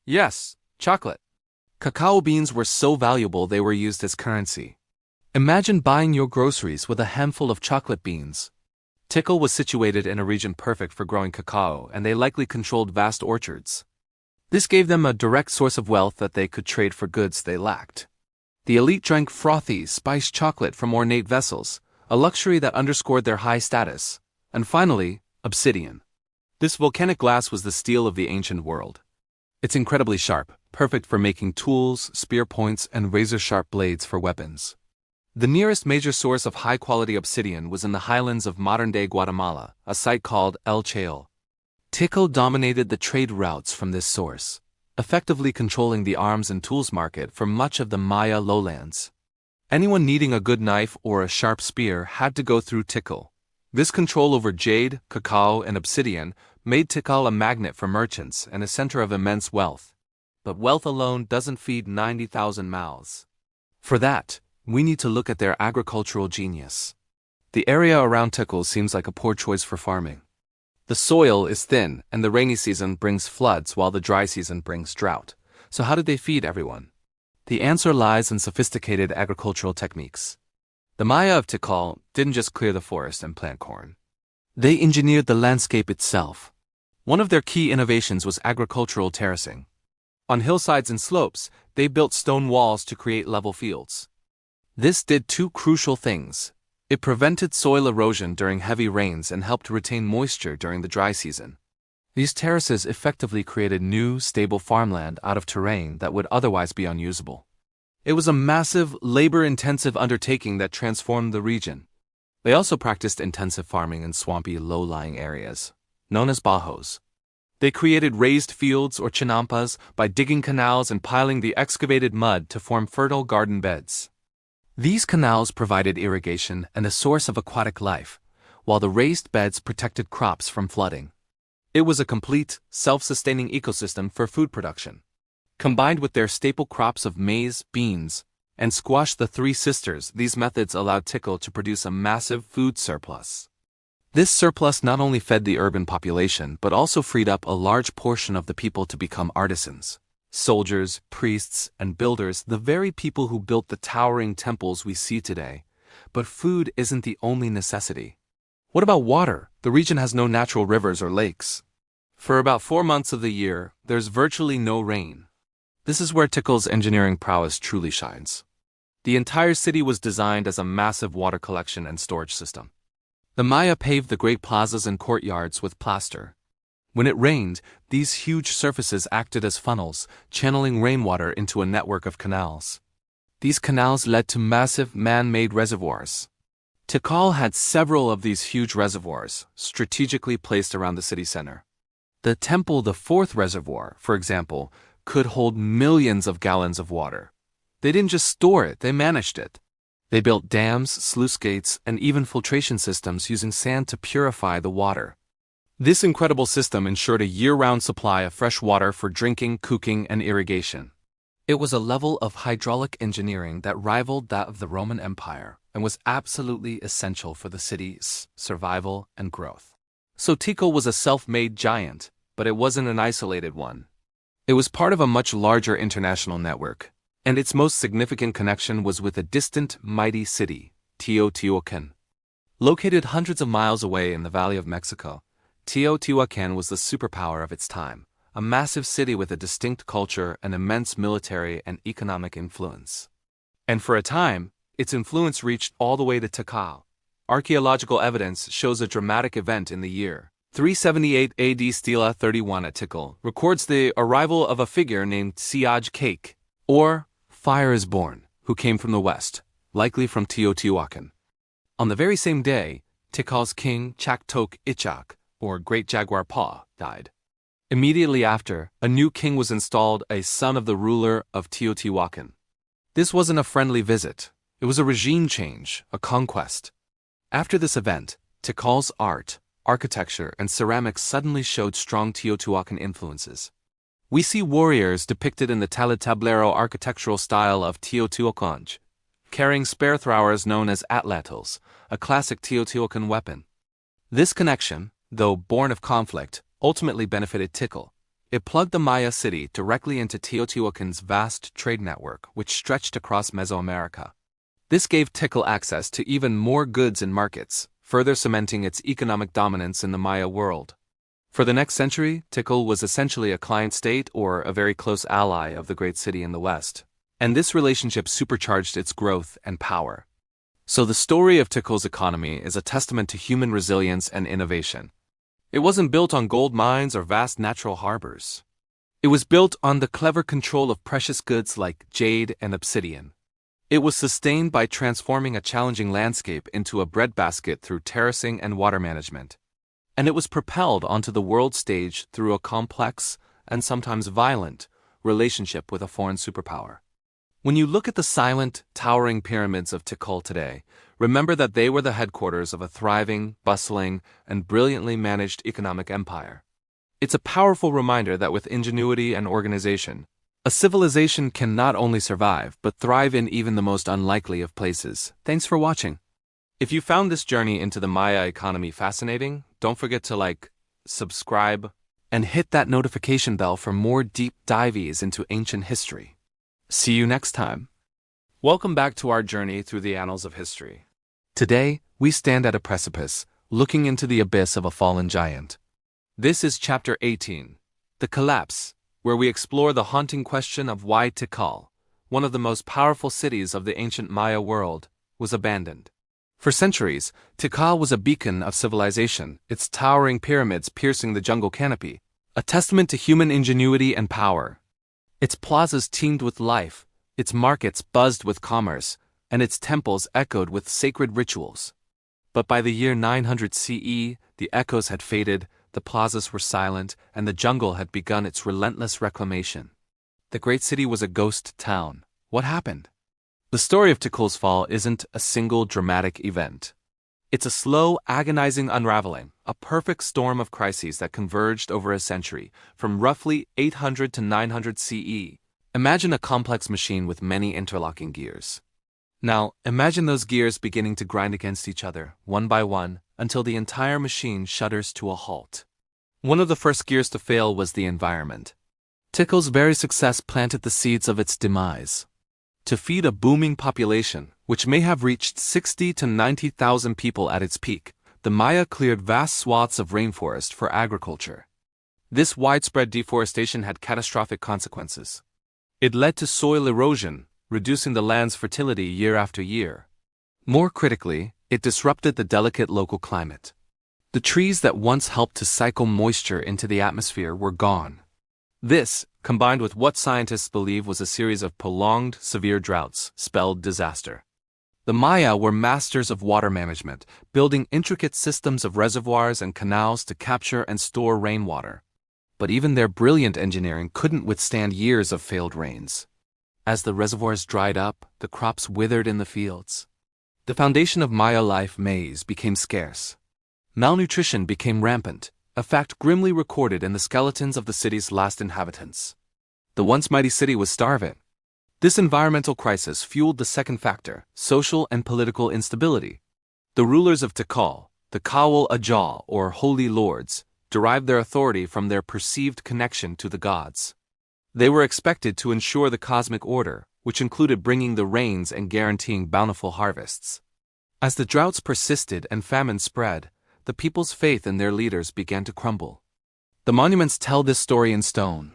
Yes, chocolate. Cacao beans were so valuable they were used as currency. Imagine buying your groceries with a handful of chocolate beans. Tikal was situated in a region perfect for growing cacao, and they likely controlled vast orchards. This gave them a direct source of wealth that they could trade for goods they lacked. The elite drank frothy, spiced chocolate from ornate vessels, a luxury that underscored their high status. And finally, obsidian. This volcanic glass was the steel of the ancient world. It's incredibly sharp, perfect for making tools, spear points, and razor-sharp blades for weapons. The nearest major source of high-quality obsidian was in the highlands of modern-day Guatemala, a site called El Chayol. Tikal dominated the trade routes from this source, effectively controlling the arms and tools market for much of the Maya lowlands. Anyone needing a good knife or a sharp spear had to go through Tikal. This control over jade, cacao, and obsidian made Tikal a magnet for merchants and a center of immense wealth. But wealth alone doesn't feed 90,000 mouths. For that, we need to look at their agricultural genius. The area around Tikal seems like a poor choice for farming. The soil is thin, and the rainy season brings floods while the dry season brings drought. So how did they feed everyone? The answer lies in sophisticated agricultural techniques. The Maya of Tikal didn't just clear the forest and plant corn. They engineered the landscape itself. One of their key innovations was agricultural terracing. On hillsides and slopes, they built stone walls to create level fields. This did 2 crucial things. It prevented soil erosion during heavy rains and helped retain moisture during the dry season. These terraces effectively created new, stable farmland out of terrain that would otherwise be unusable. It was a massive, labor-intensive undertaking that transformed the region. They also practiced intensive farming in swampy, low-lying areas, known as bajos. They created raised fields or chinampas by digging canals and piling the excavated mud to form fertile garden beds. These canals provided irrigation and a source of aquatic life, while the raised beds protected crops from flooding. It was a complete, self-sustaining ecosystem for food production. Combined with their staple crops of maize, beans, and squash, the 3 sisters, these methods allowed Tikal to produce a massive food surplus. This surplus not only fed the urban population but also freed up a large portion of the people to become artisans. Soldiers, priests, and builders, the very people who built the towering temples we see today. But food isn't the only necessity. What about water? The region has no natural rivers or lakes. For about 4 months of the year, there's virtually no rain. This is where Tikal's engineering prowess truly shines. The entire city was designed as a massive water collection and storage system. The Maya paved the great plazas and courtyards with plaster. When it rained, these huge surfaces acted as funnels, channeling rainwater into a network of canals. These canals led to massive man-made reservoirs. Tikal had several of these huge reservoirs, strategically placed around the city center. The temple, the 4th reservoir, for example, could hold millions of gallons of water. They didn't just store it, they managed it. They built dams, sluice gates, and even filtration systems using sand to purify the water. This incredible system ensured a year-round supply of fresh water for drinking, cooking, and irrigation. It was a level of hydraulic engineering that rivaled that of the Roman Empire and was absolutely essential for the city's survival and growth. So Tikal was a self-made giant, but it wasn't an isolated one. It was part of a much larger international network, and its most significant connection was with a distant, mighty city, Teotihuacan. Located hundreds of miles away in the Valley of Mexico, Teotihuacan was the superpower of its time, a massive city with a distinct culture and immense military and economic influence. And for a time, its influence reached all the way to Tikal. Archaeological evidence shows a dramatic event in the year 378 AD. Stela 31 at Tikal records the arrival of a figure named Siaj Cake, or Fire is Born, who came from the west, likely from Teotihuacan. On the very same day, Tikal's king Chaktok Ichak, or Great Jaguar Paw, died. Immediately after, a new king was installed, a son of the ruler of Teotihuacan. This wasn't a friendly visit, it was a regime change, a conquest. After this event, Tikal's art, architecture, and ceramics suddenly showed strong Teotihuacan influences. We see warriors depicted in the talitablero architectural style of Teotihuacan, carrying spear throwers known as atlatls, a classic Teotihuacan weapon. This connection, though born of conflict, ultimately benefited Tikal. It plugged the Maya city directly into Teotihuacan's vast trade network, which stretched across Mesoamerica. This gave Tikal access to even more goods and markets, further cementing its economic dominance in the Maya world. For the next century, Tikal was essentially a client state or a very close ally of the great city in the west, and this relationship supercharged its growth and power. So the story of Tikal's economy is a testament to human resilience and innovation. It wasn't built on gold mines or vast natural harbors. It was built on the clever control of precious goods like jade and obsidian. It was sustained by transforming a challenging landscape into a breadbasket through terracing and water management. And it was propelled onto the world stage through a complex, and sometimes violent, relationship with a foreign superpower. When you look at the silent, towering pyramids of Tikal today, remember that they were the headquarters of a thriving, bustling, and brilliantly managed economic empire. It's a powerful reminder that with ingenuity and organization, a civilization can not only survive, but thrive in even the most unlikely of places. Thanks for watching. If you found this journey into the Maya economy fascinating, don't forget to like, subscribe, and hit that notification bell for more deep dives into ancient history. See you next time. Welcome back to our journey through the annals of history. Today, we stand at a precipice, looking into the abyss of a fallen giant. This is Chapter 18, The Collapse, where we explore the haunting question of why Tikal, one of the most powerful cities of the ancient Maya world, was abandoned. For centuries, Tikal was a beacon of civilization, its towering pyramids piercing the jungle canopy, a testament to human ingenuity and power. Its plazas teemed with life, its markets buzzed with commerce, and its temples echoed with sacred rituals. But by the year 900 CE, the echoes had faded, the plazas were silent, and the jungle had begun its relentless reclamation. The great city was a ghost town. What happened? The story of Tikal's fall isn't a single dramatic event. It's a slow, agonizing unraveling, a perfect storm of crises that converged over a century, from roughly 800 to 900 CE. Imagine a complex machine with many interlocking gears. Now, imagine those gears beginning to grind against each other, one by one, until the entire machine shudders to a halt. One of the first gears to fail was the environment. Tikal's very success planted the seeds of its demise. To feed a booming population, which may have reached 60 to 90,000 people at its peak, the Maya cleared vast swaths of rainforest for agriculture. This widespread deforestation had catastrophic consequences. It led to soil erosion, reducing the land's fertility year after year. More critically, it disrupted the delicate local climate. The trees that once helped to cycle moisture into the atmosphere were gone. This, combined with what scientists believe was a series of prolonged, severe droughts, spelled disaster. The Maya were masters of water management, building intricate systems of reservoirs and canals to capture and store rainwater. But even their brilliant engineering couldn't withstand years of failed rains. As the reservoirs dried up, the crops withered in the fields. The foundation of Maya life, maize, became scarce. Malnutrition became rampant, a fact grimly recorded in the skeletons of the city's last inhabitants. The once mighty city was starving. This environmental crisis fueled the second factor, social and political instability. The rulers of Tikal, the Kawal Ajal or Holy Lords, derived their authority from their perceived connection to the gods. They were expected to ensure the cosmic order, which included bringing the rains and guaranteeing bountiful harvests. As the droughts persisted and famine spread, the people's faith in their leaders began to crumble. The monuments tell this story in stone.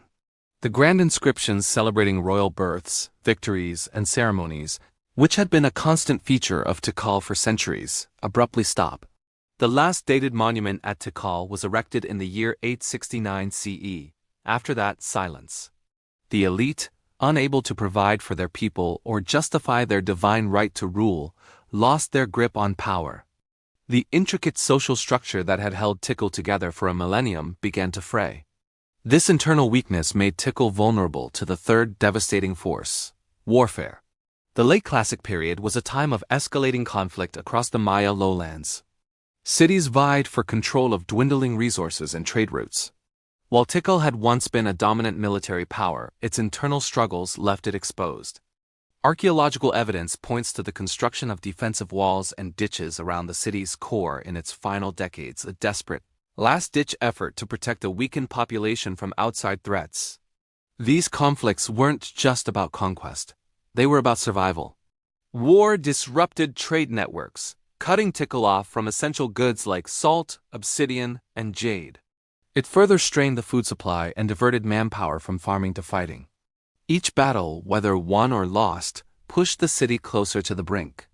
The grand inscriptions celebrating royal births, victories, and ceremonies, which had been a constant feature of Tikal for centuries, abruptly stop. The last dated monument at Tikal was erected in the year 869 CE. After that, silence. The elite, unable to provide for their people or justify their divine right to rule, lost their grip on power. The intricate social structure that had held Tikal together for a millennium began to fray. This internal weakness made Tikal vulnerable to the third devastating force, warfare. The late Classic period was a time of escalating conflict across the Maya lowlands. Cities vied for control of dwindling resources and trade routes. While Tikal had once been a dominant military power, its internal struggles left it exposed. Archaeological evidence points to the construction of defensive walls and ditches around the city's core in its final decades, a desperate, last-ditch effort to protect a weakened population from outside threats. These conflicts weren't just about conquest. They were about survival. War disrupted trade networks, cutting Tikal off from essential goods like salt, obsidian, and jade. It further strained the food supply and diverted manpower from farming to fighting. Each battle, whether won or lost, pushed the city closer to the brink.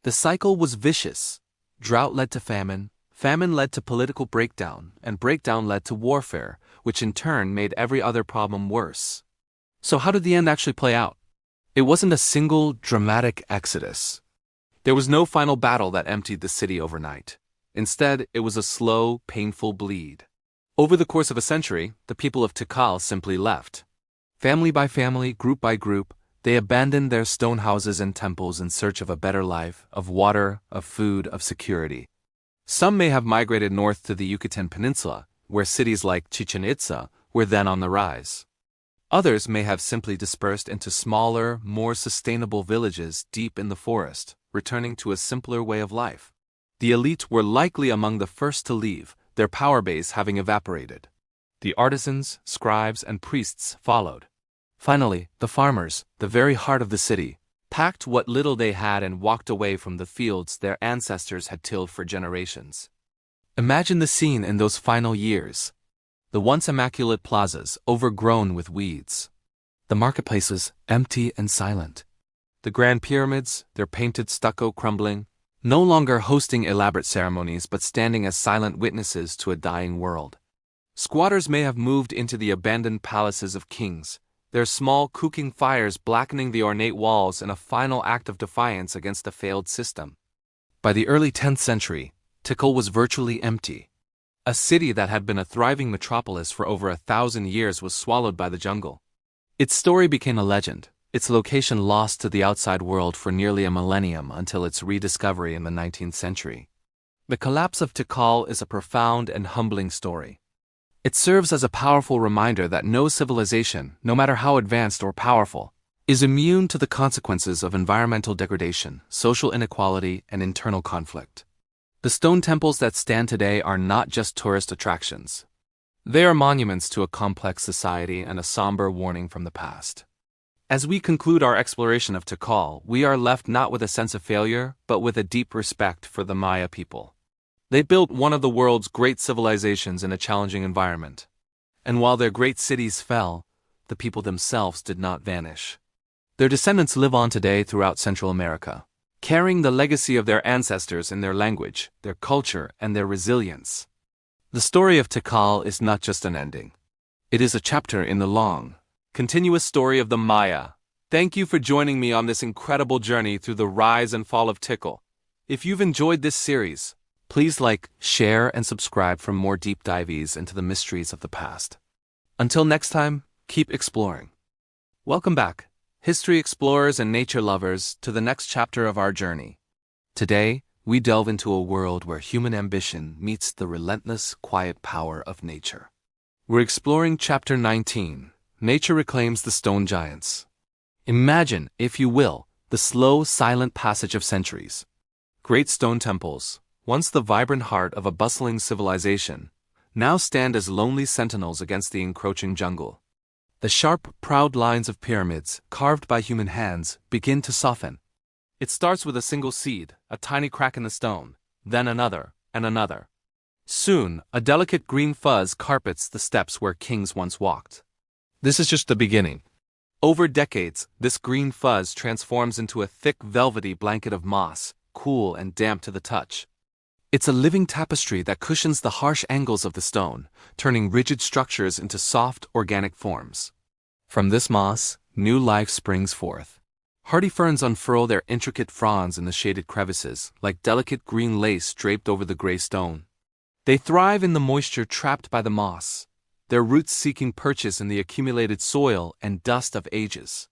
The cycle was vicious. Drought led to famine, famine led to political breakdown, and breakdown led to warfare, which in turn made every other problem worse. So how did the end actually play out? It wasn't a single, dramatic exodus. There was no final battle that emptied the city overnight. Instead, it was a slow, painful bleed. Over the course of a century, the people of Tikal simply left. Family by family, group by group, they abandoned their stone houses and temples in search of a better life, of water, of food, of security. Some may have migrated north to the Yucatan Peninsula, where cities like Chichen Itza were then on the rise. Others may have simply dispersed into smaller, more sustainable villages deep in the forest, returning to a simpler way of life. The elite were likely among the first to leave, their power base having evaporated. The artisans, scribes, and priests followed. Finally, the farmers, the very heart of the city, packed what little they had and walked away from the fields their ancestors had tilled for generations. Imagine the scene in those final years. The once immaculate plazas overgrown with weeds. The marketplaces empty and silent. The grand pyramids, their painted stucco crumbling, no longer hosting elaborate ceremonies but standing as silent witnesses to a dying world. Squatters may have moved into the abandoned palaces of kings, their small cooking fires blackening the ornate walls in a final act of defiance against a failed system. By the early 10th century, Tikal was virtually empty. A city that had been a thriving metropolis for over 1,000 years was swallowed by the jungle. Its story became a legend, its location lost to the outside world for nearly a millennium until its rediscovery in the 19th century. The collapse of Tikal is a profound and humbling story. It serves as a powerful reminder that no civilization, no matter how advanced or powerful, is immune to the consequences of environmental degradation, social inequality, and internal conflict. The stone temples that stand today are not just tourist attractions. They are monuments to a complex society and a somber warning from the past. As we conclude our exploration of Tikal, we are left not with a sense of failure, but with a deep respect for the Maya people. They built one of the world's great civilizations in a challenging environment. And while their great cities fell, the people themselves did not vanish. Their descendants live on today throughout Central America, carrying the legacy of their ancestors in their language, their culture, and their resilience. The story of Tikal is not just an ending. It is a chapter in the long, continuous story of the Maya. Thank you for joining me on this incredible journey through the rise and fall of Tikal. If you've enjoyed this series, please like, share, and subscribe for more deep dives into the mysteries of the past. Until next time, keep exploring. Welcome back, history explorers and nature lovers, to the next chapter of our journey. Today, we delve into a world where human ambition meets the relentless, quiet power of nature. We're exploring Chapter 19, Nature Reclaims the Stone Giants. Imagine, if you will, the slow, silent passage of centuries. Great stone temples, once the vibrant heart of a bustling civilization, now stand as lonely sentinels against the encroaching jungle. The sharp, proud lines of pyramids, carved by human hands, begin to soften. It starts with a single seed, a tiny crack in the stone, then another, and another. Soon, a delicate green fuzz carpets the steps where kings once walked. This is just the beginning. Over decades, this green fuzz transforms into a thick, velvety blanket of moss, cool and damp to the touch. It's a living tapestry that cushions the harsh angles of the stone, turning rigid structures into soft, organic forms. From this moss, new life springs forth. Hardy ferns unfurl their intricate fronds in the shaded crevices, like delicate green lace draped over the gray stone. They thrive in the moisture trapped by the moss, their roots seeking purchase in the accumulated soil and dust of ages.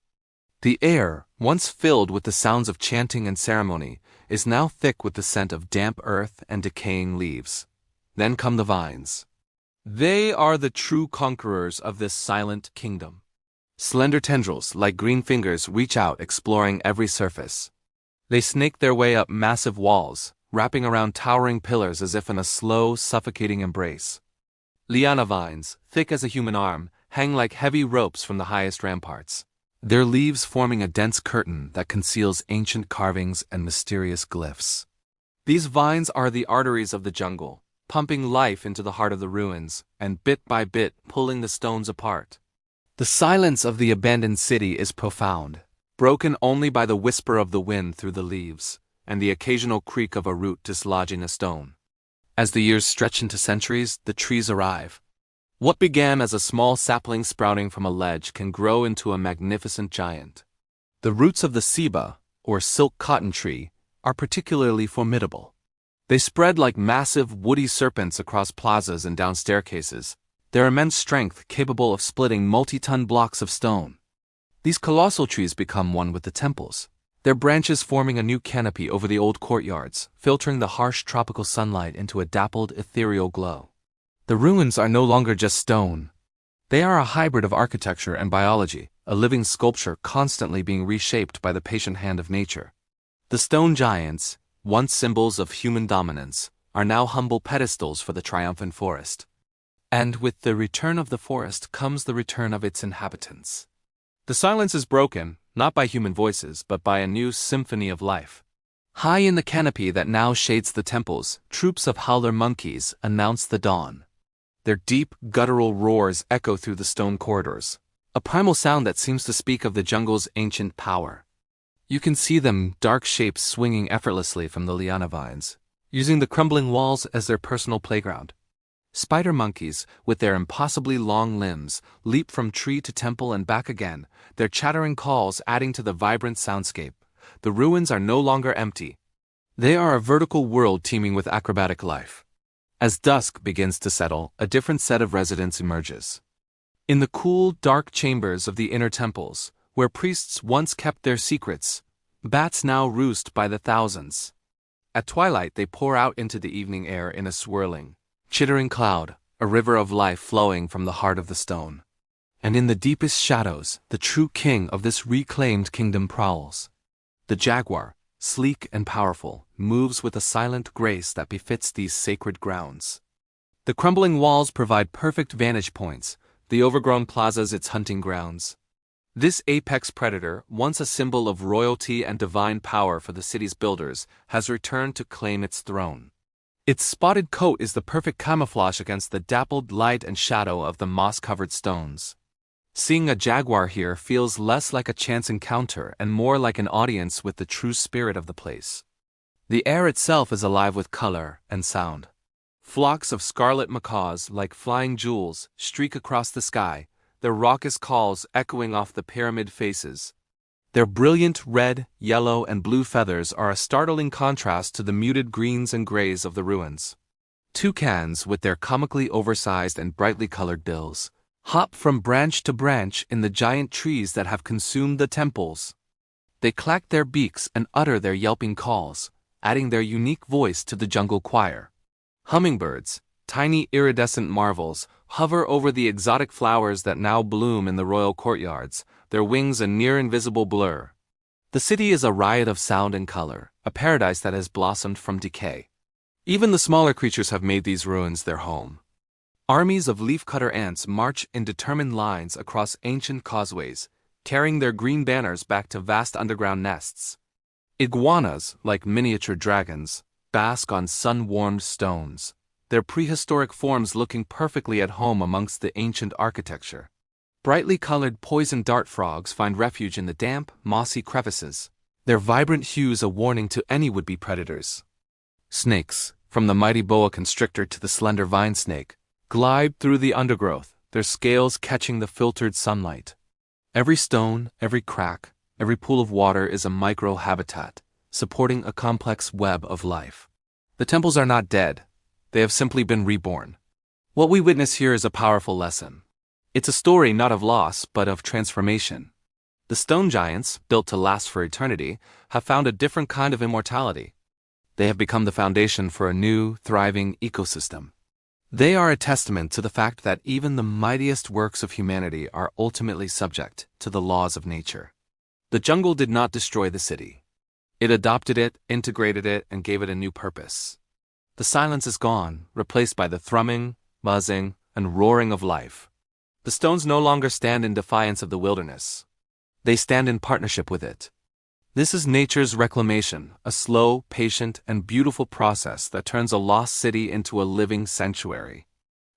The air, once filled with the sounds of chanting and ceremony, is now thick with the scent of damp earth and decaying leaves. Then come the vines. They are the true conquerors of this silent kingdom. Slender tendrils, like green fingers, reach out, exploring every surface. They snake their way up massive walls, wrapping around towering pillars as if in a slow, suffocating embrace. Liana vines, thick as a human arm, hang like heavy ropes from the highest ramparts, their leaves forming a dense curtain that conceals ancient carvings and mysterious glyphs. These vines are the arteries of the jungle, pumping life into the heart of the ruins, and bit by bit pulling the stones apart. The silence of the abandoned city is profound, broken only by the whisper of the wind through the leaves, and the occasional creak of a root dislodging a stone. As the years stretch into centuries, the trees arrive. What began as a small sapling sprouting from a ledge can grow into a magnificent giant. The roots of the ceiba, or silk cotton tree, are particularly formidable. They spread like massive, woody serpents across plazas and down staircases, their immense strength capable of splitting multi-ton blocks of stone. These colossal trees become one with the temples, their branches forming a new canopy over the old courtyards, filtering the harsh tropical sunlight into a dappled, ethereal glow. The ruins are no longer just stone. They are a hybrid of architecture and biology, a living sculpture constantly being reshaped by the patient hand of nature. The stone giants, once symbols of human dominance, are now humble pedestals for the triumphant forest. And with the return of the forest comes the return of its inhabitants. The silence is broken, not by human voices, but by a new symphony of life. High in the canopy that now shades the temples, troops of howler monkeys announce the dawn. Their deep, guttural roars echo through the stone corridors, a primal sound that seems to speak of the jungle's ancient power. You can see them, dark shapes swinging effortlessly from the liana vines, using the crumbling walls as their personal playground. Spider monkeys, with their impossibly long limbs, leap from tree to temple and back again, their chattering calls adding to the vibrant soundscape. The ruins are no longer empty. They are a vertical world teeming with acrobatic life. As dusk begins to settle, a different set of residents emerges. In the cool, dark chambers of the inner temples, where priests once kept their secrets, bats now roost by the thousands. At twilight they pour out into the evening air in a swirling, chittering cloud, a river of life flowing from the heart of the stone. And in the deepest shadows, the true king of this reclaimed kingdom prowls. The jaguar, sleek and powerful, moves with a silent grace that befits these sacred grounds. The crumbling walls provide perfect vantage points, the overgrown plazas its hunting grounds. This apex predator, once a symbol of royalty and divine power for the city's builders, has returned to claim its throne. Its spotted coat is the perfect camouflage against the dappled light and shadow of the moss-covered stones. Seeing a jaguar here feels less like a chance encounter and more like an audience with the true spirit of the place. The air itself is alive with color and sound. Flocks of scarlet macaws, like flying jewels, streak across the sky, their raucous calls echoing off the pyramid faces. Their brilliant red, yellow, and blue feathers are a startling contrast to the muted greens and grays of the ruins. Toucans, with their comically oversized and brightly colored bills, hop from branch to branch in the giant trees that have consumed the temples. They clack their beaks and utter their yelping calls, adding their unique voice to the jungle choir. Hummingbirds, tiny iridescent marvels, hover over the exotic flowers that now bloom in the royal courtyards, their wings a near-invisible blur. The city is a riot of sound and color, a paradise that has blossomed from decay. Even the smaller creatures have made these ruins their home. Armies of leafcutter ants march in determined lines across ancient causeways, carrying their green banners back to vast underground nests. Iguanas, like miniature dragons, bask on sun-warmed stones, their prehistoric forms looking perfectly at home amongst the ancient architecture. Brightly colored poison dart frogs find refuge in the damp, mossy crevices, their vibrant hues a warning to any would-be predators. Snakes, from the mighty boa constrictor to the slender vine snake, glide through the undergrowth, their scales catching the filtered sunlight. Every stone, every crack, every pool of water is a micro-habitat, supporting a complex web of life. The temples are not dead. They have simply been reborn. What we witness here is a powerful lesson. It's a story not of loss, but of transformation. The stone giants, built to last for eternity, have found a different kind of immortality. They have become the foundation for a new, thriving ecosystem. They are a testament to the fact that even the mightiest works of humanity are ultimately subject to the laws of nature. The jungle did not destroy the city. It adopted it, integrated it, and gave it a new purpose. The silence is gone, replaced by the thrumming, buzzing, and roaring of life. The stones no longer stand in defiance of the wilderness. They stand in partnership with it. This is nature's reclamation, a slow, patient, and beautiful process that turns a lost city into a living sanctuary.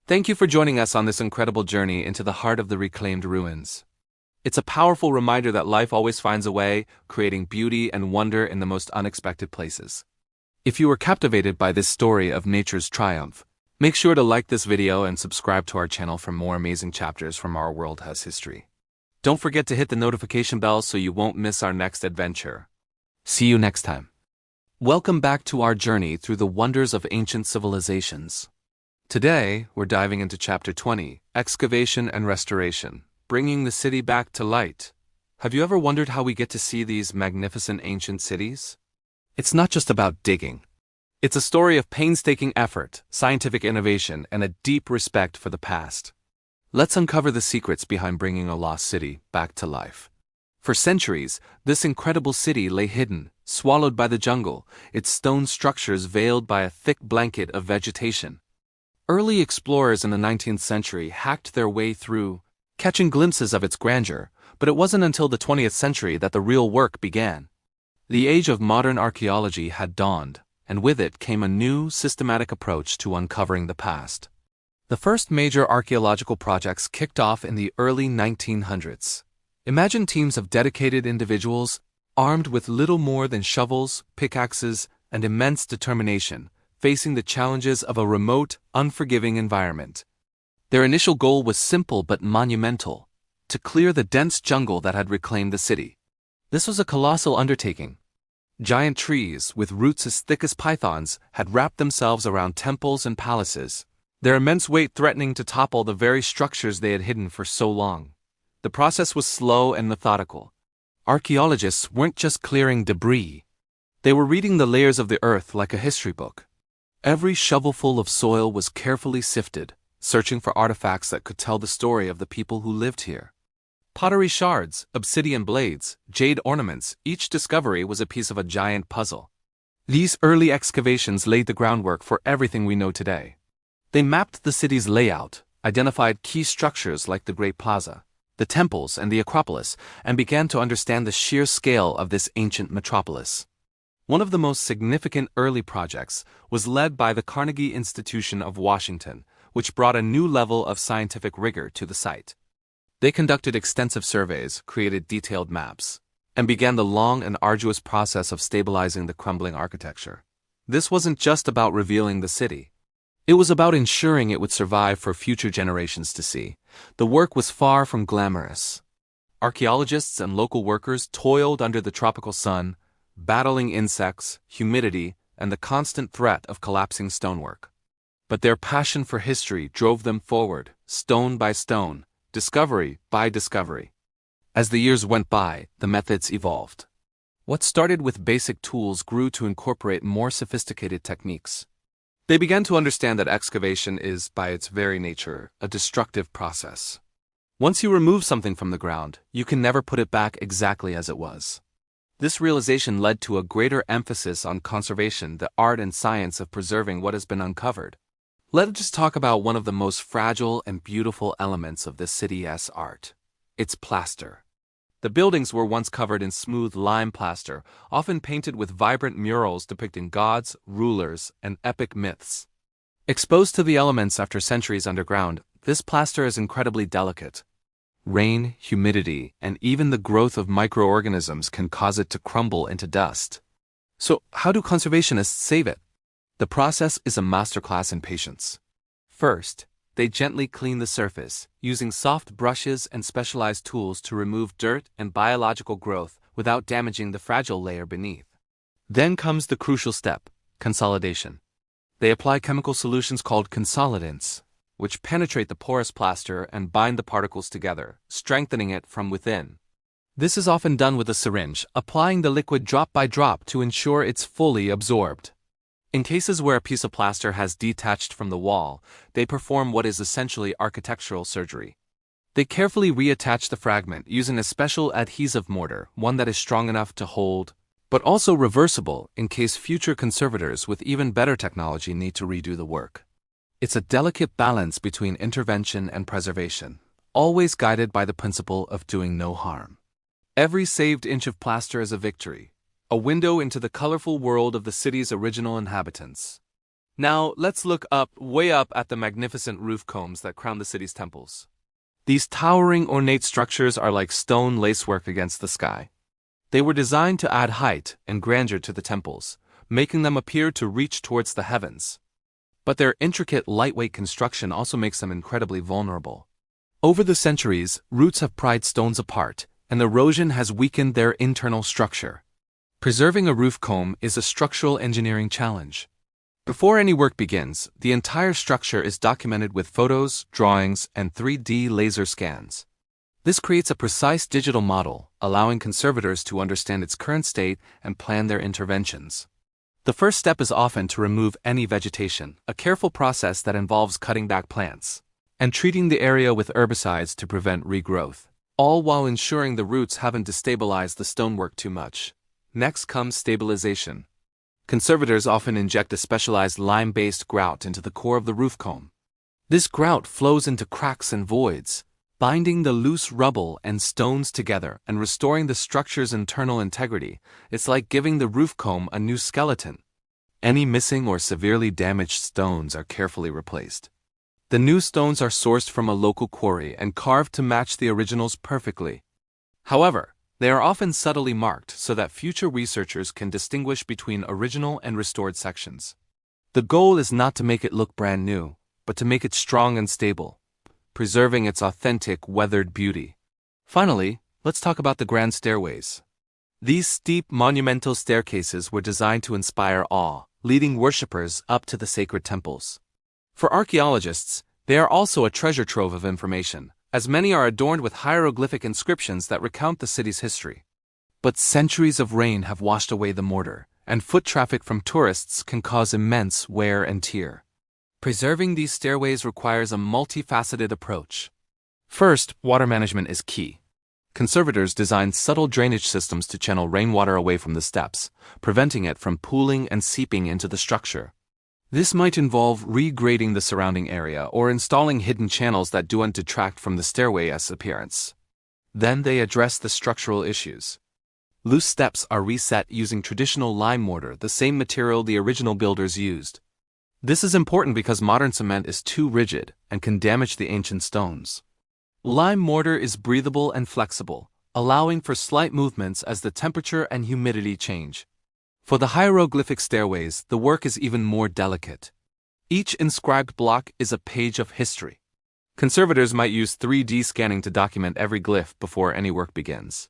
Thank you for joining us on this incredible journey into the heart of the reclaimed ruins. It's a powerful reminder that life always finds a way, creating beauty and wonder in the most unexpected places. If you were captivated by this story of nature's triumph, make sure to like this video and subscribe to our channel for more amazing chapters from our world has history. Don't forget to hit the notification bell so you won't miss our next adventure. See you next time. Welcome back to our journey through the wonders of ancient civilizations. Today, we're diving into Chapter 20, Excavation and Restoration, bringing the city back to light. Have you ever wondered how we get to see these magnificent ancient cities? It's not just about digging. It's a story of painstaking effort, scientific innovation, and a deep respect for the past. Let's uncover the secrets behind bringing a lost city back to life. For centuries, this incredible city lay hidden, swallowed by the jungle, its stone structures veiled by a thick blanket of vegetation. Early explorers in the 19th century hacked their way through, catching glimpses of its grandeur, but it wasn't until the 20th century that the real work began. The age of modern archaeology had dawned, and with it came a new, systematic approach to uncovering the past. The first major archaeological projects kicked off in the early 1900s. Imagine teams of dedicated individuals, armed with little more than shovels, pickaxes, and immense determination, facing the challenges of a remote, unforgiving environment. Their initial goal was simple but monumental: to clear the dense jungle that had reclaimed the city. This was a colossal undertaking. Giant trees, with roots as thick as pythons, had wrapped themselves around temples and palaces, their immense weight threatening to topple the very structures they had hidden for so long. The process was slow and methodical. Archaeologists weren't just clearing debris. They were reading the layers of the earth like a history book. Every shovelful of soil was carefully sifted, searching for artifacts that could tell the story of the people who lived here. Pottery shards, obsidian blades, jade ornaments, each discovery was a piece of a giant puzzle. These early excavations laid the groundwork for everything we know today. They mapped the city's layout, identified key structures like the Great Plaza, the temples, and the Acropolis, and began to understand the sheer scale of this ancient metropolis. One of the most significant early projects was led by the Carnegie Institution of Washington, which brought a new level of scientific rigor to the site. They conducted extensive surveys, created detailed maps, and began the long and arduous process of stabilizing the crumbling architecture. This wasn't just about revealing the city. It was about ensuring it would survive for future generations to see. The work was far from glamorous. Archaeologists and local workers toiled under the tropical sun, battling insects, humidity, and the constant threat of collapsing stonework. But their passion for history drove them forward, stone by stone, discovery by discovery. As the years went by, the methods evolved. What started with basic tools grew to incorporate more sophisticated techniques. They began to understand that excavation is, by its very nature, a destructive process. Once you remove something from the ground, you can never put it back exactly as it was. This realization led to a greater emphasis on conservation, the art and science of preserving what has been uncovered. Let us just talk about one of the most fragile and beautiful elements of this city's art: its plaster. The buildings were once covered in smooth lime plaster, often painted with vibrant murals depicting gods, rulers, and epic myths. Exposed to the elements after centuries underground, this plaster is incredibly delicate. Rain, humidity, and even the growth of microorganisms can cause it to crumble into dust. So, how do conservationists save it? The process is a masterclass in patience. First, they gently clean the surface, using soft brushes and specialized tools to remove dirt and biological growth without damaging the fragile layer beneath. Then comes the crucial step: consolidation. They apply chemical solutions called consolidants, which penetrate the porous plaster and bind the particles together, strengthening it from within. This is often done with a syringe, applying the liquid drop by drop to ensure it's fully absorbed. In cases where a piece of plaster has detached from the wall, they perform what is essentially architectural surgery. They carefully reattach the fragment using a special adhesive mortar, one that is strong enough to hold, but also reversible in case future conservators with even better technology need to redo the work. It's a delicate balance between intervention and preservation, always guided by the principle of doing no harm. Every saved inch of plaster is a victory, a window into the colorful world of the city's original inhabitants. Now, let's look way up at the magnificent roof combs that crown the city's temples. These towering, ornate structures are like stone lacework against the sky. They were designed to add height and grandeur to the temples, making them appear to reach towards the heavens. But their intricate, lightweight construction also makes them incredibly vulnerable. Over the centuries, roots have pried stones apart, and erosion has weakened their internal structure. Preserving a roof comb is a structural engineering challenge. Before any work begins, the entire structure is documented with photos, drawings, and 3D laser scans. This creates a precise digital model, allowing conservators to understand its current state and plan their interventions. The first step is often to remove any vegetation, a careful process that involves cutting back plants and treating the area with herbicides to prevent regrowth, all while ensuring the roots haven't destabilized the stonework too much. Next comes stabilization. Conservators often inject a specialized lime-based grout into the core of the roof comb. This grout flows into cracks and voids, binding the loose rubble and stones together and restoring the structure's internal integrity. It's like giving the roof comb a new skeleton. Any missing or severely damaged stones are carefully replaced. The new stones are sourced from a local quarry and carved to match the originals perfectly. However, they are often subtly marked so that future researchers can distinguish between original and restored sections. The goal is not to make it look brand new, but to make it strong and stable, preserving its authentic, weathered beauty. Finally, let's talk about the grand stairways. These steep, monumental staircases were designed to inspire awe, leading worshippers up to the sacred temples. For archaeologists, they are also a treasure trove of information, as many are adorned with hieroglyphic inscriptions that recount the city's history. But centuries of rain have washed away the mortar, and foot traffic from tourists can cause immense wear and tear. Preserving these stairways requires a multifaceted approach. First, water management is key. Conservators designed subtle drainage systems to channel rainwater away from the steps, preventing it from pooling and seeping into the structure. This might involve regrading the surrounding area or installing hidden channels that don't detract from the stairway's appearance. Then they address the structural issues. Loose steps are reset using traditional lime mortar, the same material the original builders used. This is important because modern cement is too rigid and can damage the ancient stones. Lime mortar is breathable and flexible, allowing for slight movements as the temperature and humidity change. For the hieroglyphic stairways, the work is even more delicate. Each inscribed block is a page of history. Conservators might use 3D scanning to document every glyph before any work begins.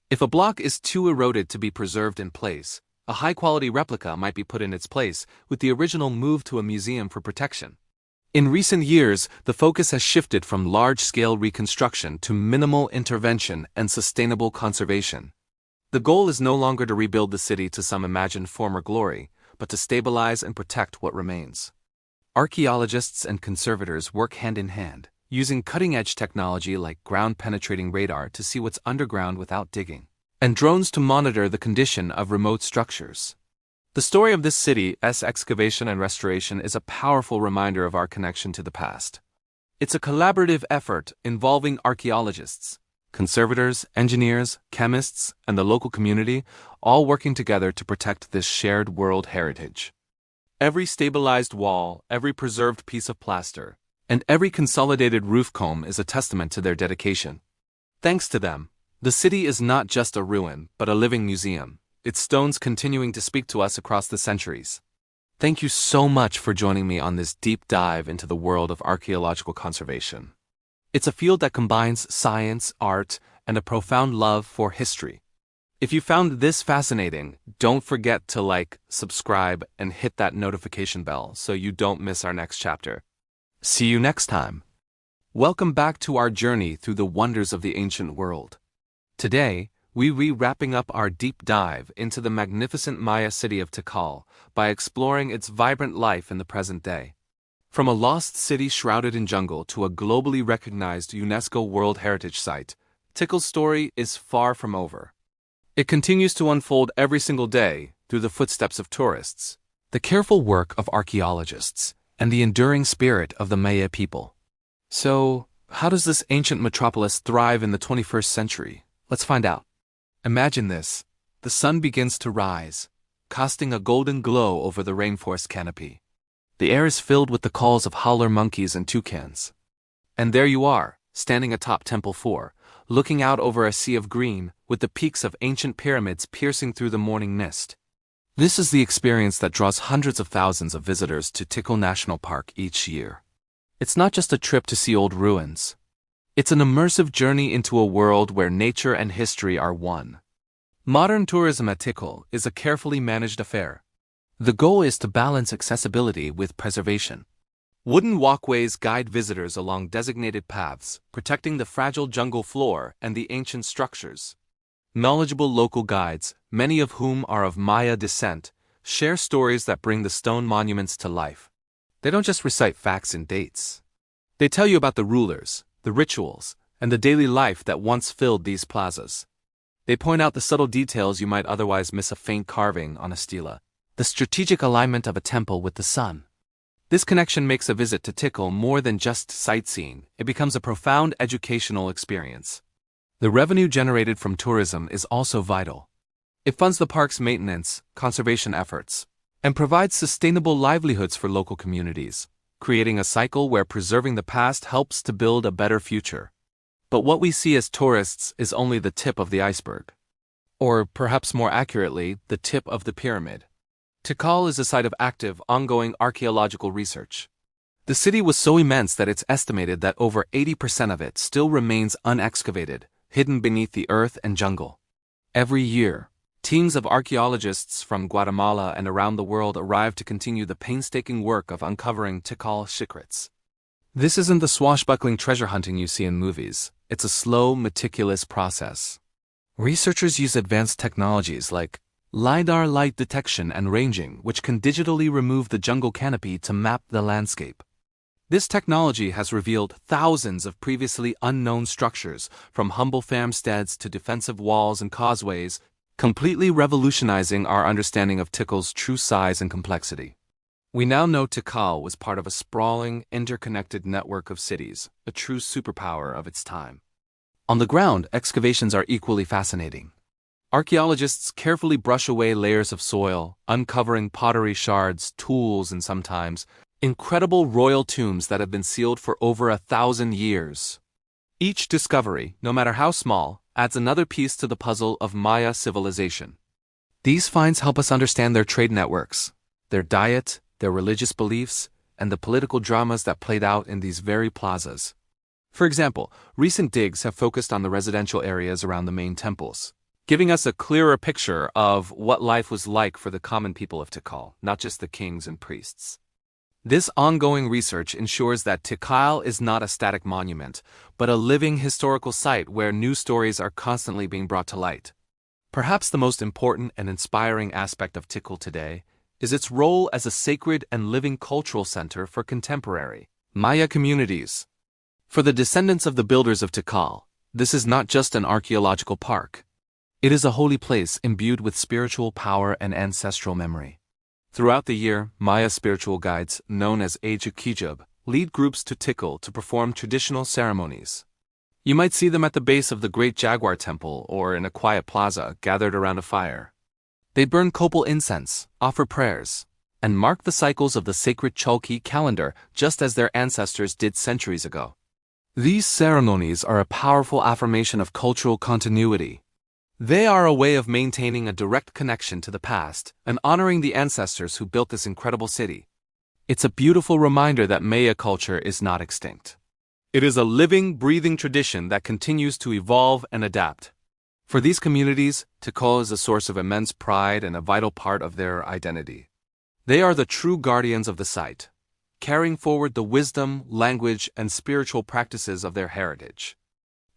If a block is too eroded to be preserved in place, a high-quality replica might be put in its place, with the original moved to a museum for protection. In recent years, the focus has shifted from large-scale reconstruction to minimal intervention and sustainable conservation. The goal is no longer to rebuild the city to some imagined former glory, but to stabilize and protect what remains. Archaeologists and conservators work hand in hand, using cutting-edge technology like ground-penetrating radar to see what's underground without digging, and drones to monitor the condition of remote structures. The story of this city's excavation and restoration is a powerful reminder of our connection to the past. It's a collaborative effort involving archaeologists, conservators, engineers, chemists, and the local community, all working together to protect this shared world heritage. Every stabilized wall, every preserved piece of plaster, and every consolidated roof comb is a testament to their dedication. Thanks to them, the city is not just a ruin, but a living museum, its stones continuing to speak to us across the centuries. Thank you so much for joining me on this deep dive into the world of archaeological conservation. It's a field that combines science, art, and a profound love for history. If you found this fascinating, don't forget to like, subscribe, and hit that notification bell so you don't miss our next chapter. See you next time. Welcome back to our journey through the wonders of the ancient world. Today, we're wrapping up our deep dive into the magnificent Maya city of Tikal by exploring its vibrant life in the present day. From a lost city shrouded in jungle to a globally recognized UNESCO World Heritage Site, Tikal's story is far from over. It continues to unfold every single day through the footsteps of tourists, the careful work of archaeologists, and the enduring spirit of the Maya people. So, how does this ancient metropolis thrive in the 21st century? Let's find out. Imagine this. The sun begins to rise, casting a golden glow over the rainforest canopy. The air is filled with the calls of howler monkeys and toucans. And there you are, standing atop Temple 4, looking out over a sea of green, with the peaks of ancient pyramids piercing through the morning mist. This is the experience that draws hundreds of thousands of visitors to Tikal National Park each year. It's not just a trip to see old ruins. It's an immersive journey into a world where nature and history are one. Modern tourism at Tikal is a carefully managed affair. The goal is to balance accessibility with preservation. Wooden walkways guide visitors along designated paths, protecting the fragile jungle floor and the ancient structures. Knowledgeable local guides, many of whom are of Maya descent, share stories that bring the stone monuments to life. They don't just recite facts and dates. They tell you about the rulers, the rituals, and the daily life that once filled these plazas. They point out the subtle details you might otherwise miss: a faint carving on a stela, the strategic alignment of a temple with the sun. This connection makes a visit to Tikal more than just sightseeing. It becomes a profound educational experience. The revenue generated from tourism is also vital. It funds the park's maintenance, conservation efforts, and provides sustainable livelihoods for local communities, creating a cycle where preserving the past helps to build a better future. But what we see as tourists is only the tip of the iceberg. Or perhaps more accurately, the tip of the pyramid. Tikal is a site of active, ongoing archaeological research. The city was so immense that it's estimated that over 80% of it still remains unexcavated, hidden beneath the earth and jungle. Every year, teams of archaeologists from Guatemala and around the world arrive to continue the painstaking work of uncovering Tikal secrets. This isn't the swashbuckling treasure hunting you see in movies. It's a slow, meticulous process. Researchers use advanced technologies like LiDAR light detection and ranging, which can digitally remove the jungle canopy to map the landscape. This technology has revealed thousands of previously unknown structures, from humble farmsteads to defensive walls and causeways, completely revolutionizing our understanding of Tikal's true size and complexity. We now know Tikal was part of a sprawling, interconnected network of cities, a true superpower of its time. On the ground, excavations are equally fascinating. Archaeologists carefully brush away layers of soil, uncovering pottery shards, tools, and sometimes incredible royal tombs that have been sealed for over 1,000 years. Each discovery, no matter how small, adds another piece to the puzzle of Maya civilization. These finds help us understand their trade networks, their diet, their religious beliefs, and the political dramas that played out in these very plazas. For example, recent digs have focused on the residential areas around the main temples, giving us a clearer picture of what life was like for the common people of Tikal, not just the kings and priests. This ongoing research ensures that Tikal is not a static monument, but a living historical site where new stories are constantly being brought to light. Perhaps the most important and inspiring aspect of Tikal today is its role as a sacred and living cultural center for contemporary Maya communities. For the descendants of the builders of Tikal, this is not just an archaeological park. It is a holy place imbued with spiritual power and ancestral memory. Throughout the year, Maya spiritual guides, known as Kijub, lead groups to Tikal to perform traditional ceremonies. You might see them at the base of the Great Jaguar Temple or in a quiet plaza gathered around a fire. They burn copal incense, offer prayers, and mark the cycles of the sacred Chalki calendar just as their ancestors did centuries ago. These ceremonies are a powerful affirmation of cultural continuity. They are a way of maintaining a direct connection to the past and honoring the ancestors who built this incredible city. It's a beautiful reminder that Maya culture is not extinct. It is a living, breathing tradition that continues to evolve and adapt. For these communities, Tikal is a source of immense pride and a vital part of their identity. They are the true guardians of the site, carrying forward the wisdom, language, and spiritual practices of their heritage.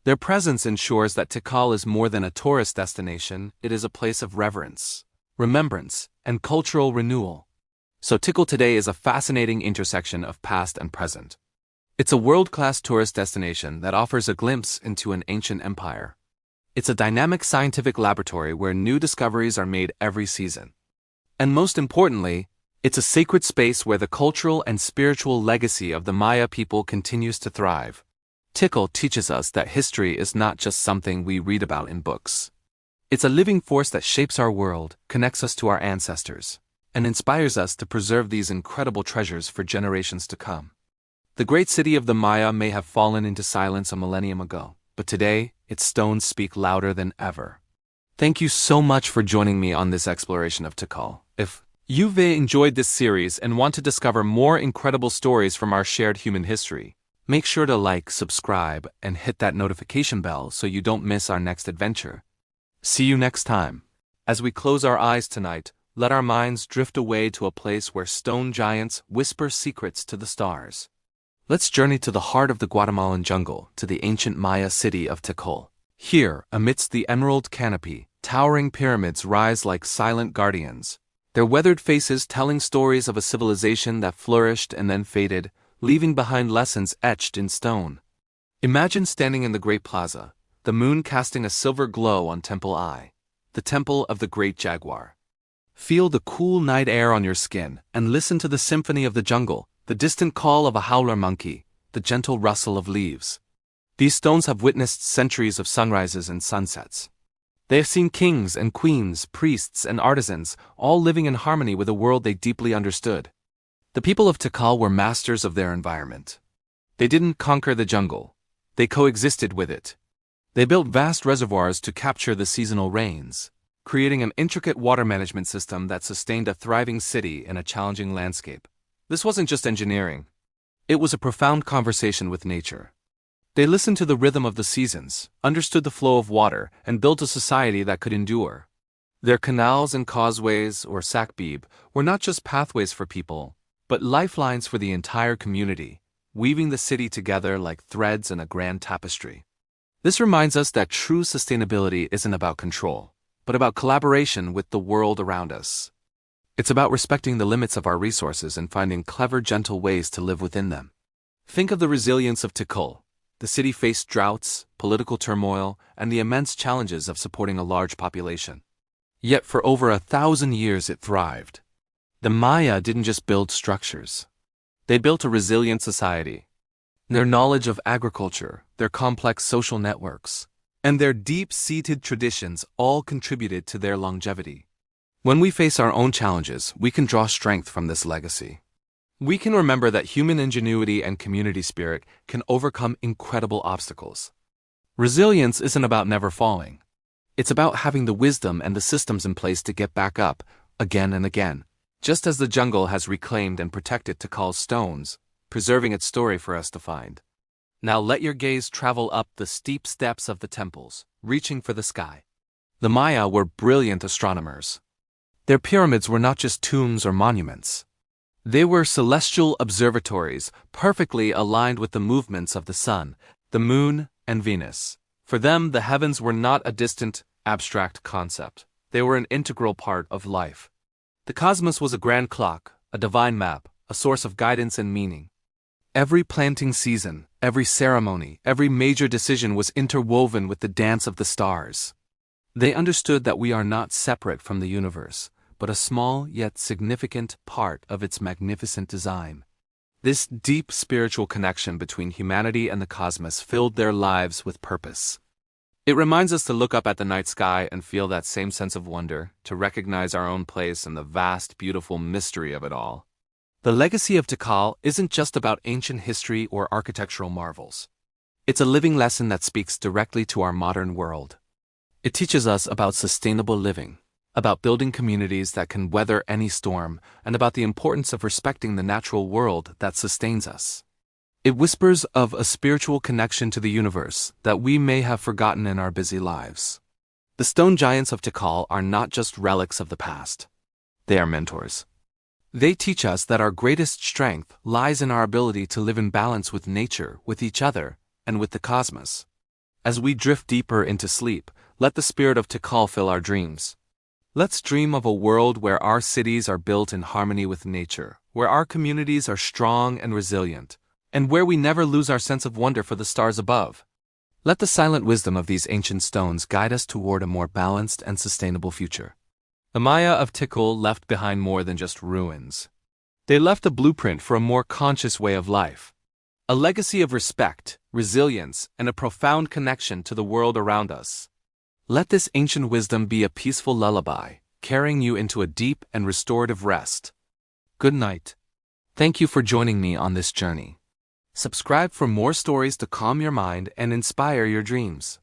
Their presence ensures that Tikal is more than a tourist destination, it is a place of reverence, remembrance, and cultural renewal. So Tikal today is a fascinating intersection of past and present. It's a world-class tourist destination that offers a glimpse into an ancient empire. It's a dynamic scientific laboratory where new discoveries are made every season. And most importantly, it's a sacred space where the cultural and spiritual legacy of the Maya people continues to thrive. Tikal teaches us that history is not just something we read about in books. It's a living force that shapes our world, connects us to our ancestors, and inspires us to preserve these incredible treasures for generations to come. The great city of the Maya may have fallen into silence a millennium ago, but today, its stones speak louder than ever. Thank you so much for joining me on this exploration of Tikal. If you've enjoyed this series and want to discover more incredible stories from our shared human history, make sure to like, subscribe, and hit that notification bell so you don't miss our next adventure. See you next time. As we close our eyes tonight, let our minds drift away to a place where stone giants whisper secrets to the stars. Let's journey to the heart of the Guatemalan jungle, to the ancient Maya city of Tikal. Here, amidst the emerald canopy, towering pyramids rise like silent guardians, their weathered faces telling stories of a civilization that flourished and then faded, leaving behind lessons etched in stone. Imagine standing in the Great Plaza, the moon casting a silver glow on Temple I, the temple of the Great Jaguar. Feel the cool night air on your skin and listen to the symphony of the jungle, the distant call of a howler monkey, the gentle rustle of leaves. These stones have witnessed centuries of sunrises and sunsets. They have seen kings and queens, priests and artisans, all living in harmony with a world they deeply understood. The people of Tikal were masters of their environment. They didn't conquer the jungle. They coexisted with it. They built vast reservoirs to capture the seasonal rains, creating an intricate water management system that sustained a thriving city in a challenging landscape. This wasn't just engineering. It was a profound conversation with nature. They listened to the rhythm of the seasons, understood the flow of water, and built a society that could endure. Their canals and causeways, or sakbib, were not just pathways for people, but lifelines for the entire community, weaving the city together like threads in a grand tapestry. This reminds us that true sustainability isn't about control, but about collaboration with the world around us. It's about respecting the limits of our resources and finding clever, gentle ways to live within them. Think of the resilience of Tikal. The city faced droughts, political turmoil, and the immense challenges of supporting a large population. Yet for over 1,000 years it thrived. The Maya didn't just build structures. They built a resilient society. Their knowledge of agriculture, their complex social networks, and their deep-seated traditions all contributed to their longevity. When we face our own challenges, we can draw strength from this legacy. We can remember that human ingenuity and community spirit can overcome incredible obstacles. Resilience isn't about never falling. It's about having the wisdom and the systems in place to get back up, again and again. Just as the jungle has reclaimed and protected Tikal's stones, preserving its story for us to find. Now let your gaze travel up the steep steps of the temples, reaching for the sky. The Maya were brilliant astronomers. Their pyramids were not just tombs or monuments. They were celestial observatories, perfectly aligned with the movements of the sun, the moon, and Venus. For them, the heavens were not a distant, abstract concept. They were an integral part of life. The cosmos was a grand clock, a divine map, a source of guidance and meaning. Every planting season, every ceremony, every major decision was interwoven with the dance of the stars. They understood that we are not separate from the universe, but a small yet significant part of its magnificent design. This deep spiritual connection between humanity and the cosmos filled their lives with purpose. It reminds us to look up at the night sky and feel that same sense of wonder, to recognize our own place in the vast, beautiful mystery of it all. The legacy of Tikal isn't just about ancient history or architectural marvels. It's a living lesson that speaks directly to our modern world. It teaches us about sustainable living, about building communities that can weather any storm, and about the importance of respecting the natural world that sustains us. It whispers of a spiritual connection to the universe that we may have forgotten in our busy lives. The stone giants of Tikal are not just relics of the past. They are mentors. They teach us that our greatest strength lies in our ability to live in balance with nature, with each other, and with the cosmos. As we drift deeper into sleep, let the spirit of Tikal fill our dreams. Let's dream of a world where our cities are built in harmony with nature, where our communities are strong and resilient, and where we never lose our sense of wonder for the stars above. Let the silent wisdom of these ancient stones guide us toward a more balanced and sustainable future. The Maya of Tikal left behind more than just ruins. They left a blueprint for a more conscious way of life. A legacy of respect, resilience, and a profound connection to the world around us. Let this ancient wisdom be a peaceful lullaby, carrying you into a deep and restorative rest. Good night. Thank you for joining me on this journey. Subscribe for more stories to calm your mind and inspire your dreams.